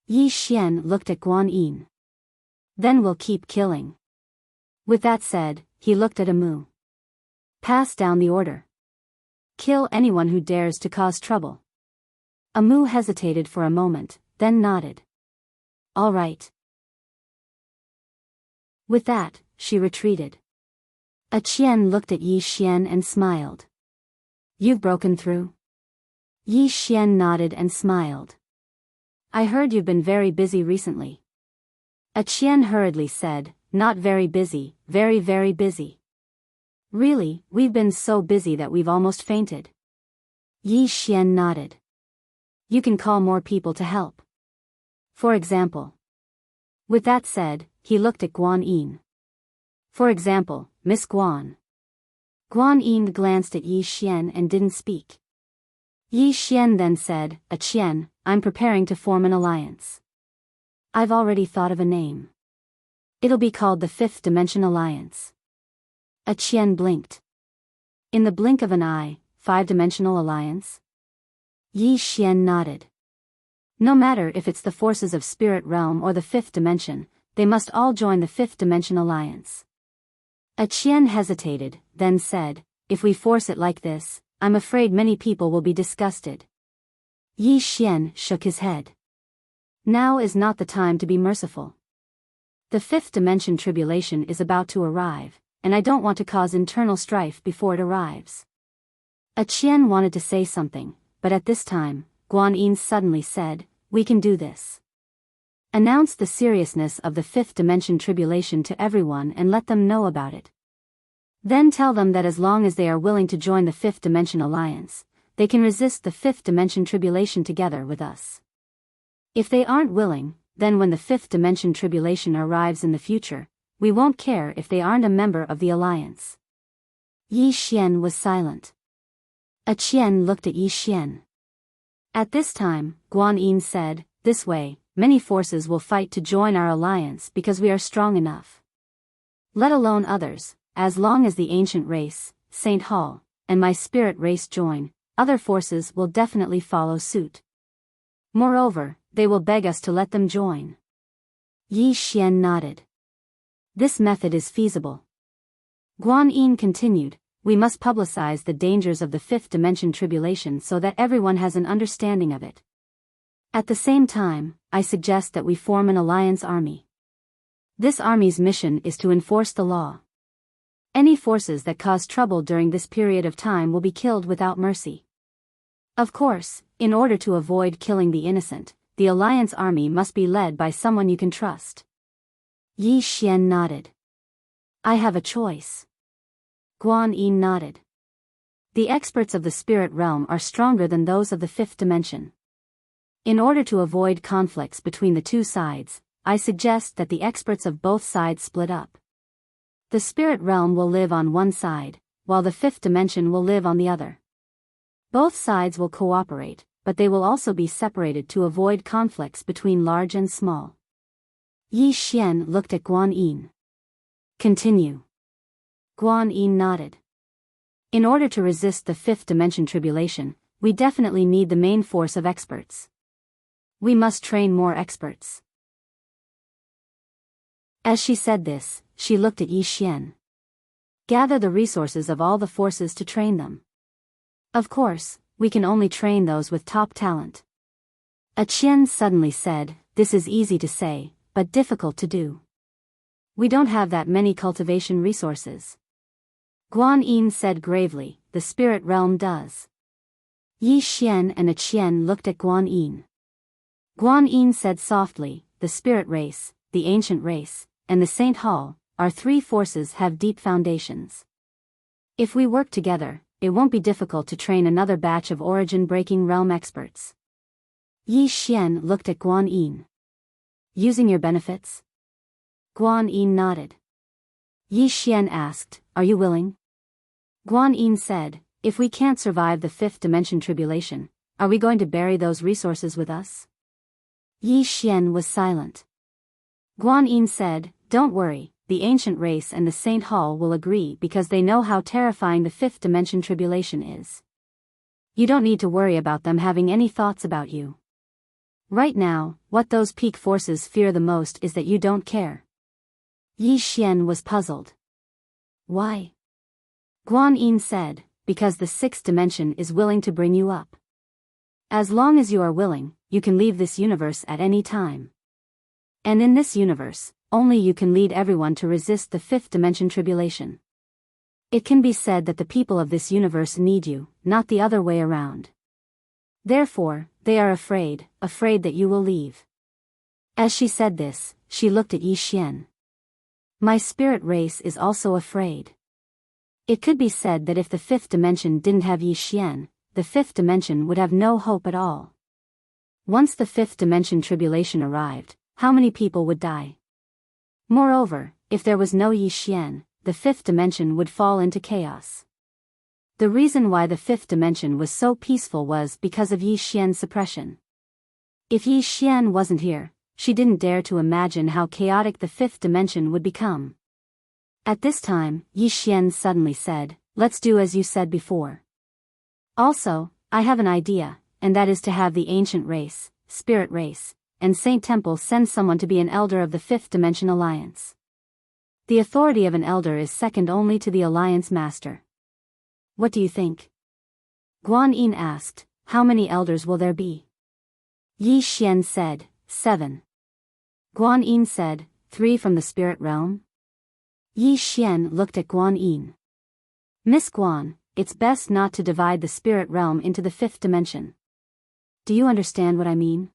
Yi Xian looked at Guan Yin. Then we'll keep killing. With that said, he looked at Amu. Pass down the order. Kill anyone who dares to cause trouble. Amu hesitated for a moment, then nodded. All right. With that, she retreated. Qian looked at Yi Xian and smiled. You've broken through? Yi Xian nodded and smiled. I heard you've been very busy recently. Qian hurriedly said, not very busy, very very busy. Really, we've been so busy that we've almost fainted. Yi Xian nodded. You can call more people to help. For example. With that said, he looked at Guan Yin. For example, Miss Guan. Guan Yin glanced at Yi Xian and didn't speak. Yi Xian then said, Qian, I'm preparing to form an alliance. I've already thought of a name. It'll be called the Fifth Dimension Alliance. Qian blinked. In the blink of an eye, five-dimensional alliance? Yi Xian nodded. No matter if it's the forces of spirit realm or the fifth dimension, they must all join the Fifth Dimension Alliance. Qian hesitated, then said, if we force it like this, I'm afraid many people will be disgusted. Yi Xian shook his head. Now is not the time to be merciful. The fifth dimension tribulation is about to arrive, and I don't want to cause internal strife before it arrives. Qian wanted to say something, but at this time, Guan Yin suddenly said, we can do this. Announce the seriousness of the fifth dimension tribulation to everyone and let them know about it. Then tell them that as long as they are willing to join the Fifth Dimension Alliance, they can resist the Fifth Dimension Tribulation together with us. If they aren't willing, then when the Fifth Dimension Tribulation arrives in the future, we won't care if they aren't a member of the Alliance. Yi Xian was silent. Qian looked at Yi Xian. At this time, Guan Yin said, this way, many forces will fight to join our alliance because we are strong enough. Let alone others. As long as the ancient race, Saint Hall, and my spirit race join, other forces will definitely follow suit. Moreover, they will beg us to let them join. Yi Xian nodded. This method is feasible. Guan Yin continued, we must publicize the dangers of the fifth dimension tribulation so that everyone has an understanding of it. At the same time, I suggest that we form an alliance army. This army's mission is to enforce the law. Any forces that cause trouble during this period of time will be killed without mercy. Of course, in order to avoid killing the innocent, the Alliance army must be led by someone you can trust. Yi Xian nodded. I have a choice. Guan Yin nodded. The experts of the spirit realm are stronger than those of the fifth dimension. In order to avoid conflicts between the two sides, I suggest that the experts of both sides split up. The spirit realm will live on one side, while the fifth dimension will live on the other. Both sides will cooperate, but they will also be separated to avoid conflicts between large and small. Yi Xian looked at Guan Yin. Continue. Guan Yin nodded. In order to resist the fifth dimension tribulation, we definitely need the main force of experts. We must train more experts. As she said this, she looked at Yi Xian. Gather the resources of all the forces to train them. Of course, we can only train those with top talent. Qian suddenly said, this is easy to say, but difficult to do. We don't have that many cultivation resources. Guan Yin said gravely, the spirit realm does. Yi Xian and Qian looked at Guan Yin. Guan Yin said softly, the spirit race, the ancient race, and the Saint Hall, our three forces have deep foundations. If we work together, it won't be difficult to train another batch of origin-breaking realm experts. Yi Xian looked at Guan Yin. Using your benefits? Guan Yin nodded. Yi Xian asked, are you willing? Guan Yin said, if we can't survive the fifth dimension tribulation, are we going to bury those resources with us? Yi Xian was silent. Guan Yin said, don't worry, the ancient race and the Saint Hall will agree because they know how terrifying the fifth dimension tribulation is. You don't need to worry about them having any thoughts about you. Right now, what those peak forces fear the most is that you don't care. Yi Xian was puzzled. Why? Guan Yin said, because the sixth dimension is willing to bring you up. As long as you are willing, you can leave this universe at any time. And in this universe, only you can lead everyone to resist the fifth dimension tribulation. It can be said that the people of this universe need you, not the other way around. Therefore, they are afraid that you will leave. As she said this, she looked at Yi Xian. My spirit race is also afraid. It could be said that if the fifth dimension didn't have Yi Xian, the fifth dimension would have no hope at all. Once the fifth dimension tribulation arrived, how many people would die? Moreover, if there was no Yi Xian, the fifth dimension would fall into chaos. The reason why the fifth dimension was so peaceful was because of Yi Xian's suppression. If Yi Xian wasn't here, she didn't dare to imagine how chaotic the fifth dimension would become. At this time, Yi Xian suddenly said, let's do as you said before. Also, I have an idea, and that is to have the ancient race, spirit race, and Saint Temple send someone to be an elder of the fifth dimension alliance. The authority of an elder is second only to the alliance master. What do you think? Guan Yin asked, how many elders will there be? Yi Xian said, 7. Guan Yin said, 3 from the spirit realm? Yi Xian looked at Guan Yin. Miss Guan, it's best not to divide the spirit realm into the fifth dimension. Do you understand what I mean?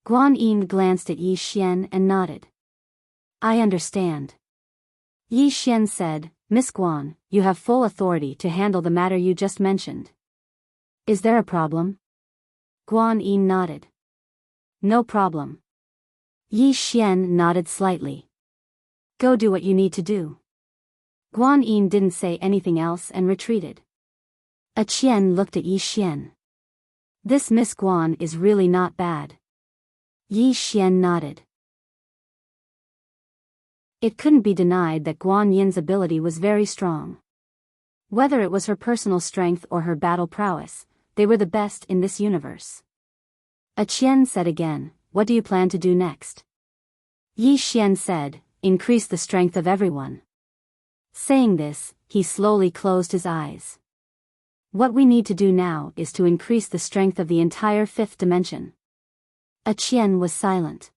Guan Yin glanced at Yi Xian and nodded. I understand. Yi Xian said, Miss Guan, you have full authority to handle the matter you just mentioned. Is there a problem? Guan Yin nodded. No problem. Yi Xian nodded slightly. Go do what you need to do. Guan Yin didn't say anything else and retreated. A Qian looked at Yi Xian. This Miss Guan is really not bad. Yi Xian nodded. It couldn't be denied that Guan Yin's ability was very strong. Whether it was her personal strength or her battle prowess, they were the best in this universe. A Qian said again, what do you plan to do next? Yi Xian said, increase the strength of everyone. Saying this, he slowly closed his eyes. What we need to do now is to increase the strength of the entire fifth dimension. A Qian was silent.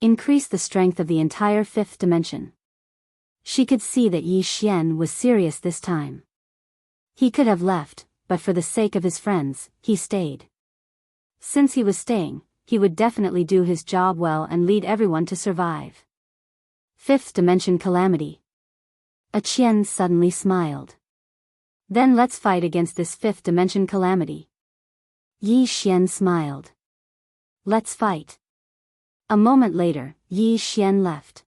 Increase the strength of the entire fifth dimension. She could see that Yi Xian was serious this time. He could have left, but for the sake of his friends, he stayed. Since he was staying, he would definitely do his job well and lead everyone to survive. Fifth dimension calamity. A Qian suddenly smiled. Then let's fight against this fifth dimension calamity. Yi Xian smiled. Let's fight. A moment later, Yi Xian left.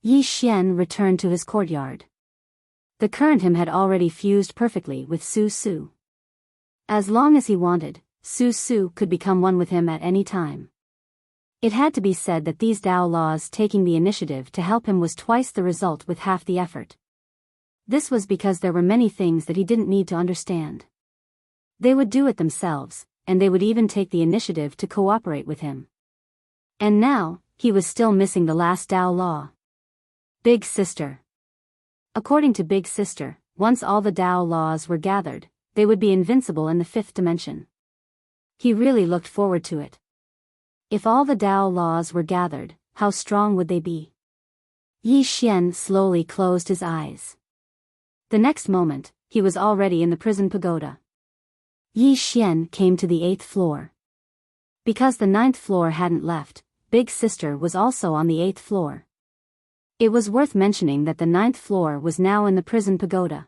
Yi Xian returned to his courtyard. The current him had already fused perfectly with Su Su. As long as he wanted, Su Su could become one with him at any time. It had to be said that these Dao laws taking the initiative to help him was twice the result with half the effort. This was because there were many things that he didn't need to understand. They would do it themselves, and they would even take the initiative to cooperate with him. And now, he was still missing the last Dao law. Big Sister. According to Big Sister, once all the Dao laws were gathered, they would be invincible in the fifth dimension. He really looked forward to it. If all the Dao laws were gathered, how strong would they be? Yi Xian slowly closed his eyes. The next moment, he was already in the prison pagoda. Yi Xian came to the 8th floor. Because the 9th floor hadn't left, Big Sister was also on the 8th floor. It was worth mentioning that the 9th floor was now in the prison pagoda.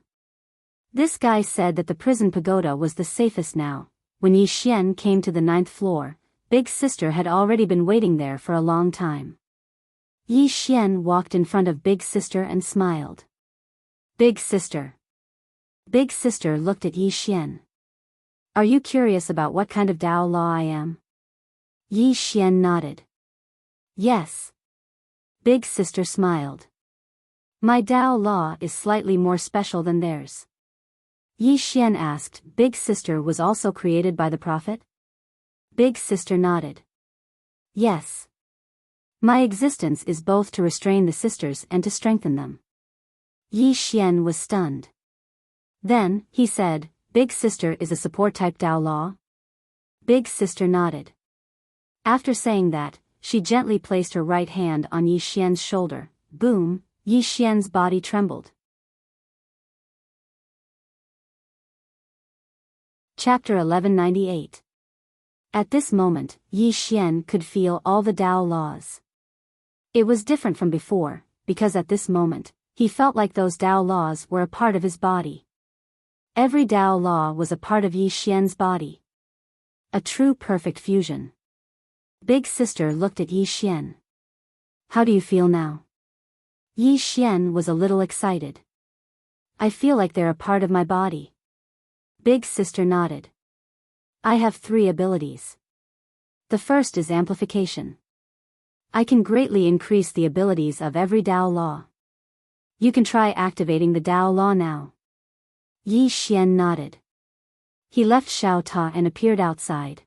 This guy said that the prison pagoda was the safest now. When Yi Xian came to the 9th floor, Big Sister had already been waiting there for a long time. Yi Xian walked in front of Big Sister and smiled. Big Sister. Big Sister looked at Yi Xian. Are you curious about what kind of Dao law I am? Yi Xian nodded. Yes. Big Sister smiled. My Dao law is slightly more special than theirs. Yi Xian asked, Big Sister was also created by the Prophet? Big Sister nodded. Yes. My existence is both to restrain the sisters and to strengthen them. Yi Xian was stunned. Then, he said, Big Sister is a support-type Dao Law? Big Sister nodded. After saying that, she gently placed her right hand on Yi Xian's shoulder. Boom, Yi Xian's body trembled. Chapter 1198. At this moment, Yi Xian could feel all the Dao laws. It was different from before, because at this moment, he felt like those Dao laws were a part of his body. Every Dao law was a part of Yi Xian's body. A true perfect fusion. Big Sister looked at Yi Xian. How do you feel now? Yi Xian was a little excited. I feel like they're a part of my body. Big Sister nodded. I have 3 abilities. The first is amplification. I can greatly increase the abilities of every Dao Law. You can try activating the Dao Law now. Yi Xian nodded. He left Xiao Ta and appeared outside.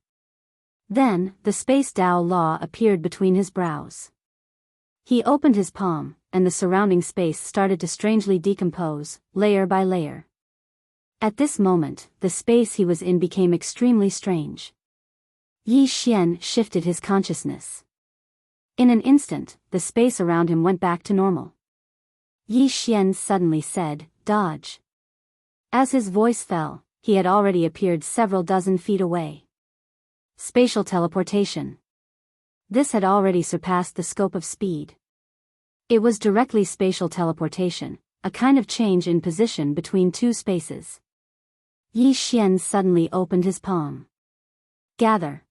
Then, the Space Dao Law appeared between his brows. He opened his palm, and the surrounding space started to strangely decompose, layer by layer. At this moment, the space he was in became extremely strange. Yi Xian shifted his consciousness. In an instant, the space around him went back to normal. Yi Xian suddenly said, Dodge. As his voice fell, he had already appeared several dozen feet away. Spatial teleportation. This had already surpassed the scope of speed. It was directly spatial teleportation, a kind of change in position between 2 spaces. Yi Xian suddenly opened his palm. Gather.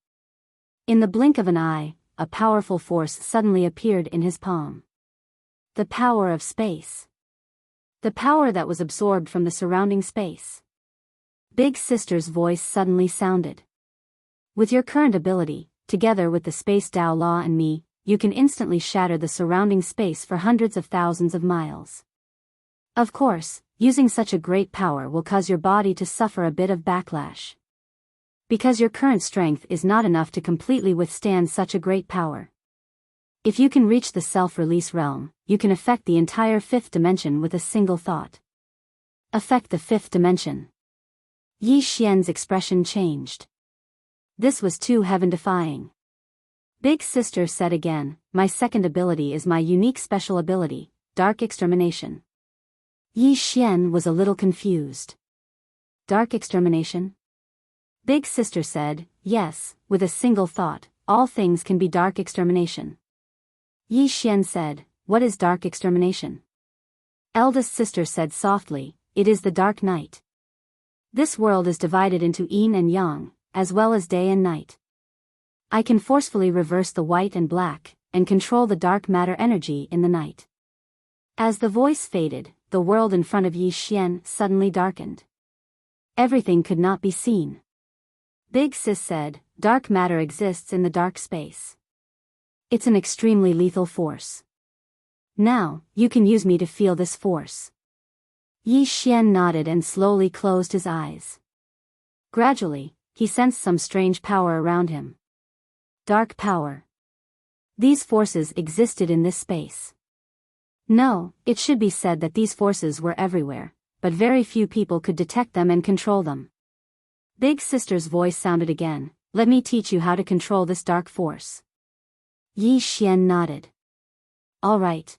In the blink of an eye, a powerful force suddenly appeared in his palm. The power of space. The power that was absorbed from the surrounding space. Big Sister's voice suddenly sounded. With your current ability, together with the Space Dao Law and me, you can instantly shatter the surrounding space for hundreds of thousands of miles. Of course, using such a great power will cause your body to suffer a bit of backlash. Because your current strength is not enough to completely withstand such a great power. If you can reach the self-release realm, you can affect the entire 5th dimension with a single thought. Affect the 5th dimension. Yi Xian's expression changed. This was too heaven-defying. Big Sister said again, my second ability is my unique special ability, Dark Extermination. Yi Xian was a little confused. Dark Extermination? Big Sister said, yes, with a single thought, all things can be Dark Extermination. Yi Xian said, what is Dark Extermination? Eldest Sister said softly, it is the Dark Night. This world is divided into yin and yang, as well as day and night. I can forcefully reverse the white and black, and control the dark matter energy in the night. As the voice faded, the world in front of Yi Xian suddenly darkened. Everything could not be seen. Big Sis said, dark matter exists in the dark space. It's an extremely lethal force. Now, you can use me to feel this force. Yi Xian nodded and slowly closed his eyes. Gradually, he sensed some strange power around him. Dark power. These forces existed in this space. No, it should be said that these forces were everywhere, but very few people could detect them and control them. Big Sister's voice sounded again, let me teach you how to control this dark force. Yi Xian nodded. All right.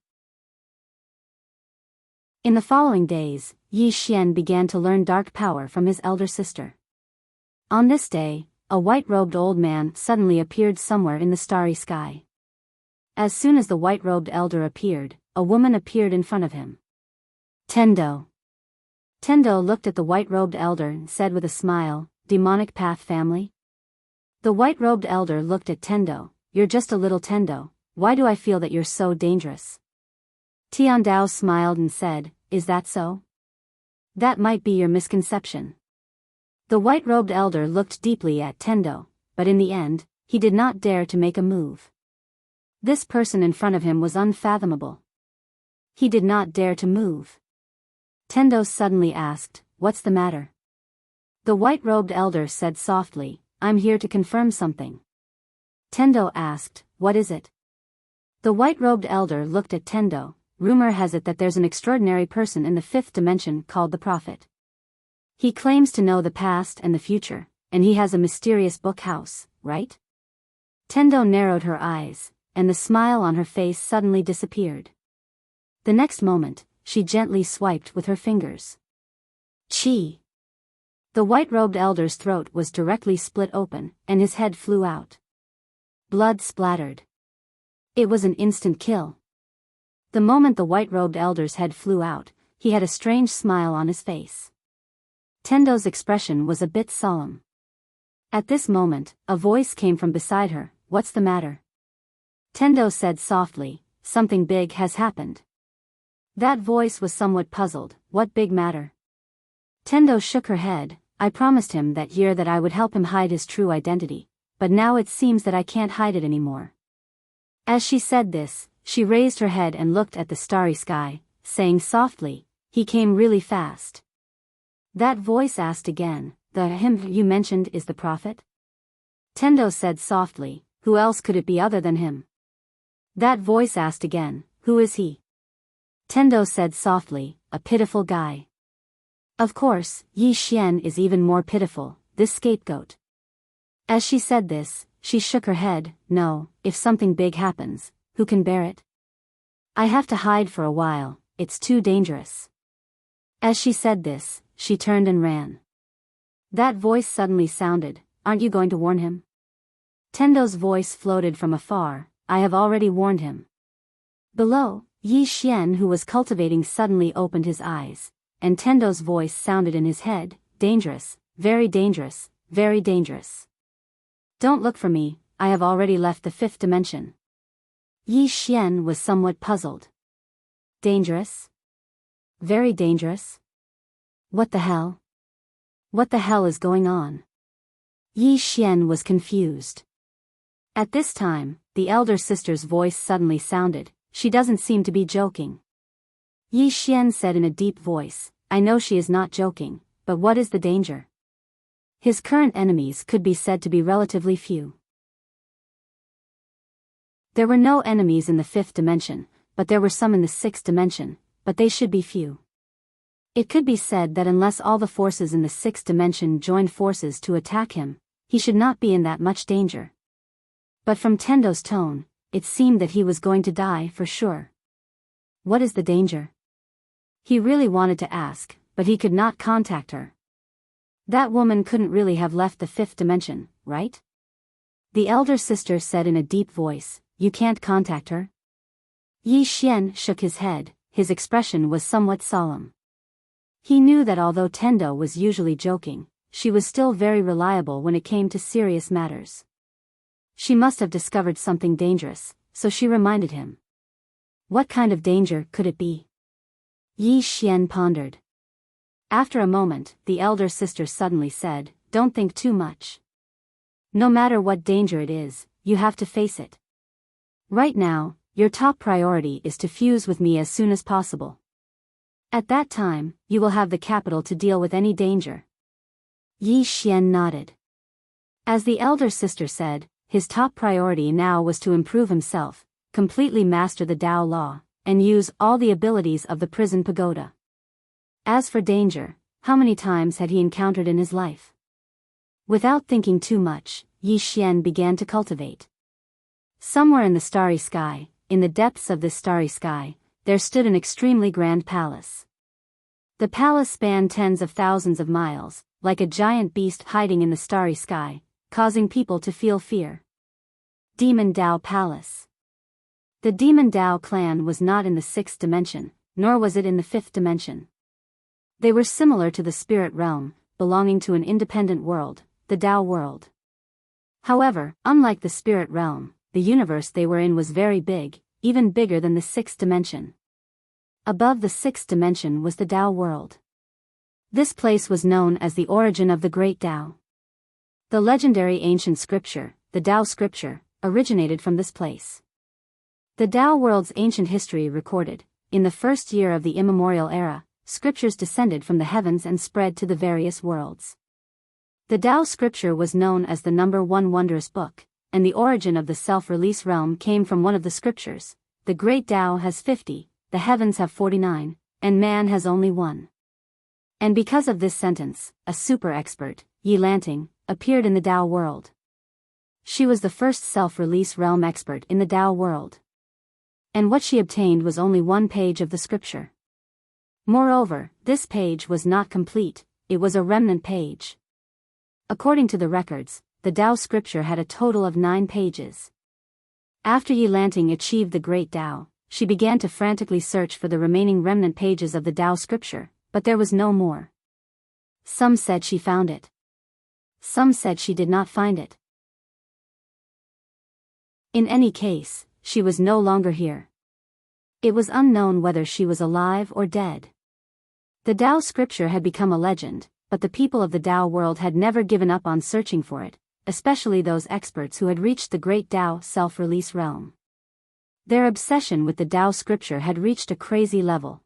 In the following days, Yi Xian began to learn dark power from his elder sister. On this day, a white-robed old man suddenly appeared somewhere in the starry sky. As soon as the white-robed elder appeared, a woman appeared in front of him. Tendo. Tendo looked at the white-robed elder and said with a smile, demonic path family? The white-robed elder looked at Tendo, you're just a little Tendo, why do I feel that you're so dangerous? Tiandao smiled and said, is that so? That might be your misconception. The white-robed elder looked deeply at Tendo, but in the end, he did not dare to make a move. This person in front of him was unfathomable. He did not dare to move. Tendo suddenly asked, what's the matter? The white-robed elder said softly, I'm here to confirm something. Tendo asked, what is it? The white-robed elder looked at Tendo, rumor has it that there's an extraordinary person in the fifth dimension called the Prophet. He claims to know the past and the future, and he has a mysterious book house, right? Tendo narrowed her eyes, and the smile on her face suddenly disappeared. The next moment, she gently swiped with her fingers. Chi! The white-robed elder's throat was directly split open, and his head flew out. Blood splattered. It was an instant kill. The moment the white-robed elder's head flew out, he had a strange smile on his face. Tendo's expression was a bit solemn. At this moment, a voice came from beside her. What's the matter? Tendo said softly, something big has happened. That voice was somewhat puzzled. What big matter? Tendo shook her head. I promised him that year that I would help him hide his true identity, but now it seems that I can't hide it anymore. As she said this, she raised her head and looked at the starry sky, saying softly, he came really fast. That voice asked again, the him you mentioned is the Prophet? Tendo said softly, who else could it be other than him? That voice asked again, who is he? Tendo said softly, a pitiful guy. Of course, Yi Xian is even more pitiful, this scapegoat. As she said this, she shook her head. No, if something big happens, who can bear it? I have to hide for a while, it's too dangerous. As she said this, she turned and ran. That voice suddenly sounded, aren't you going to warn him? Tendo's voice floated from afar, I have already warned him. Below, Yi Xian who was cultivating suddenly opened his eyes, and Tendo's voice sounded in his head, dangerous, very dangerous, very dangerous. Don't look for me, I have already left the fifth dimension. Yi Xian was somewhat puzzled. Dangerous? Very dangerous? What the hell? What the hell is going on? Yi Xian was confused. At this time, the elder sister's voice suddenly sounded, she doesn't seem to be joking. Yi Xian said in a deep voice, I know she is not joking, but what is the danger? His current enemies could be said to be relatively few. There were no enemies in the fifth dimension, but there were some in the sixth dimension, but they should be few. It could be said that unless all the forces in the sixth dimension joined forces to attack him, he should not be in that much danger. But from Tendo's tone, it seemed that he was going to die for sure. What is the danger? He really wanted to ask, but he could not contact her. That woman couldn't really have left the fifth dimension, right? The elder sister said in a deep voice, you can't contact her? Yi Xian shook his head, his expression was somewhat solemn. He knew that although Tendo was usually joking, she was still very reliable when it came to serious matters. She must have discovered something dangerous, so she reminded him. What kind of danger could it be? Yi Xian pondered. After a moment, the elder sister suddenly said, don't think too much. No matter what danger it is, you have to face it. Right now, your top priority is to fuse with me as soon as possible. At that time, you will have the capital to deal with any danger. Yi Xian nodded. As the elder sister said, his top priority now was to improve himself, completely master the Tao law, and use all the abilities of the prison pagoda. As for danger, how many times had he encountered in his life? Without thinking too much, Yi Xian began to cultivate. Somewhere in the starry sky, in the depths of this starry sky, there stood an extremely grand palace. The palace spanned tens of thousands of miles, like a giant beast hiding in the starry sky, causing people to feel fear. Demon Tao Palace. The Demon Tao clan was not in the sixth dimension, nor was it in the fifth dimension. They were similar to the spirit realm, belonging to an independent world, the Tao world. However, unlike the spirit realm, the universe they were in was very big, even bigger than the sixth dimension. Above the sixth dimension was the Tao world. This place was known as the origin of the great Tao. The legendary ancient scripture, the Tao scripture, originated from this place. The Tao world's ancient history recorded, in the first year of the immemorial era, scriptures descended from the heavens and spread to the various worlds. The Tao scripture was known as the number one wondrous book, and the origin of the self-release realm came from one of the scriptures. The great Tao has 50, the heavens have 49, and man has only one. And because of this sentence, a super expert, Enchanting, appeared in the Tao world. She was the first self-release realm expert in the Tao world. And what she obtained was only one page of the scripture. Moreover, this page was not complete, it was a remnant page. According to the records, the Tao scripture had a total of 9 pages. After Enchanting achieved the great Tao, she began to frantically search for the remaining remnant pages of the Tao scripture, but there was no more. Some said she found it. Some said she did not find it. In any case, she was no longer here. It was unknown whether she was alive or dead. The Tao scripture had become a legend, but the people of the Tao world had never given up on searching for it, especially those experts who had reached the great Tao self-release realm. Their obsession with the Tao scripture had reached a crazy level.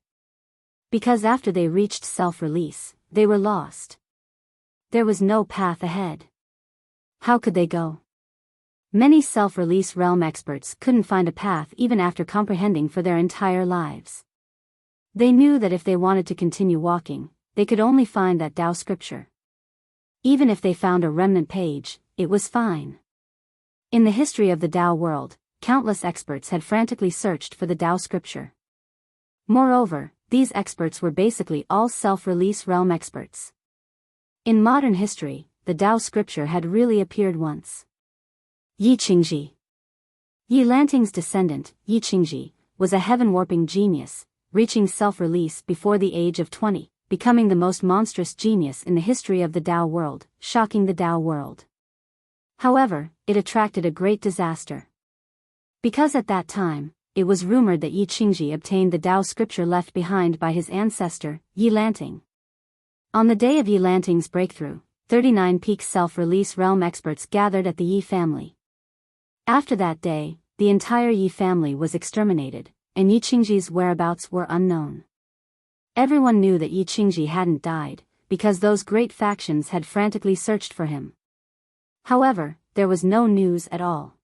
Because after they reached self-release, they were lost. There was no path ahead. How could they go? Many self-release realm experts couldn't find a path even after comprehending for their entire lives. They knew that if they wanted to continue walking, they could only find that Tao scripture. Even if they found a remnant page, it was fine. In the history of the Tao world, countless experts had frantically searched for the Tao scripture. Moreover, these experts were basically all self-release realm experts. In modern history, the Tao scripture had really appeared once. Yiqingji. Enchanting's descendant, Yiqingji, was a heaven-warping genius, reaching self-release before the age of 20, becoming the most monstrous genius in the history of the Tao world, shocking the Tao world. However, it attracted a great disaster. Because at that time, it was rumored that Yiqingji obtained the Tao scripture left behind by his ancestor, Enchanting. On the day of Enchanting's breakthrough, 39 peak self-release realm experts gathered at the Yi family. After that day, the entire Yi family was exterminated, and Yiqingji's whereabouts were unknown. Everyone knew that Yiqingji hadn't died, because those great factions had frantically searched for him. However, there was no news at all.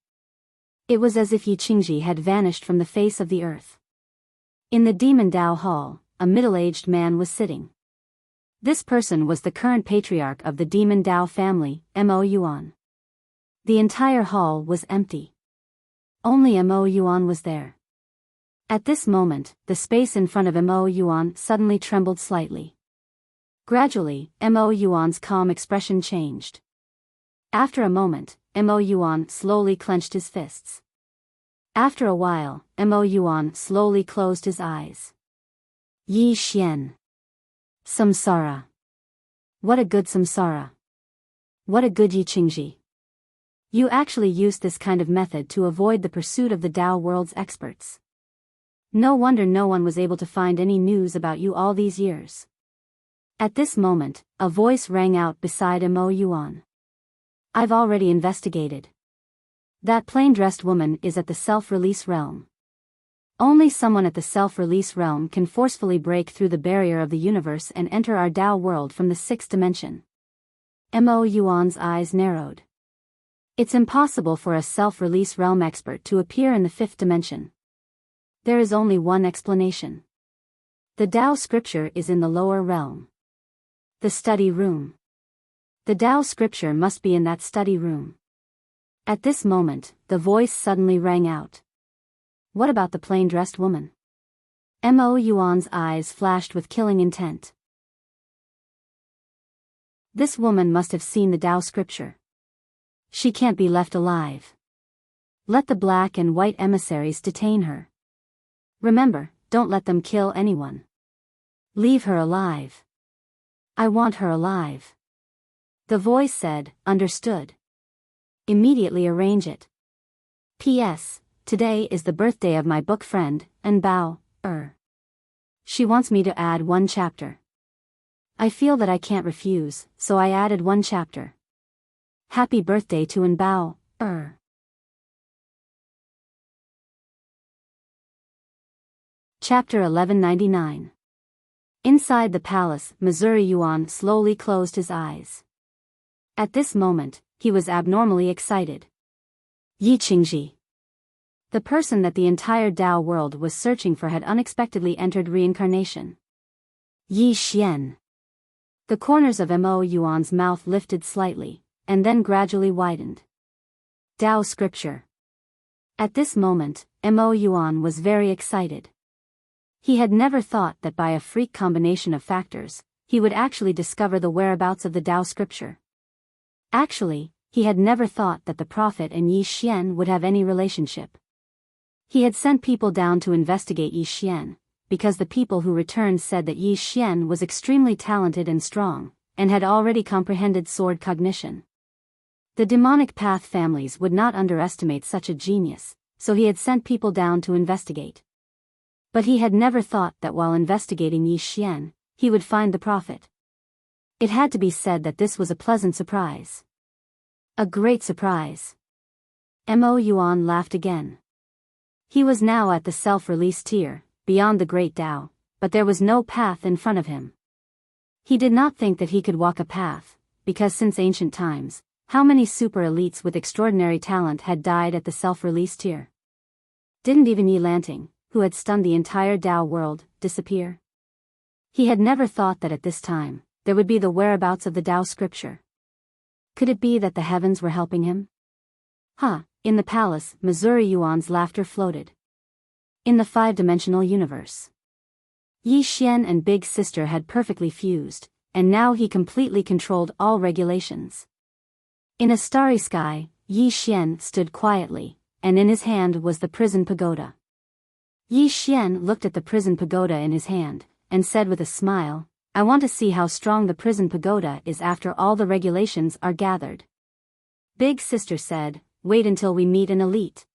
It was as if Yiqingji had vanished from the face of the earth. In the Demon Tao Hall, a middle-aged man was sitting. This person was the current patriarch of the Demon Tao family, Mo Yuan. The entire hall was empty. Only Mo Yuan was there. At this moment, the space in front of Mo Yuan suddenly trembled slightly. Gradually, Mo Yuan's calm expression changed. After a moment, Mo Yuan slowly clenched his fists. After a while, Mo Yuan slowly closed his eyes. Yi Xian. Samsara. What a good samsara. What a good Yiqingji. You actually used this kind of method to avoid the pursuit of the Tao world's experts. No wonder no one was able to find any news about you all these years. At this moment, a voice rang out beside Mo Yuan. I've already investigated. That plain-dressed woman is at the self-release realm. Only someone at the self-release realm can forcefully break through the barrier of the universe and enter our Tao world from the 6th dimension. Mo Yuan's eyes narrowed. It's impossible for a self-release realm expert to appear in the 5th dimension. There is only one explanation. The Tao scripture is in the lower realm. The study room. The Tao scripture must be in that study room. At this moment, the voice suddenly rang out. What about the plain-dressed woman? Mo Yuan's eyes flashed with killing intent. This woman must have seen the Tao scripture. She can't be left alive. Let the black and white emissaries detain her. Remember, don't let them kill anyone. Leave her alive. I want her alive. The voice said, understood. Immediately arrange it. P.S. Today is the birthday of my book friend, Bao. She wants me to add 1 chapter. I feel that I can't refuse, so I added 1 chapter. Happy birthday to Bao. Chapter 1199. Inside the palace, Missouri Yuan slowly closed his eyes. At this moment, he was abnormally excited. Yiqingji. The person that the entire Tao world was searching for had unexpectedly entered reincarnation. Yi Xian. The corners of Mo Yuan's mouth lifted slightly, and then gradually widened. Tao scripture. At this moment, Mo Yuan was very excited. He had never thought that by a freak combination of factors, he would actually discover the whereabouts of the Tao scripture. Actually, he had never thought that the prophet and Yi Xian would have any relationship. He had sent people down to investigate Yi Xian, because the people who returned said that Yi Xian was extremely talented and strong, and had already comprehended sword cognition. The demonic path families would not underestimate such a genius, so he had sent people down to investigate. But he had never thought that while investigating Yi Xian, he would find the prophet. It had to be said that this was a pleasant surprise. A great surprise. Mo Yuan laughed again. He was now at the self-release tier, beyond the great Tao, but there was no path in front of him. He did not think that he could walk a path, because since ancient times, how many super elites with extraordinary talent had died at the self-release tier? Didn't even Enchanting, who had stunned the entire Tao world, disappear? He had never thought that at this time, there would be the whereabouts of the Tao scripture. Could it be that the heavens were helping him? In the palace, Missouri Yuan's laughter floated. In the five-dimensional universe, Yi Xian and Big Sister had perfectly fused, and now he completely controlled all regulations. In a starry sky, Yi Xian stood quietly, and in his hand was the prison pagoda. Yi Xian looked at the prison pagoda in his hand, and said with a smile, "I want to see how strong the prison pagoda is after all the regulations are gathered." Big Sister said, "Wait until we meet an elite."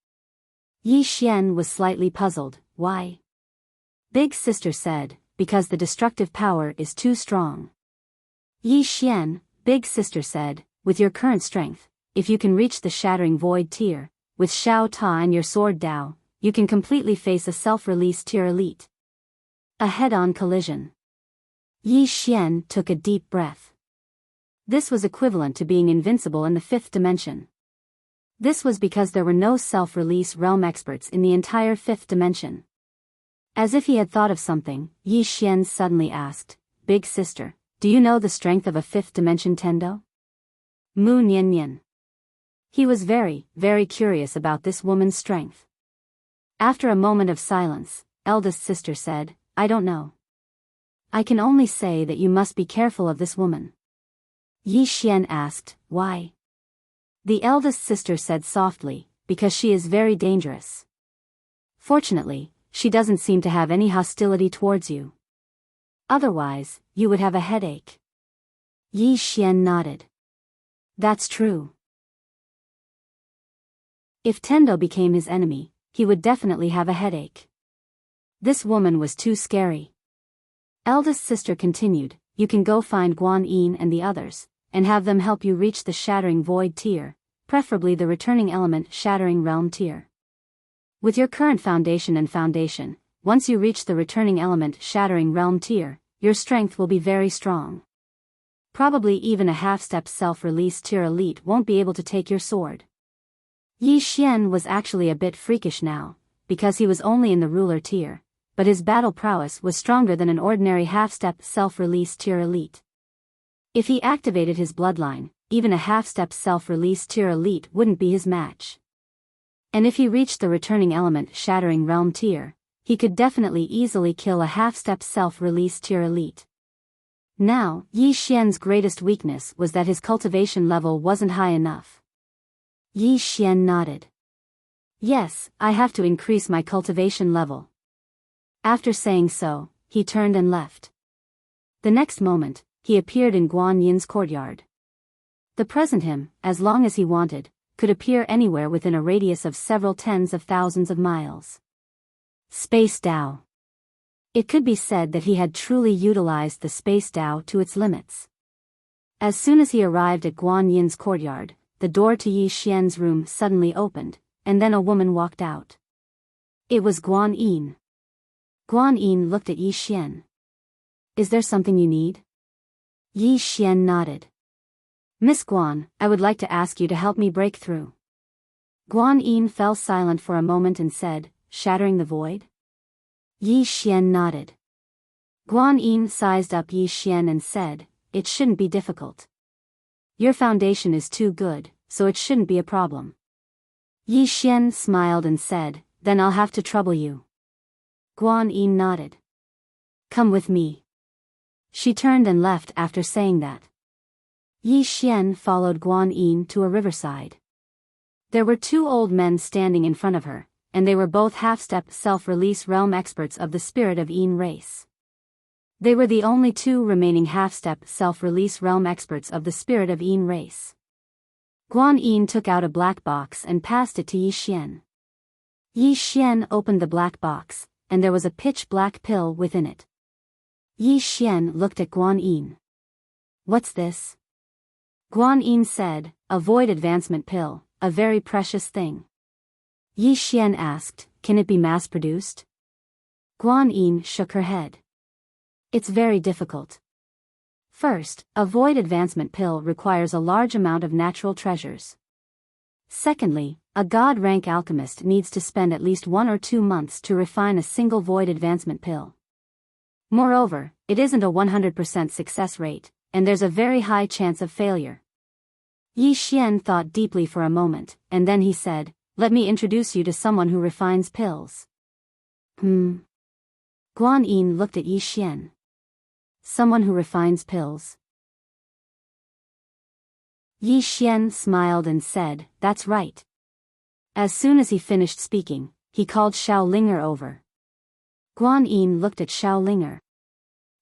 Yi Xian was slightly puzzled. Why? Big Sister said, "Because the destructive power is too strong." Yi Xian, Big Sister said, "With your current strength, if you can reach the shattering void tier, with Xiao Ta and your sword Dao, you can completely face a self-release tier elite." A head-on collision. Yi Xian took a deep breath. This was equivalent to being invincible in the fifth dimension. This was because there were no self-release realm experts in the entire fifth dimension. As if he had thought of something, Yi Xian suddenly asked, "Big Sister, do you know the strength of a fifth dimension Tendo?" Mu Nian Nian. He was very, very curious about this woman's strength. After a moment of silence, eldest sister said, "I don't know. I can only say that you must be careful of this woman." Yi Xian asked, "Why?" The eldest sister said softly, "Because she is very dangerous. Fortunately, she doesn't seem to have any hostility towards you. Otherwise, you would have a headache." Yi Xian nodded. "That's true. If Tendo became his enemy, he would definitely have a headache. This woman was too scary." Eldest sister continued, "You can go find Guan Yin and the others, and have them help you reach the shattering void tier, preferably the returning element shattering realm tier. With your current foundation, once you reach the returning element shattering realm tier, your strength will be very strong. Probably even a half-step self-release tier elite won't be able to take your sword." Yi Xian was actually a bit freakish now, because he was only in the ruler tier, but his battle prowess was stronger than an ordinary half-step self-release tier elite. If he activated his bloodline, even a half-step self-release tier elite wouldn't be his match. And if he reached the returning element shattering realm tier, he could definitely easily kill a half-step self-release tier elite. Now, Yi Xian's greatest weakness was that his cultivation level wasn't high enough. Yi Xian nodded. "Yes, I have to increase my cultivation level." After saying so, he turned and left. The next moment, he appeared in Guan Yin's courtyard. The present him, as long as he wanted, could appear anywhere within a radius of several tens of thousands of miles. Space Dao. It could be said that he had truly utilized the Space Dao to its limits. As soon as he arrived at Guan Yin's courtyard, the door to Yi Xian's room suddenly opened, and then a woman walked out. It was Guan Yin. Guan Yin looked at Yi Xian. "Is there something you need?" Yi Xian nodded. "Miss Guan, I would like to ask you to help me break through." Guan Yin fell silent for a moment and said, shattering the void? Yi Xian nodded. Guan Yin sized up Yi Xian and said, it shouldn't be difficult. Your foundation is too good, so it shouldn't be a problem. Yi Xian smiled and said, then I'll have to trouble you. Guan Yin nodded. Come with me. She turned and left after saying that. Yi Xian followed Guan Yin to a riverside. There were two old men standing in front of her, and they were both half-step self-release realm experts of the spirit of Yin race. They were the only two remaining half-step self-release realm experts of the spirit of Yin race. Guan Yin took out a black box and passed it to Yi Xian. Yi Xian opened the black box, and there was a pitch-black pill within it. Yi Xian looked at Guan Yin. What's this? Guan Yin said, a void advancement pill, a very precious thing. Yi Xian asked, can it be mass-produced? Guan Yin shook her head. It's very difficult. First, a void advancement pill requires a large amount of natural treasures. Secondly, a god-rank alchemist needs to spend at least 1 or 2 months to refine a single void advancement pill. Moreover, it isn't a 100% success rate, and there's a very high chance of failure. Yi Xian thought deeply for a moment, and then he said, let me introduce you to someone who refines pills. Guan Yin looked at Yi Xian. Someone who refines pills? Yi Xian smiled and said, that's right. As soon as he finished speaking, he called Xiao Linger over. Guan Yin looked at Xiao Linger.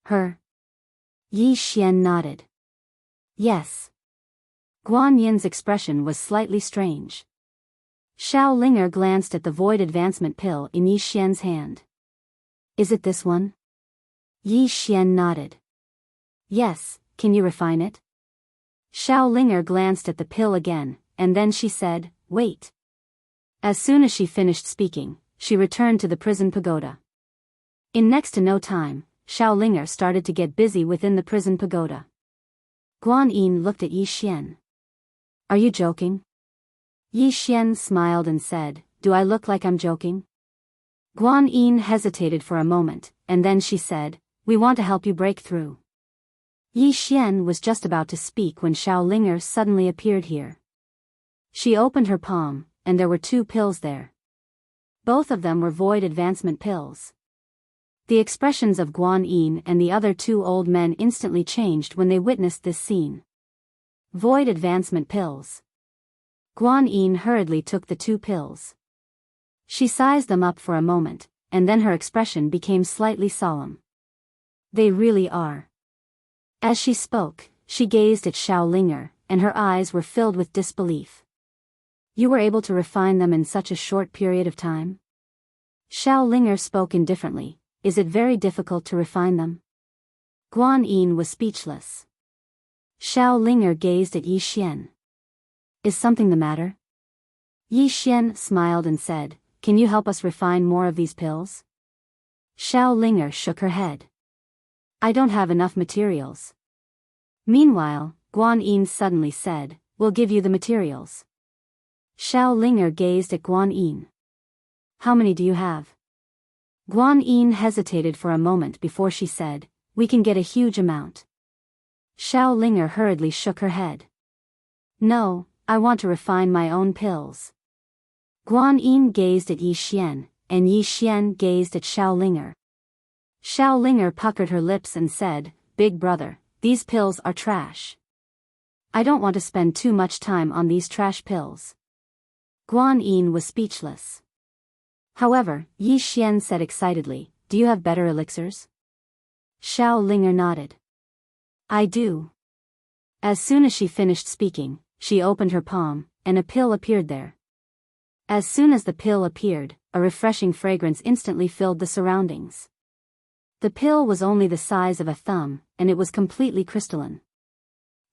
Her? Yi Xian nodded. Yes. Guan Yin's expression was slightly strange. Xiao Linger glanced at the void advancement pill in Yi Xian's hand. Is it this one? Yi Xian nodded. Yes, can you refine it? Xiao Linger glanced at the pill again, and then she said, wait. As soon as she finished speaking, she returned to the prison pagoda. In next to no time, Xiao Linger started to get busy within the prison pagoda. Guan Yin looked at Yi Xian. Are you joking? Yi Xian smiled and said, do I look like I'm joking? Guan Yin hesitated for a moment, and then she said, we want to help you break through. Yi Xian was just about to speak when Xiao Linger suddenly appeared here. She opened her palm, and there were 2 pills there. Both of them were void advancement pills. The expressions of Guan Yin and the other 2 old men instantly changed when they witnessed this scene. Void advancement pills. Guan Yin hurriedly took the 2 pills. She sized them up for a moment, and then her expression became slightly solemn. They really are. As she spoke, she gazed at Xiao Linger, and her eyes were filled with disbelief. You were able to refine them in such a short period of time? Xiao Linger spoke indifferently. Is it very difficult to refine them? Guan Yin was speechless. Xiao Linger gazed at Yi Xian. Is something the matter? Yi Xian smiled and said, can you help us refine more of these pills? Xiao Linger shook her head. I don't have enough materials. Meanwhile, Guan Yin suddenly said, we'll give you the materials. Xiao Linger gazed at Guan Yin. How many do you have? Guan Yin hesitated for a moment before she said, we can get a huge amount. Xiao Linger hurriedly shook her head. No, I want to refine my own pills. Guan Yin gazed at Yi Xian, and Yi Xian gazed at Xiao Linger. Xiao Linger puckered her lips and said, Big brother, these pills are trash. I don't want to spend too much time on these trash pills. Guan Yin was speechless. However, Yi Xian said excitedly, do you have better elixirs? Xiao Linger nodded. I do. As soon as she finished speaking, she opened her palm, and a pill appeared there. As soon as the pill appeared, a refreshing fragrance instantly filled the surroundings. The pill was only the size of a thumb, and it was completely crystalline.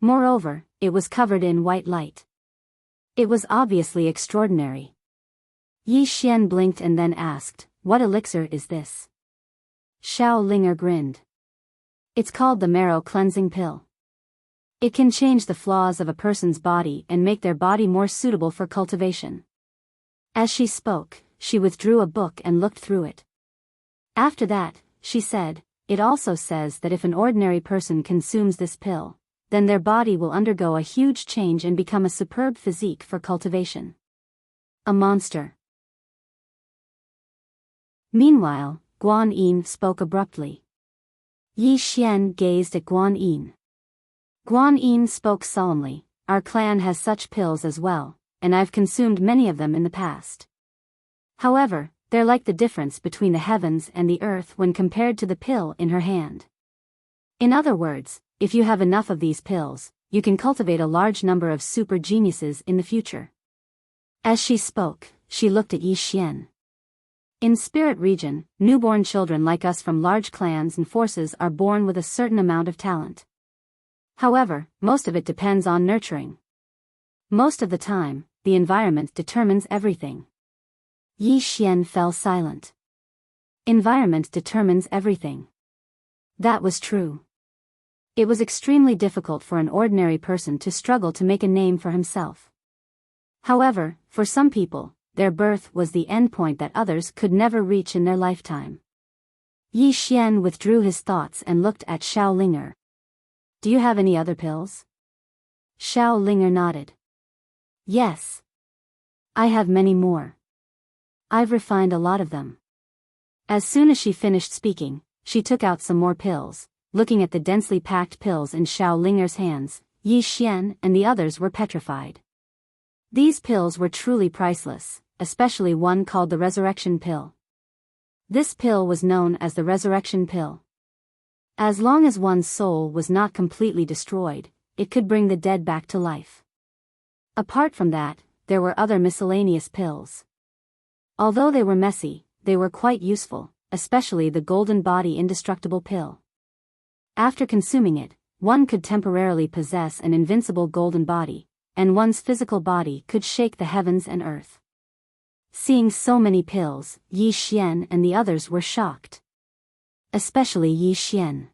Moreover, it was covered in white light. It was obviously extraordinary. Yi Xian blinked and then asked, what elixir is this? Xiao Linger grinned. It's called the marrow cleansing pill. It can change the flaws of a person's body and make their body more suitable for cultivation. As she spoke, she withdrew a book and looked through it. After that, she said, "It also says that if an ordinary person consumes this pill, then their body will undergo a huge change and become a superb physique for cultivation. A monster." Meanwhile, Guan Yin spoke abruptly. Yi Xian gazed at Guan Yin. Guan Yin spoke solemnly, "Our clan has such pills as well, and I've consumed many of them in the past. However, they're like the difference between the heavens and the earth when compared to the pill in her hand. In other words, if you have enough of these pills, you can cultivate a large number of super geniuses in the future." As she spoke, she looked at Yi Xian. In Spirit Region, newborn children like us from large clans and forces are born with a certain amount of talent. However, most of it depends on nurturing. Most of the time, the environment determines everything. Yi Xian fell silent. Environment determines everything. That was true. It was extremely difficult for an ordinary person to struggle to make a name for himself. However, for some people, their birth was the endpoint that others could never reach in their lifetime. Yi Xian withdrew his thoughts and looked at Xiao Linger. "Do you have any other pills?" Xiao Linger nodded. "Yes. I have many more. I've refined a lot of them." As soon as she finished speaking, she took out some more pills. Looking at the densely packed pills in Xiao Linger's hands, Yi Xian and the others were petrified. These pills were truly priceless, especially one called the Resurrection Pill. This pill was known as the Resurrection Pill. As long as one's soul was not completely destroyed, it could bring the dead back to life. Apart from that, there were other miscellaneous pills. Although they were messy, they were quite useful, especially the Golden Body Indestructible Pill. After consuming it, one could temporarily possess an invincible golden body, and one's physical body could shake the heavens and earth. Seeing so many pills, Yi Xian and the others were shocked. Especially Yi Xian.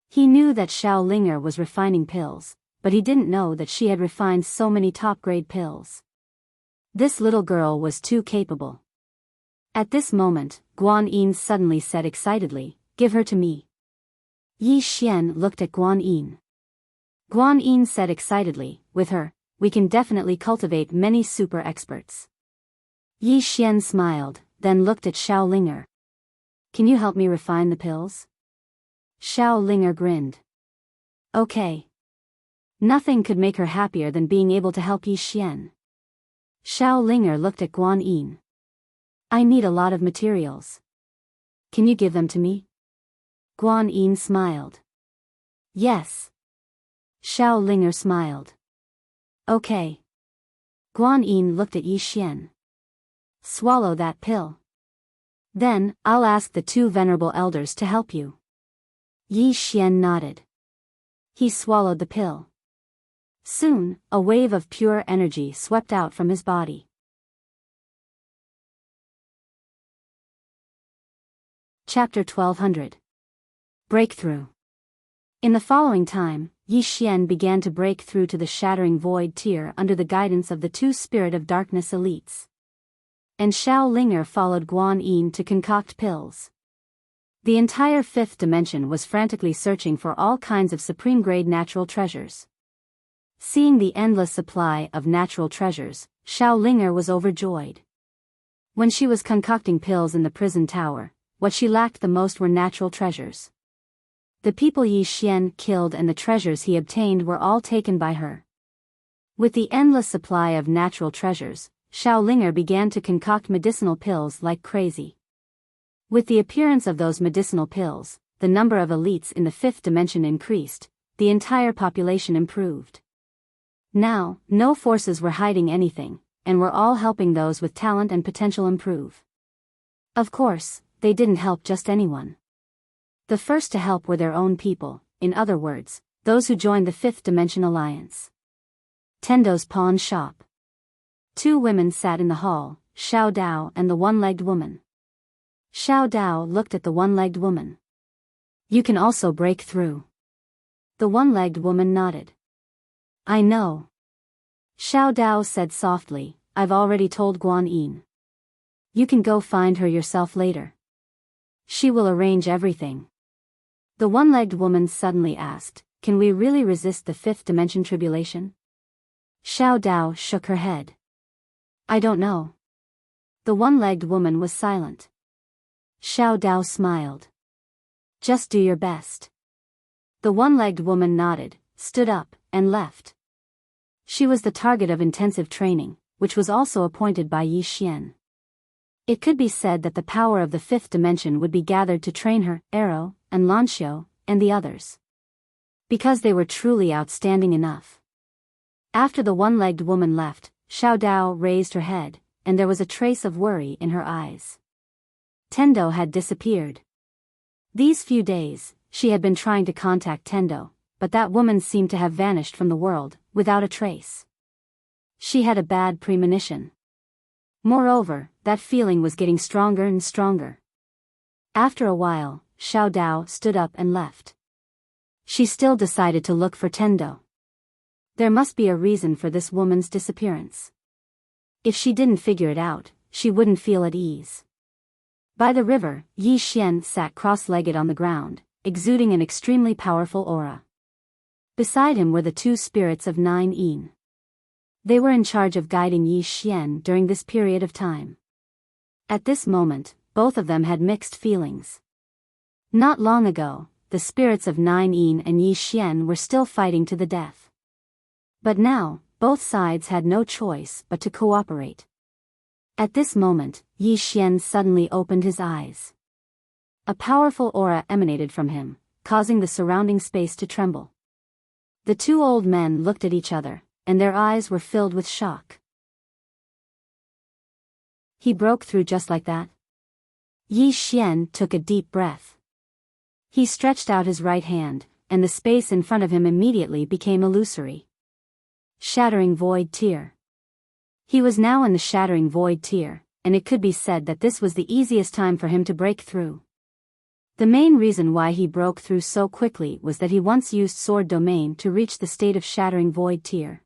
He knew that Xiao Linger was refining pills, but he didn't know that she had refined so many top-grade pills. This little girl was too capable. At this moment, Guan Yin suddenly said excitedly, "Give her to me." Yi Xian looked at Guan Yin. Guan Yin said excitedly, "With her, we can definitely cultivate many super experts." Yi Xian smiled, then looked at Xiao Linger. "Can you help me refine the pills?" Xiao Linger grinned. "Okay." Nothing could make her happier than being able to help Yi Xian. Xiao Linger looked at Guan Yin. "I need a lot of materials. Can you give them to me?" Guan Yin smiled. "Yes." Xiao Linger smiled. "Okay." Guan Yin looked at Yi Xian. "Swallow that pill. Then, I'll ask the two venerable elders to help you." Yi Xian nodded. He swallowed the pill. Soon, a wave of pure energy swept out from his body. Chapter 1200. Breakthrough. In the following time, Yi Xian began to break through to the shattering void tier under the guidance of the two Spirit of Darkness elites. And Xiao Linger followed Guan Yin to concoct pills. The entire fifth dimension was frantically searching for all kinds of supreme-grade natural treasures. Seeing the endless supply of natural treasures, Xiao Linger was overjoyed. When she was concocting pills in the prison tower, what she lacked the most were natural treasures. The people Yi Xian killed and the treasures he obtained were all taken by her. With the endless supply of natural treasures, Xiao Linger began to concoct medicinal pills like crazy. With the appearance of those medicinal pills, the number of elites in the fifth dimension increased, the entire population improved. Now, no forces were hiding anything, and were all helping those with talent and potential improve. Of course, they didn't help just anyone. The first to help were their own people, in other words, those who joined the Fifth Dimension Alliance. Tendo's pawn shop. Two women sat in the hall, Xiao Dao and the one-legged woman. Xiao Dao looked at the one-legged woman. "You can also break through." The one-legged woman nodded. "I know." Xiao Dao said softly, I've already told Guan Yin. You can go find her yourself later. She will arrange everything. The one-legged woman suddenly asked, can we really resist the fifth dimension tribulation? Xiao Dao shook her head. I don't know. The one-legged woman was silent. Xiao Dao smiled. Just do your best. The one-legged woman nodded, stood up, and left. She was the target of intensive training, which was also appointed by Yi Xian. It could be said that the power of the fifth dimension would be gathered to train her, Arrow, and Lanxiu, and the others. Because they were truly outstanding enough. After the one-legged woman left, Xiao Dao raised her head, and there was a trace of worry in her eyes. Tendo had disappeared. These few days, she had been trying to contact Tendo, but that woman seemed to have vanished from the world, without a trace. She had a bad premonition. Moreover, that feeling was getting stronger and stronger. After a while, Xiao Dao stood up and left. She still decided to look for Tendo. There must be a reason for this woman's disappearance. If she didn't figure it out, she wouldn't feel at ease. By the river, Yi Xian sat cross-legged on the ground, exuding an extremely powerful aura. Beside him were the two spirits of 9 Yin. They were in charge of guiding Yi Xian during this period of time. At this moment, both of them had mixed feelings. Not long ago, the spirits of 9 Yin and Yi Xian were still fighting to the death. But now, both sides had no choice but to cooperate. At this moment, Yi Xian suddenly opened his eyes. A powerful aura emanated from him, causing the surrounding space to tremble. The two old men looked at each other, and their eyes were filled with shock. He broke through just like that? Yi Xian took a deep breath. He stretched out his right hand, and the space in front of him immediately became illusory. Shattering Void Tier. He was now in the Shattering Void Tier, and it could be said that this was the easiest time for him to break through. The main reason why he broke through so quickly was that he once used Sword Domain to reach the state of Shattering Void Tier.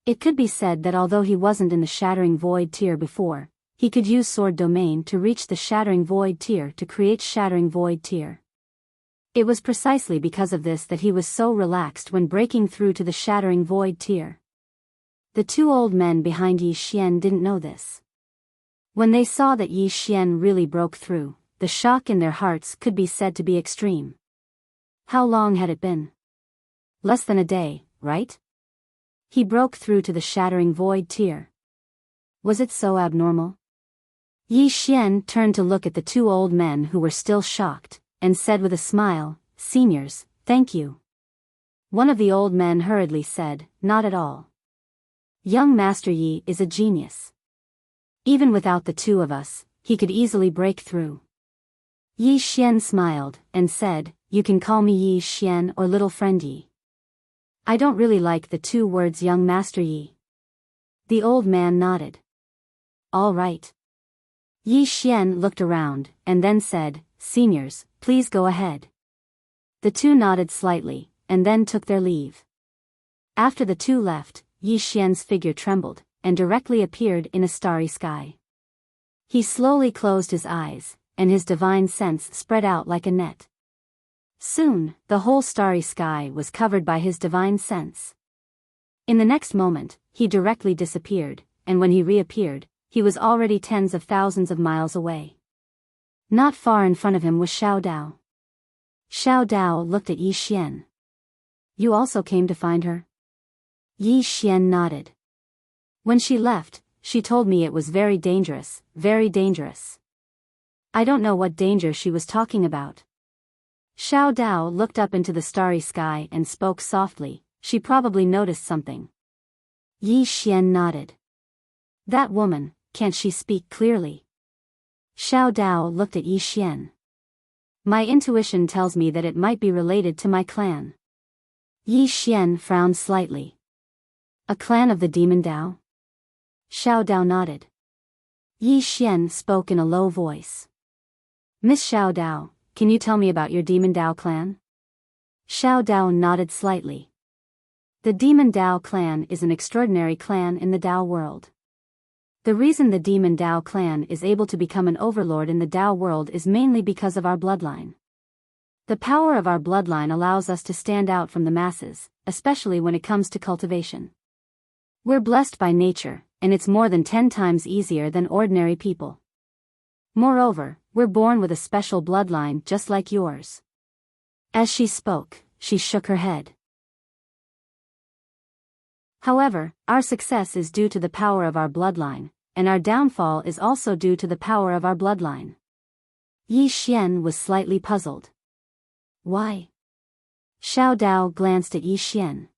It could be said that although he wasn't in the Shattering Void Tier before, he could use Sword Domain to reach the Shattering Void Tier to create Shattering Void Tier. It was precisely because of this that he was so relaxed when breaking through to the Shattering Void Tier. The two old men behind Yi Xian didn't know this. When they saw that Yi Xian really broke through, the shock in their hearts could be said to be extreme. How long had it been? Less than a day, right? He broke through to the Shattering Void Tier. Was it so abnormal? Yi Xian turned to look at the two old men who were still shocked, and said with a smile, "Seniors, thank you." One of the old men hurriedly said, "Not at all. Young Master Yi is a genius. Even without the two of us, he could easily break through." Yi Xian smiled, and said, "You can call me Yi Xian or Little Friend Yi. I don't really like the two words Young Master Yi." The old man nodded. "All right." Yi Xian looked around, and then said, "Seniors, please go ahead." The two nodded slightly, and then took their leave. After the two left, Yi Xian's figure trembled, and directly appeared in a starry sky. He slowly closed his eyes, and his divine sense spread out like a net. Soon, the whole starry sky was covered by his divine sense. In the next moment, he directly disappeared, and when he reappeared, he was already tens of thousands of miles away. Not far in front of him was Xiao Dao. Xiao Dao looked at Yi Xian. "You also came to find her?" Yi Xian nodded. "When she left, she told me it was very dangerous, very dangerous." "I don't know what danger she was talking about." Xiao Dao looked up into the starry sky and spoke softly. "She probably noticed something." Yi Xian nodded. "That woman, can't she speak clearly?" Xiao Dao looked at Yi Xian. "My intuition tells me that it might be related to my clan." Yi Xian frowned slightly. "A clan of the Demon Dao?" Xiao Dao nodded. Yi Xian spoke in a low voice. "Miss Xiao Dao, can you tell me about your Demon Dao clan?" Xiao Dao nodded slightly. "The Demon Dao clan is an extraordinary clan in the Dao world. The reason the Demon Dao clan is able to become an overlord in the Dao world is mainly because of our bloodline. The power of our bloodline allows us to stand out from the masses, especially when it comes to cultivation. We're blessed by nature, and it's more than 10 times easier than ordinary people. Moreover, we're born with a special bloodline just like yours. As she spoke, she shook her head. However, our success is due to the power of our bloodline, and our downfall is also due to the power of our bloodline. Yi Xian was slightly puzzled. Why? Xiao Dao glanced at Yi Xian.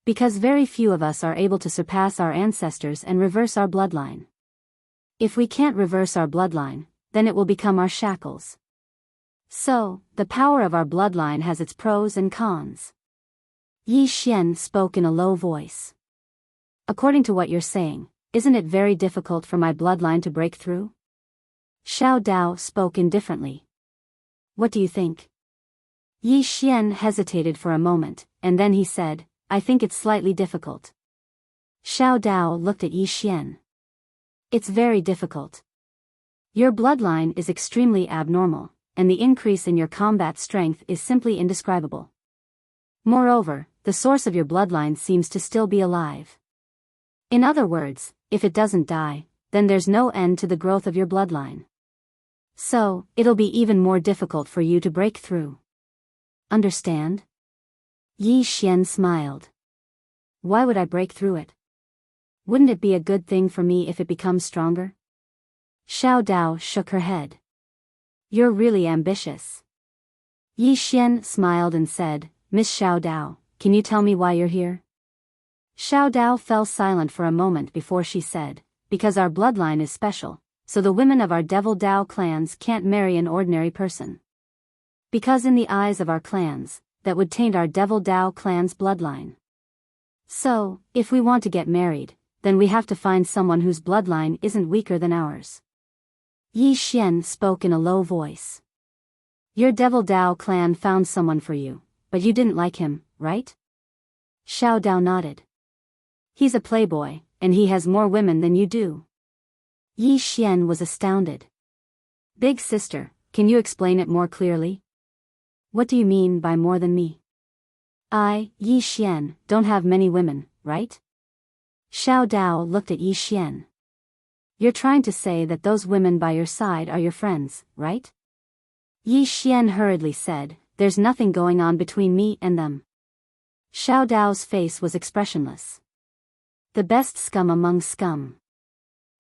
Because very few of us are able to surpass our ancestors and reverse our bloodline. If we can't reverse our bloodline, then it will become our shackles. So, the power of our bloodline has its pros and cons. Yi Xian spoke in a low voice. According to what you're saying, isn't it very difficult for my bloodline to break through? Xiao Dao spoke indifferently. What do you think? Yi Xian hesitated for a moment, and then he said, I think it's slightly difficult. Xiao Dao looked at Yi Xian. It's very difficult. Your bloodline is extremely abnormal, and the increase in your combat strength is simply indescribable. Moreover, the source of your bloodline seems to still be alive. In other words, if it doesn't die, then there's no end to the growth of your bloodline. So, it'll be even more difficult for you to break through. Understand? Yi Xian smiled. Why would I break through it? Wouldn't it be a good thing for me if it becomes stronger? Xiao Dao shook her head. You're really ambitious. Yi Xian smiled and said, Miss Xiao Dao, can you tell me why you're here? Xiao Dao fell silent for a moment before she said, because our bloodline is special, so the women of our Devil Dao clans can't marry an ordinary person. Because in the eyes of our clans, that would taint our Devil Dao clan's bloodline. So, if we want to get married, then we have to find someone whose bloodline isn't weaker than ours. Yi Xian spoke in a low voice. Your Devil Dao clan found someone for you, but you didn't like him, right? Xiao Dao nodded. He's a playboy, and he has more women than you do. Yi Xian was astounded. Big sister, can you explain it more clearly? What do you mean by more than me? I, Yi Xian, don't have many women, right? Xiao Dao looked at Yi Xian. You're trying to say that those women by your side are your friends, right? Yi Xian hurriedly said, there's nothing going on between me and them. Xiao Dao's face was expressionless. The best scum among scum.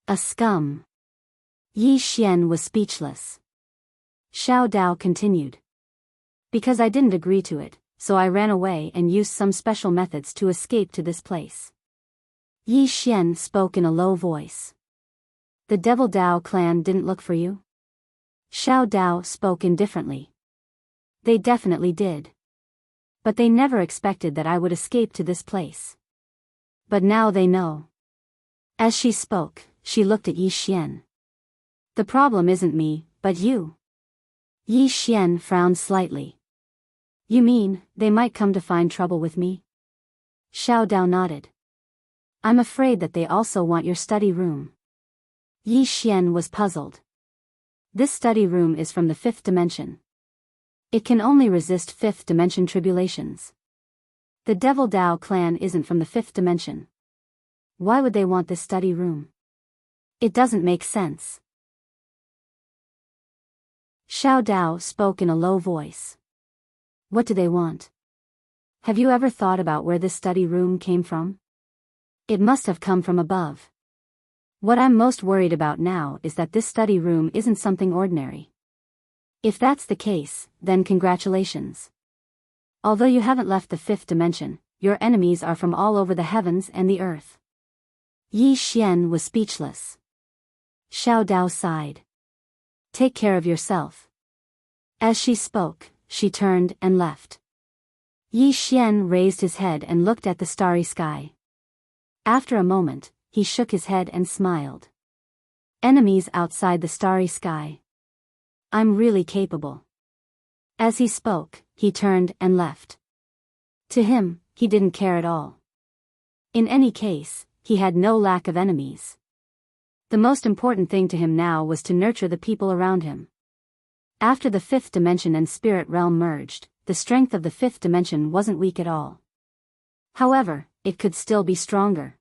A scum. Yi Xian was speechless. Xiao Dao continued. Because I didn't agree to it, so I ran away and used some special methods to escape to this place. Yi Xian spoke in a low voice. The Devil Dao clan didn't look for you? Xiao Dao spoke indifferently. They definitely did. But they never expected that I would escape to this place. But now they know. As she spoke, she looked at Yi Xian. The problem isn't me, but you. Yi Xian frowned slightly. You mean, they might come to find trouble with me? Xiao Dao nodded. I'm afraid that they also want your study room. Yi Xian was puzzled. This study room is from the 5th dimension. It can only resist 5th dimension tribulations. The Devil Dao clan isn't from the 5th dimension. Why would they want this study room? It doesn't make sense. Xiao Dao spoke in a low voice. What do they want? Have you ever thought about where this study room came from? It must have come from above. What I'm most worried about now is that this study room isn't something ordinary. If that's the case, then congratulations. Although you haven't left the 5th dimension, your enemies are from all over the heavens and the earth. Yi Xian was speechless. Xiao Dao sighed. Take care of yourself. As she spoke, she turned and left. Yi Xian raised his head and looked at the starry sky. After a moment, he shook his head and smiled. Enemies outside the starry sky. I'm really capable. As he spoke, he turned and left. To him, he didn't care at all. In any case, he had no lack of enemies. The most important thing to him now was to nurture the people around him. After the fifth dimension and spirit realm merged, the strength of the fifth dimension wasn't weak at all. However, it could still be stronger.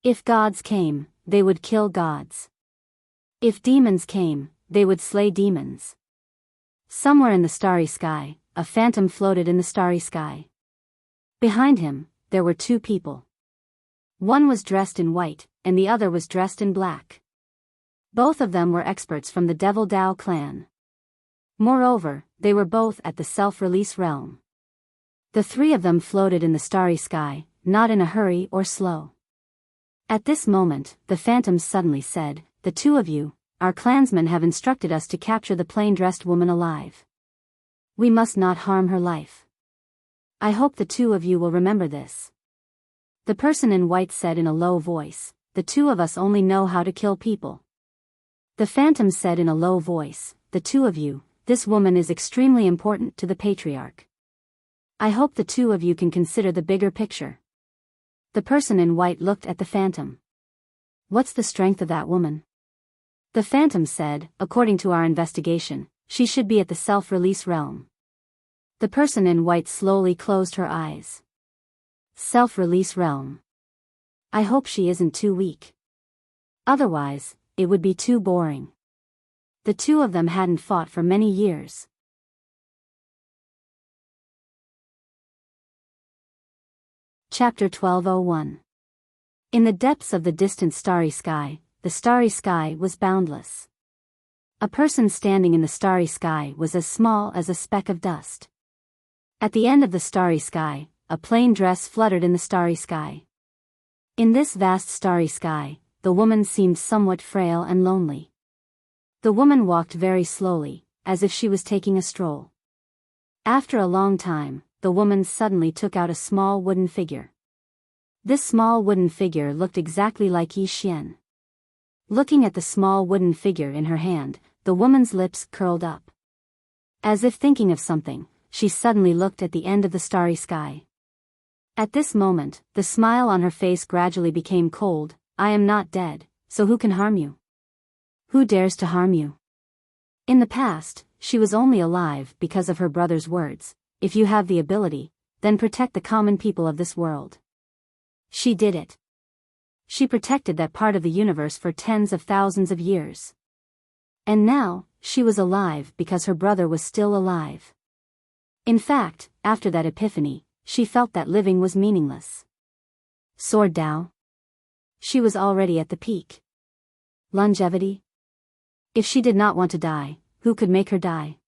If gods came, they would kill gods. If demons came, they would slay demons. Somewhere in the starry sky, a phantom floated in the starry sky. Behind him, there were two people. One was dressed in white, and the other was dressed in black. Both of them were experts from the Devil Dao clan. Moreover, they were both at the self-release realm. The three of them floated in the starry sky, not in a hurry or slow. At this moment, the phantom suddenly said, "The two of you, our clansmen have instructed us to capture the plain-dressed woman alive. We must not harm her life. I hope the two of you will remember this." The person in white said in a low voice, "The two of us only know how to kill people." The phantom said in a low voice, "The two of you, this woman is extremely important to the patriarch. I hope the two of you can consider the bigger picture." The person in white looked at the phantom. "What's the strength of that woman?" The phantom said, "According to our investigation, she should be at the self-release realm." The person in white slowly closed her eyes. Self-release realm. I hope she isn't too weak. Otherwise, it would be too boring. The two of them hadn't fought for many years. Chapter 12:01. In the depths of the distant starry sky, the starry sky was boundless. A person standing in the starry sky was as small as a speck of dust. At the end of the starry sky, a plain dress fluttered in the starry sky. In this vast starry sky, the woman seemed somewhat frail and lonely. The woman walked very slowly, as if she was taking a stroll. After a long time, the woman suddenly took out a small wooden figure. This small wooden figure looked exactly like Yi Xian. Looking at the small wooden figure in her hand, the woman's lips curled up. As if thinking of something, she suddenly looked at the end of the starry sky. At this moment, the smile on her face gradually became cold. "I am not dead, so who can harm you? Who dares to harm you?" In the past, she was only alive because of her brother's words, "If you have the ability, then protect the common people of this world." She did it. She protected that part of the universe for tens of thousands of years. And now, she was alive because her brother was still alive. In fact, after that epiphany, she felt that living was meaningless. Sword Dao. She was already at the peak. Longevity. If she did not want to die, who could make her die?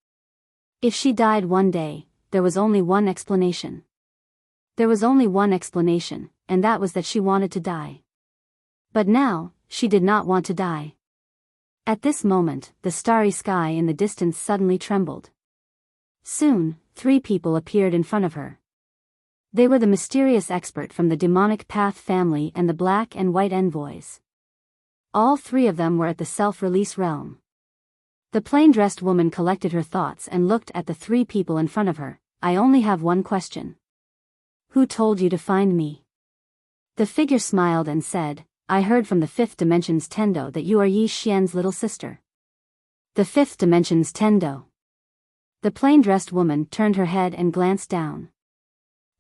If she died one day, there was only one explanation. There was only one explanation, and that was that she wanted to die. But now, she did not want to die. At this moment, the starry sky in the distance suddenly trembled. Soon, three people appeared in front of her. They were the mysterious expert from the demonic path family and the black and white envoys. All three of them were at the self-release realm. The plain-dressed woman collected her thoughts and looked at the three people in front of her. "I only have one question. Who told you to find me?" The figure smiled and said, "I heard from the fifth dimension's Tendo that you are Yi Xian's little sister." The fifth dimension's Tendo. The plain-dressed woman turned her head and glanced down.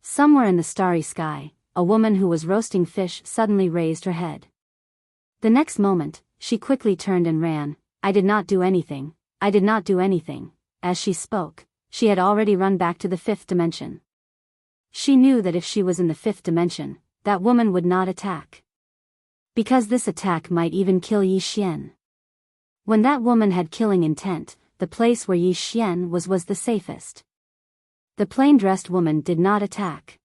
Somewhere in the starry sky, a woman who was roasting fish suddenly raised her head. The next moment, she quickly turned and ran. "I did not do anything, I did not do anything." As she spoke, she had already run back to the fifth dimension. She knew that if she was in the fifth dimension, that woman would not attack. Because this attack might even kill Yi Xian. When that woman had killing intent, the place where Yi Xian was the safest. The plain-dressed woman did not attack.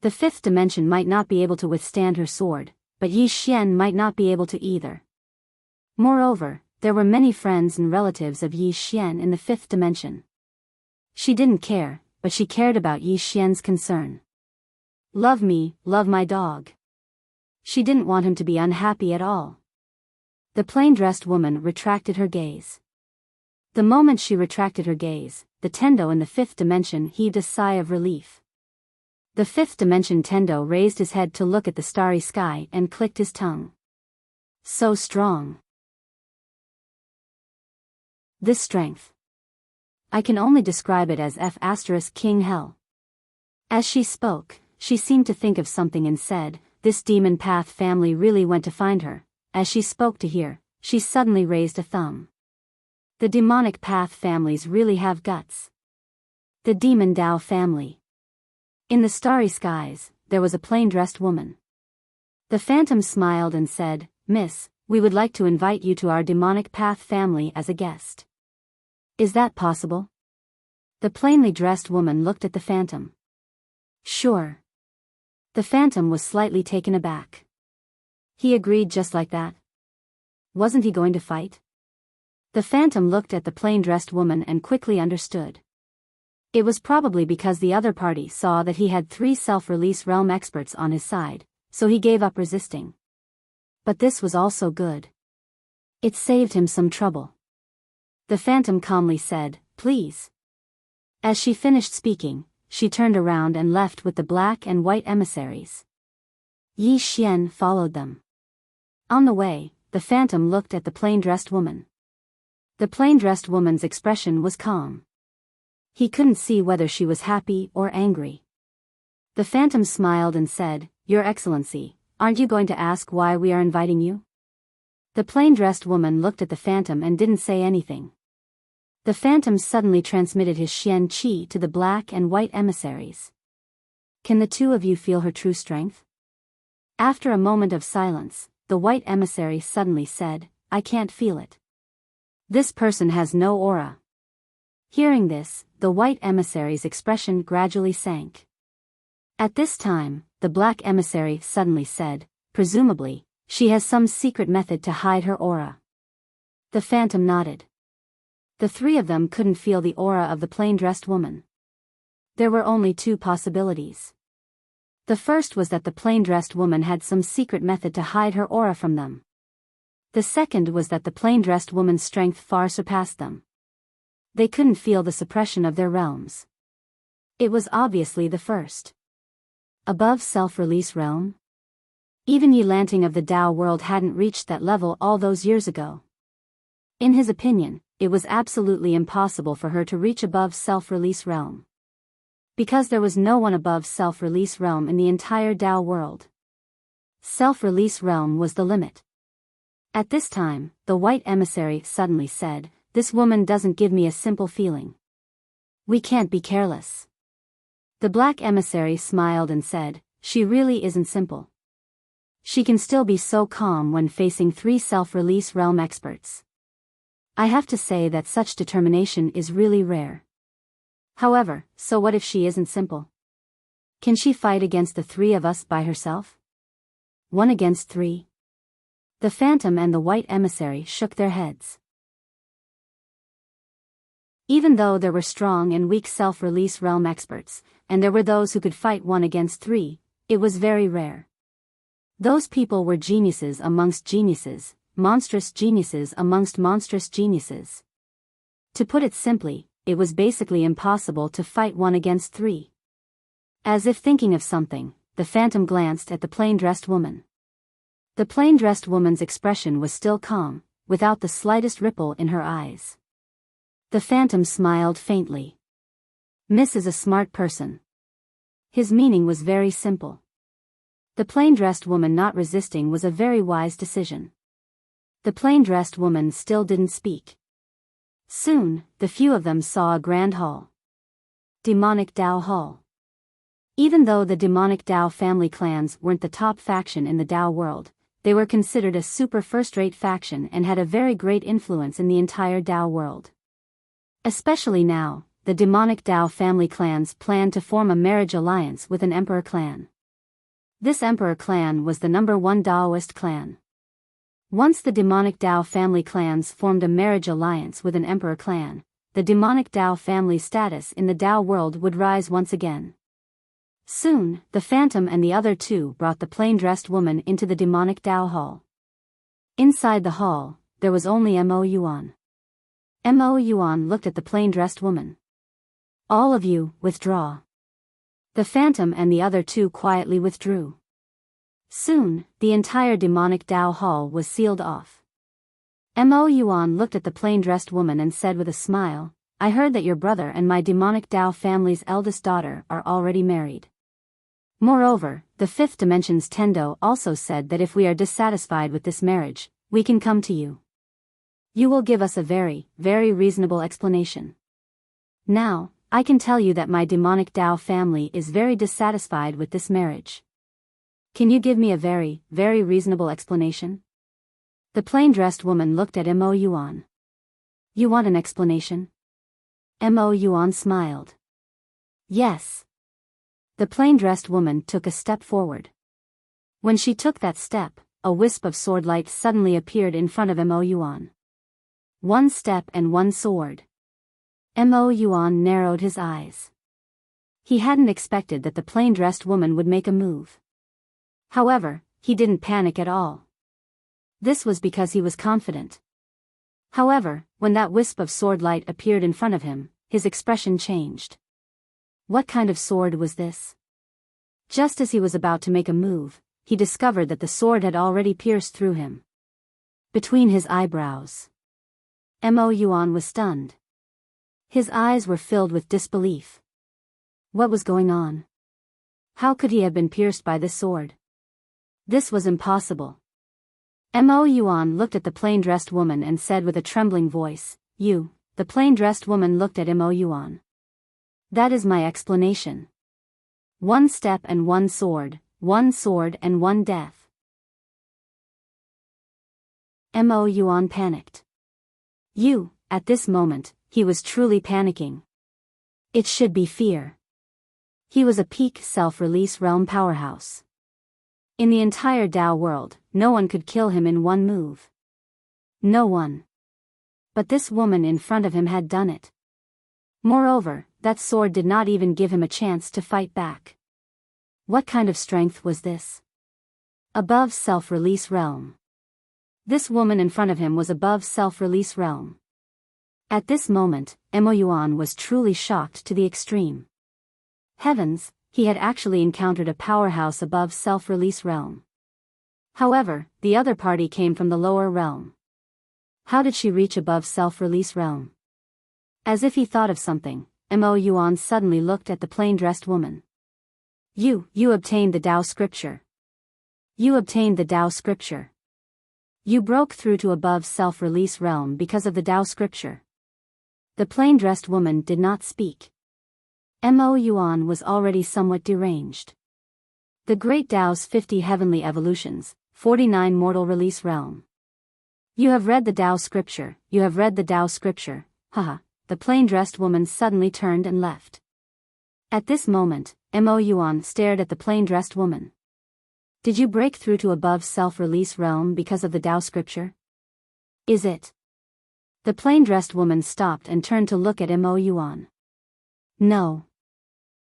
The fifth dimension might not be able to withstand her sword, but Yi Xian might not be able to either. Moreover, there were many friends and relatives of Yi Xian in the fifth dimension. She didn't care, but she cared about Yi Xian's concern. "Love me, love my dog." She didn't want him to be unhappy at all. The plain-dressed woman retracted her gaze. The moment she retracted her gaze, the Tendo in the fifth dimension heaved a sigh of relief. The fifth dimension Tendo raised his head to look at the starry sky and clicked his tongue. So strong. This strength. I can only describe it as King Hell. As she spoke, she seemed to think of something and said, this demon path family really went to find her. As she spoke to hear, she suddenly raised a thumb. The demonic path families really have guts. The demon Dao family. In the starry skies, there was a plain-dressed woman. The phantom smiled and said, Miss, we would like to invite you to our demonic path family as a guest. Is that possible? The plainly dressed woman looked at the phantom. Sure. The phantom was slightly taken aback. He agreed just like that. Wasn't he going to fight? The phantom looked at the plain-dressed woman and quickly understood. It was probably because the other party saw that he had 3 self-release realm experts on his side, so he gave up resisting. But this was also good. It saved him some trouble. The phantom calmly said, Please. As she finished speaking, she turned around and left with the black and white emissaries. Yi Xian followed them. On the way, the phantom looked at the plain-dressed woman. The plain-dressed woman's expression was calm. He couldn't see whether she was happy or angry. The phantom smiled and said, Your Excellency, aren't you going to ask why we are inviting you? The plain-dressed woman looked at the phantom and didn't say anything. The phantom suddenly transmitted his Xian Qi to the black and white emissaries. Can the 2 of you feel her true strength? After a moment of silence, the white emissary suddenly said, I can't feel it. This person has no aura. Hearing this, the white emissary's expression gradually sank. At this time, the black emissary suddenly said, Presumably, she has some secret method to hide her aura. The phantom nodded. The 3 of them couldn't feel the aura of the plain-dressed woman. There were only 2 possibilities. The first was that the plain-dressed woman had some secret method to hide her aura from them. The second was that the plain-dressed woman's strength far surpassed them. They couldn't feel the suppression of their realms. It was obviously the first. Above self-release realm? Even Yilanting of the Dao world hadn't reached that level all those years ago. In his opinion, it was absolutely impossible for her to reach above self-release realm. Because there was no one above self-release realm in the entire Dao world. Self-release realm was the limit. At this time, the white emissary suddenly said, This woman doesn't give me a simple feeling. We can't be careless. The black emissary smiled and said, She really isn't simple. She can still be so calm when facing 3 self-release realm experts. I have to say that such determination is really rare. However, so what if she isn't simple? Can she fight against the 3 of us by herself? 1 against 3? The phantom and the white emissary shook their heads. Even though there were strong and weak self-release realm experts, and there were those who could fight 1 against 3, it was very rare. Those people were geniuses amongst geniuses, monstrous geniuses amongst monstrous geniuses. To put it simply, it was basically impossible to fight 1 against 3. As if thinking of something, the phantom glanced at the plain-dressed woman. The plain-dressed woman's expression was still calm, without the slightest ripple in her eyes. The phantom smiled faintly. Miss is a smart person. His meaning was very simple. The plain-dressed woman not resisting was a very wise decision. The plain-dressed woman still didn't speak. Soon, the few of them saw a grand hall. Demonic Dao Hall. Even though the demonic Dao family clans weren't the top faction in the Dao world, they were considered a super first-rate faction and had a very great influence in the entire Dao world. Especially now, the demonic Dao family clans planned to form a marriage alliance with an emperor clan. This emperor clan was the #1 Daoist clan. Once the demonic Dao family clans formed a marriage alliance with an emperor clan, the demonic Dao family's status in the Dao world would rise once again. Soon, the phantom and the other 2 brought the plain-dressed woman into the demonic Dao hall. Inside the hall, there was only Mo Yuan. Mo Yuan looked at the plain-dressed woman. All of you, withdraw. The phantom and the other 2 quietly withdrew. Soon, the entire demonic Dao hall was sealed off. Mo Yuan looked at the plain-dressed woman and said with a smile, "I heard that your brother and my demonic Dao family's eldest daughter are already married. Moreover, the fifth dimension's Tendo also said that if we are dissatisfied with this marriage, we can come to you. You will give us a very, very reasonable explanation. Now, I can tell you that my demonic Dao family is very dissatisfied with this marriage. Can you give me a very, very reasonable explanation?" The plain-dressed woman looked at Mo Yuan. "You want an explanation?" Mo Yuan smiled. "Yes." The plain-dressed woman took a step forward. When she took that step, a wisp of sword light suddenly appeared in front of Mo Yuan. One step and one sword. Mo Yuan narrowed his eyes. He hadn't expected that the plain-dressed woman would make a move. However, he didn't panic at all. This was because he was confident. However, when that wisp of sword light appeared in front of him, his expression changed. What kind of sword was this? Just as he was about to make a move, he discovered that the sword had already pierced through him. Between his eyebrows. Mo Yuan was stunned. His eyes were filled with disbelief. What was going on? How could he have been pierced by this sword? This was impossible. Mo Yuan looked at the plain-dressed woman and said with a trembling voice, "You." The plain-dressed woman looked at Mo Yuan. "That is my explanation. One step and one sword and one death." Mo Yuan panicked. "You," at this moment, he was truly panicking. It should be fear. He was a peak self-release realm powerhouse. In the entire Dao world, no one could kill him in one move. No one. But this woman in front of him had done it. Moreover, that sword did not even give him a chance to fight back. What kind of strength was this? Above self-release realm. This woman in front of him was above self-release realm. At this moment, Mo Yuan was truly shocked to the extreme. Heavens, he had actually encountered a powerhouse above self-release realm. However, the other party came from the lower realm. How did she reach above self-release realm? As if he thought of something, Mo Yuan suddenly looked at the plain-dressed woman. You obtained the Dao scripture. You obtained the Dao scripture. You broke through to above self-release realm because of the Dao scripture." The plain-dressed woman did not speak. Mo Yuan was already somewhat deranged. The Great Dao's 50 heavenly evolutions, 49 mortal release realm. "You have read the Dao scripture, you have read the Dao scripture, haha." The plain-dressed woman suddenly turned and left. At this moment, Mo Yuan stared at the plain-dressed woman. "Did you break through to above self-release realm because of the Dao scripture? Is it?" The plain-dressed woman stopped and turned to look at Mo Yuan. "No."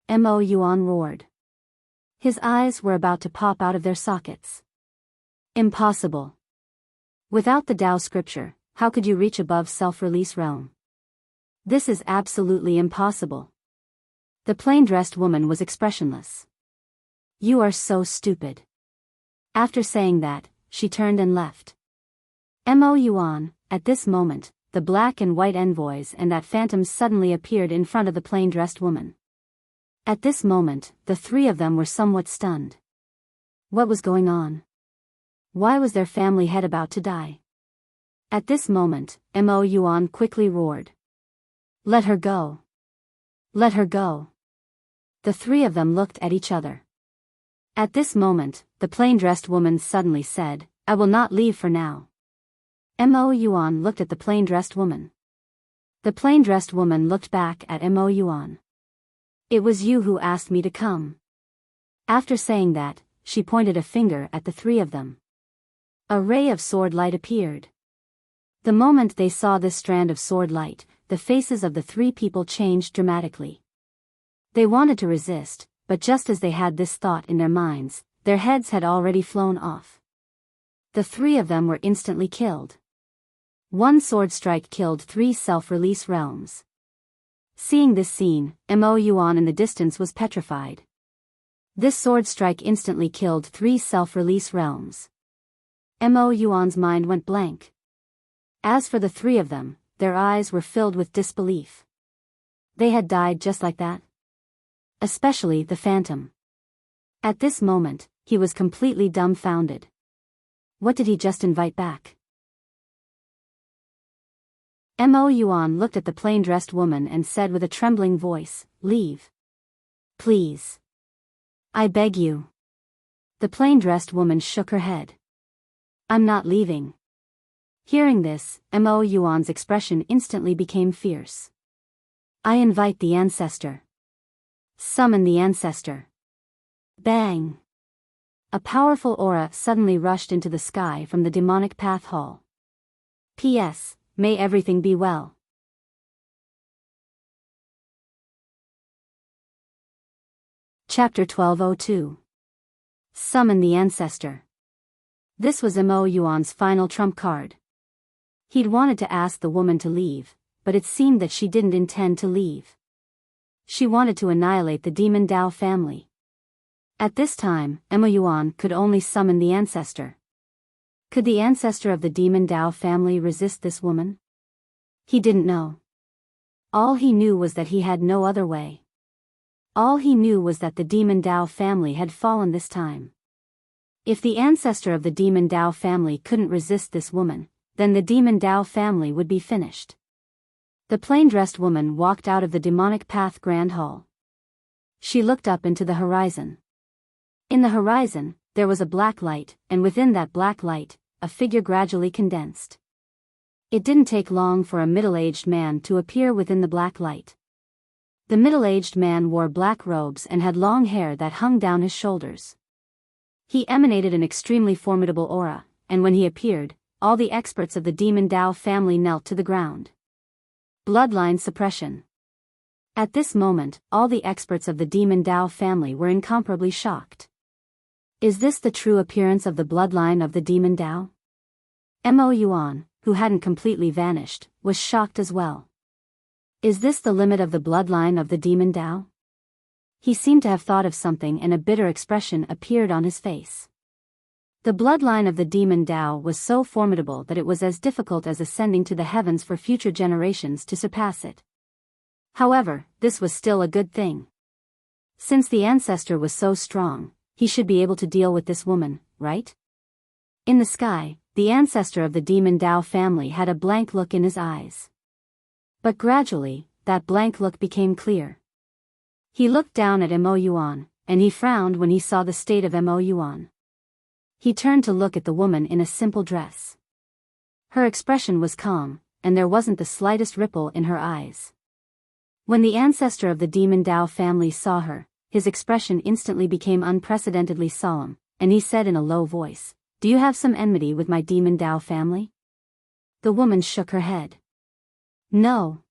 Mo Yuan roared. His eyes were about to pop out of their sockets. "Impossible. Without the Dao scripture, how could you reach above self-release realm? This is absolutely impossible." The plain-dressed woman was expressionless. "You are so stupid." After saying that, she turned and left. Mo Yuan, at this moment, the black and white envoys and that phantom suddenly appeared in front of the plain-dressed woman. At this moment, the three of them were somewhat stunned. What was going on? Why was their family head about to die? At this moment, Mo Yuan quickly roared. "Let her go! Let her go!" The three of them looked at each other. At this moment, the plain-dressed woman suddenly said, "I will not leave for now." Mo Yuan looked at the plain-dressed woman. The plain-dressed woman looked back at Mo Yuan. "It was you who asked me to come." After saying that, she pointed a finger at the three of them. A ray of sword light appeared. The moment they saw this strand of sword light, the faces of the three people changed dramatically. They wanted to resist, but just as they had this thought in their minds, their heads had already flown off. The three of them were instantly killed. One sword strike killed 3 self-release realms. Seeing this scene, Mo Yuan in the distance was petrified. This sword strike instantly killed 3 self-release realms. Mo Yuan's mind went blank. As for the 3 of them, their eyes were filled with disbelief. They had died just like that? Especially the phantom. At this moment, he was completely dumbfounded. What did he just invite back? Mo Yuan looked at the plain-dressed woman and said with a trembling voice, "Leave. Please. I beg you." The plain-dressed woman shook her head. "I'm not leaving." Hearing this, Mo Yuan's expression instantly became fierce. "I invite the ancestor. Summon the ancestor." Bang! A powerful aura suddenly rushed into the sky from the demonic path hall. P.S. May everything be well. Chapter 1202. Summon the Ancestor. This was Mo Yuan's final trump card. He'd wanted to ask the woman to leave, but it seemed that she didn't intend to leave. She wanted to annihilate the Demon Dao family. At this time, Mo Yuan could only summon the ancestor. Could the ancestor of the Demon Dao family resist this woman? He didn't know. All he knew was that he had no other way. All he knew was that the Demon Dao family had fallen this time. If the ancestor of the Demon Dao family couldn't resist this woman, then the Demon Dao family would be finished. The plain-dressed woman walked out of the demonic path grand hall. She looked up into the horizon. In the horizon, there was a black light, and within that black light, a figure gradually condensed. It didn't take long for a middle-aged man to appear within the black light. The middle-aged man wore black robes and had long hair that hung down his shoulders. He emanated an extremely formidable aura, and when he appeared, all the experts of the Demon Dao family knelt to the ground. Bloodline suppression. At this moment, all the experts of the Demon Dao family were incomparably shocked. Is this the true appearance of the bloodline of the Demon Dao? Mo Yuan, who hadn't completely vanished, was shocked as well. Is this the limit of the bloodline of the Demon Dao? He seemed to have thought of something and a bitter expression appeared on his face. The bloodline of the Demon Dao was so formidable that it was as difficult as ascending to the heavens for future generations to surpass it. However, this was still a good thing. Since the ancestor was so strong, he should be able to deal with this woman, right? In the sky, the ancestor of the Demon Dao family had a blank look in his eyes. But gradually, that blank look became clear. He looked down at Mo Yuan, and he frowned when he saw the state of Mo Yuan. He turned to look at the woman in a simple dress. Her expression was calm, and there wasn't the slightest ripple in her eyes. When the ancestor of the Demon Dao family saw her, his expression instantly became unprecedentedly solemn, and he said in a low voice, "Do you have some enmity with my Demon Dao family?" The woman shook her head. "No."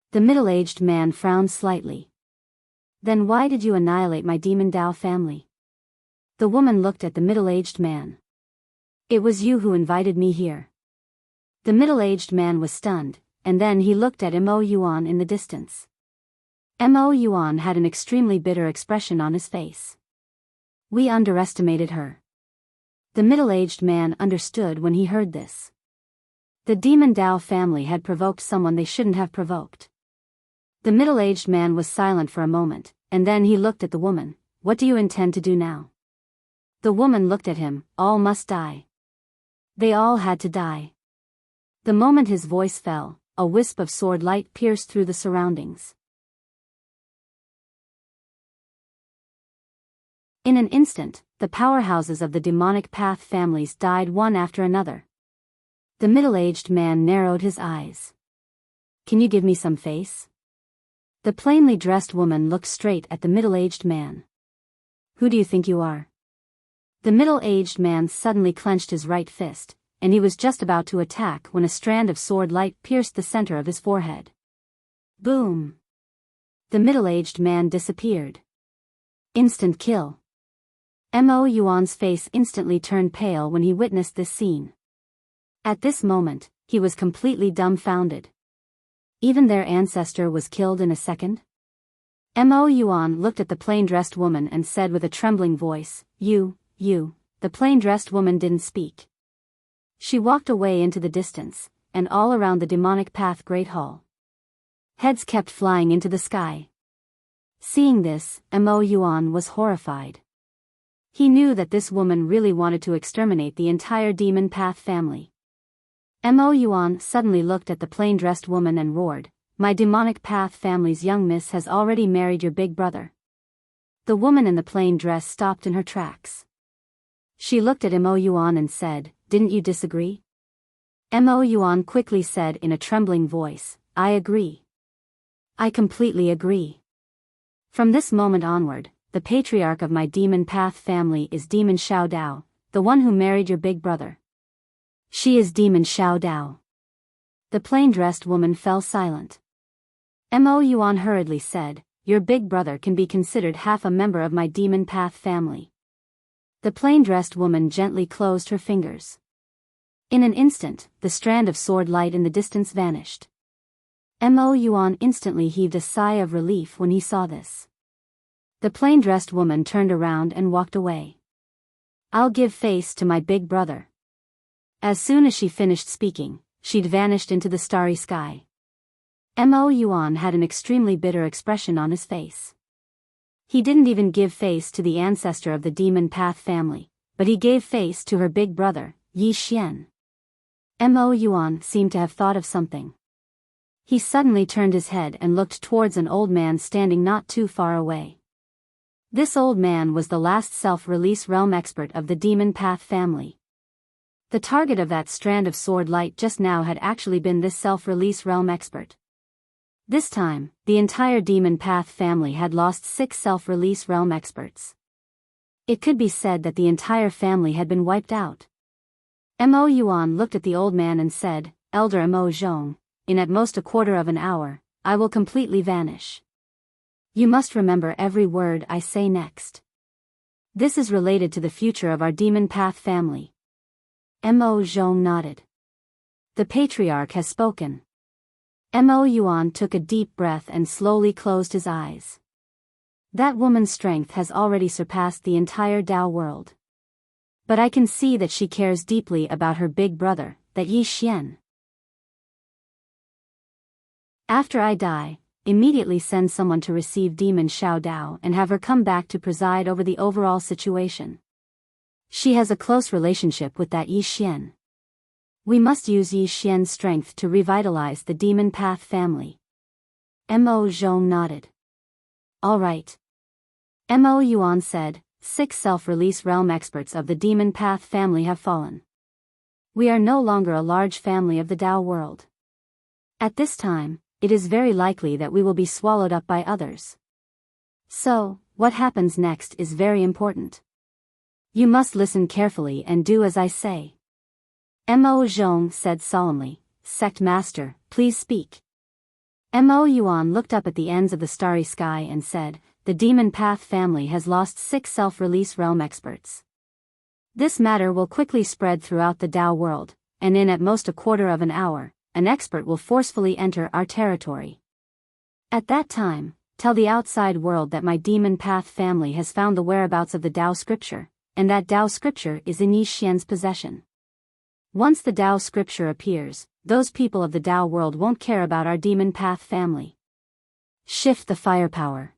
The middle-aged man frowned slightly. "Then why did you annihilate my Demon Dao family?" The woman looked at the middle-aged man. "It was you who invited me here." The middle-aged man was stunned, and then he looked at Mo Yuan in the distance. Mo Yuan had an extremely bitter expression on his face. "We underestimated her." The middle-aged man understood when he heard this. The Demon Dao family had provoked someone they shouldn't have provoked. The middle-aged man was silent for a moment, and then he looked at the woman. "What do you intend to do now?" The woman looked at him. "All must die." They all had to die. The moment his voice fell, a wisp of sword light pierced through the surroundings. In an instant, the powerhouses of the demonic path families died one after another. The middle-aged man narrowed his eyes. "Can you give me some face?" The plainly dressed woman looked straight at the middle-aged man. "Who do you think you are?" The middle-aged man suddenly clenched his right fist, and he was just about to attack when a strand of sword light pierced the center of his forehead. Boom! The middle-aged man disappeared. Instant kill. Mo Yuan's face instantly turned pale when he witnessed this scene. At this moment, he was completely dumbfounded. Even their ancestor was killed in a second? Mo Yuan looked at the plain-dressed woman and said with a trembling voice, You. The plain-dressed woman didn't speak. She walked away into the distance, and all around the demonic path Great Hall. Heads kept flying into the sky. Seeing this, Mo Yuan was horrified. He knew that this woman really wanted to exterminate the entire demon path family. Mo Yuan suddenly looked at the plain-dressed woman and roared, My demonic path family's young miss has already married your big brother. The woman in the plain dress stopped in her tracks. She looked at Mo Yuan and said, Didn't you disagree? Mo Yuan quickly said in a trembling voice, I agree. I completely agree. From this moment onward, the patriarch of my demon path family is Demon Xiao Dao, the one who married your big brother. She is Demon Xiao Dao. The plain-dressed woman fell silent. Mo Yuan hurriedly said, Your big brother can be considered half a member of my demon path family. The plain-dressed woman gently closed her fingers. In an instant, the strand of sword light in the distance vanished. Mo Yuan instantly heaved a sigh of relief when he saw this. The plain-dressed woman turned around and walked away. I'll give face to my big brother. As soon as she finished speaking, she'd vanished into the starry sky. Mo Yuan had an extremely bitter expression on his face. He didn't even give face to the ancestor of the demon path family, but he gave face to her big brother, Yi Xian. Mo Yuan seemed to have thought of something. He suddenly turned his head and looked towards an old man standing not too far away. This old man was the last self-release realm expert of the demon path family. The target of that strand of sword light just now had actually been this self-release realm expert. This time, the entire demon path family had lost 6 self-release realm experts. It could be said that the entire family had been wiped out. Mo Yuan looked at the old man and said, Elder Mo Zhong, in at most a quarter of an hour, I will completely vanish. You must remember every word I say next. This is related to the future of our demon path family. Mo Zhong nodded. The patriarch has spoken. Mo Yuan took a deep breath and slowly closed his eyes. That woman's strength has already surpassed the entire Dao world. But I can see that she cares deeply about her big brother, that Yi Xian. After I die, immediately send someone to receive Demon Xiao Dao and have her come back to preside over the overall situation. She has a close relationship with that Yi Xian. We must use Yi Xian's strength to revitalize the demon path family. Mo Zhong nodded. All right. Mo Yuan said, 6 self-release realm experts of the demon path family have fallen. We are no longer a large family of the Dao world. At this time, it is very likely that we will be swallowed up by others. So, what happens next is very important. You must listen carefully and do as I say. Mo Zhong said solemnly, Sect Master, please speak. Mo Yuan looked up at the ends of the starry sky and said, The demon path family has lost 6 self-release realm experts. This matter will quickly spread throughout the Dao world, and in at most a quarter of an hour, an expert will forcefully enter our territory. At that time, tell the outside world that my demon path family has found the whereabouts of the Dao scripture, and that Dao scripture is in Yi Xian's possession. Once the Dao scripture appears, those people of the Dao world won't care about our demon path family. Shift the firepower.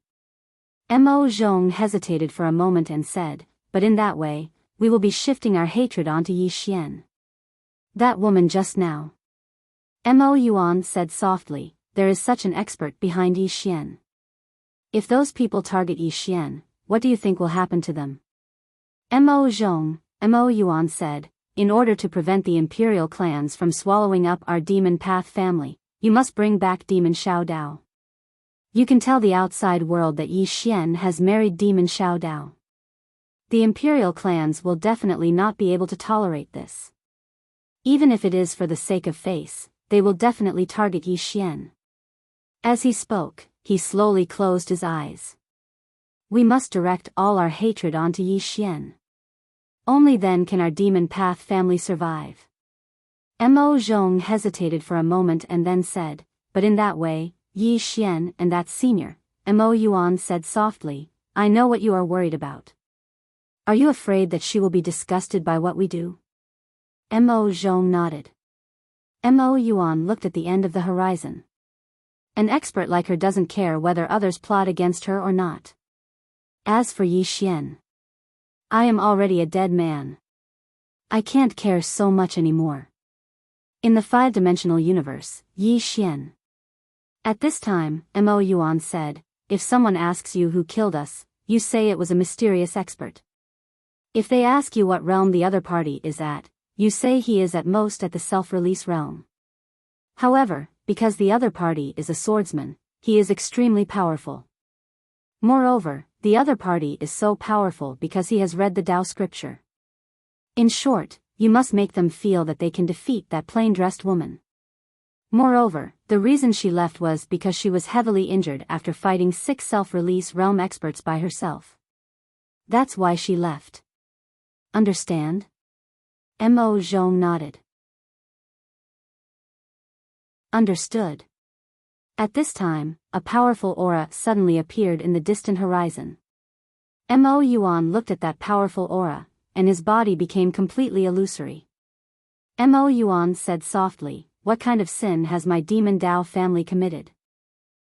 Mo Zhong hesitated for a moment and said, But in that way, we will be shifting our hatred onto Yi Xian. That woman just now. Mo Yuan said softly, There is such an expert behind Yi Xian. If those people target Yi Xian, what do you think will happen to them? Mo Zhong, Mo Yuan said, In order to prevent the imperial clans from swallowing up our demon path family, you must bring back Demon Xiao Dao. You can tell the outside world that Yi Xian has married Demon Xiao Dao. The imperial clans will definitely not be able to tolerate this. Even if it is for the sake of face, they will definitely target Yi Xian. As he spoke, he slowly closed his eyes. We must direct all our hatred onto Yi Xian. Only then can our demon path family survive. Mo Zhong hesitated for a moment and then said, But in that way, Yi Xian and that senior, Mo Yuan said softly, I know what you are worried about. Are you afraid that she will be disgusted by what we do? Mo Zhong nodded. Mo Yuan looked at the end of the horizon. An expert like her doesn't care whether others plot against her or not. As for Yi Xian, I am already a dead man. I can't care so much anymore. In the five-dimensional universe, Yi Xian. At this time, Mo Yuan said, if someone asks you who killed us, you say it was a mysterious expert. If they ask you what realm the other party is at, you say he is at most at the self-release realm. However, because the other party is a swordsman, he is extremely powerful. Moreover, the other party is so powerful because he has read the Tao scripture. In short, you must make them feel that they can defeat that plain-dressed woman. Moreover, the reason she left was because she was heavily injured after fighting 6 self-release realm experts by herself. That's why she left. Understand? Mo Zhong nodded. Understood. At this time, a powerful aura suddenly appeared in the distant horizon. Mo Yuan looked at that powerful aura, and his body became completely illusory. Mo Yuan said softly, what kind of sin has my demon Dao family committed?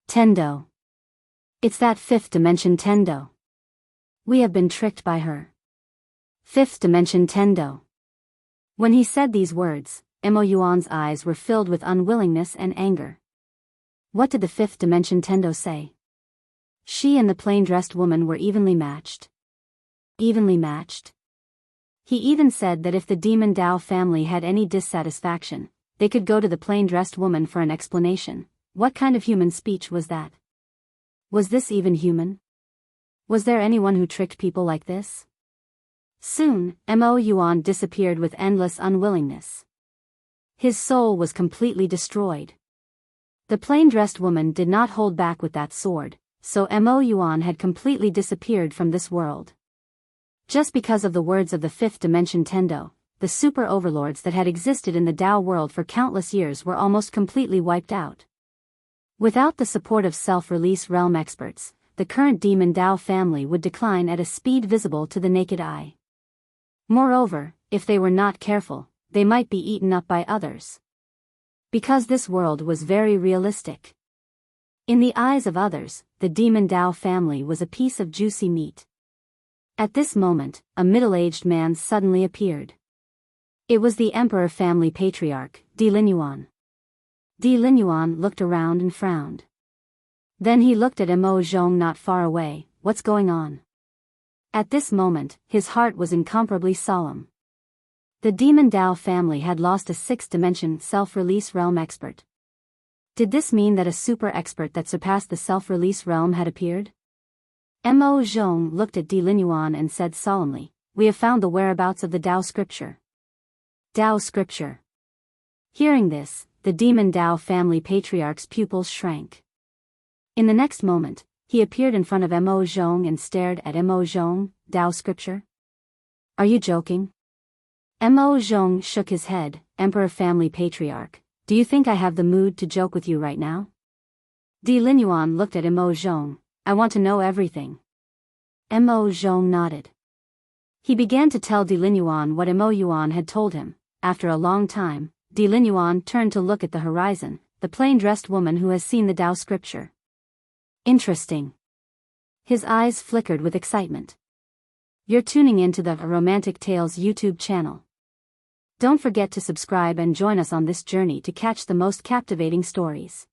Tendo. It's that 5th dimension Tendo. We have been tricked by her. 5th dimension Tendo. When he said these words, Mo Yuan's eyes were filled with unwillingness and anger. What did the 5th dimension Tendo say? She and the plain-dressed woman were evenly matched. Evenly matched? He even said that if the demon Dao family had any dissatisfaction, they could go to the plain-dressed woman for an explanation. What kind of human speech was that? Was this even human? Was there anyone who tricked people like this? Soon, Mo Yuan disappeared with endless unwillingness. His soul was completely destroyed. The plain-dressed woman did not hold back with that sword, so Mo Yuan had completely disappeared from this world. Just because of the words of the 5th dimension Tendo, the super overlords that had existed in the Tao world for countless years were almost completely wiped out. Without the support of self-release realm experts, the current demon Dao family would decline at a speed visible to the naked eye. Moreover, if they were not careful, they might be eaten up by others. Because this world was very realistic. In the eyes of others, the demon Dao family was a piece of juicy meat. At this moment, a middle-aged man suddenly appeared. It was the Emperor family patriarch, Di Linyuan. Di Linyuan looked around and frowned. Then he looked at Mo Zhong not far away. What's going on? At this moment, his heart was incomparably solemn. The demon Dao family had lost a 6th dimension self-release realm expert. Did this mean that a super expert that surpassed the self-release realm had appeared? Mo Zhong looked at Di Linyuan and said solemnly, we have found the whereabouts of the Tao scripture. Tao scripture. Hearing this, the demon Dao family patriarch's pupils shrank. In the next moment, he appeared in front of Mo Zhong and stared at Mo Zhong. Tao scripture? Are you joking? Mo Zhong shook his head. Emperor family patriarch, do you think I have the mood to joke with you right now? Di Linyuan looked at Mo Zhong. I want to know everything. Mo Zhong nodded. He began to tell Di Linyuan what Mo Yuan had told him. After a long time, Di Linyuan turned to look at the horizon, the plain-dressed woman who has seen the Tao scripture. Interesting. His eyes flickered with excitement. You're tuning into the Romantic Tales YouTube channel. Don't forget to subscribe and join us on this journey to catch the most captivating stories.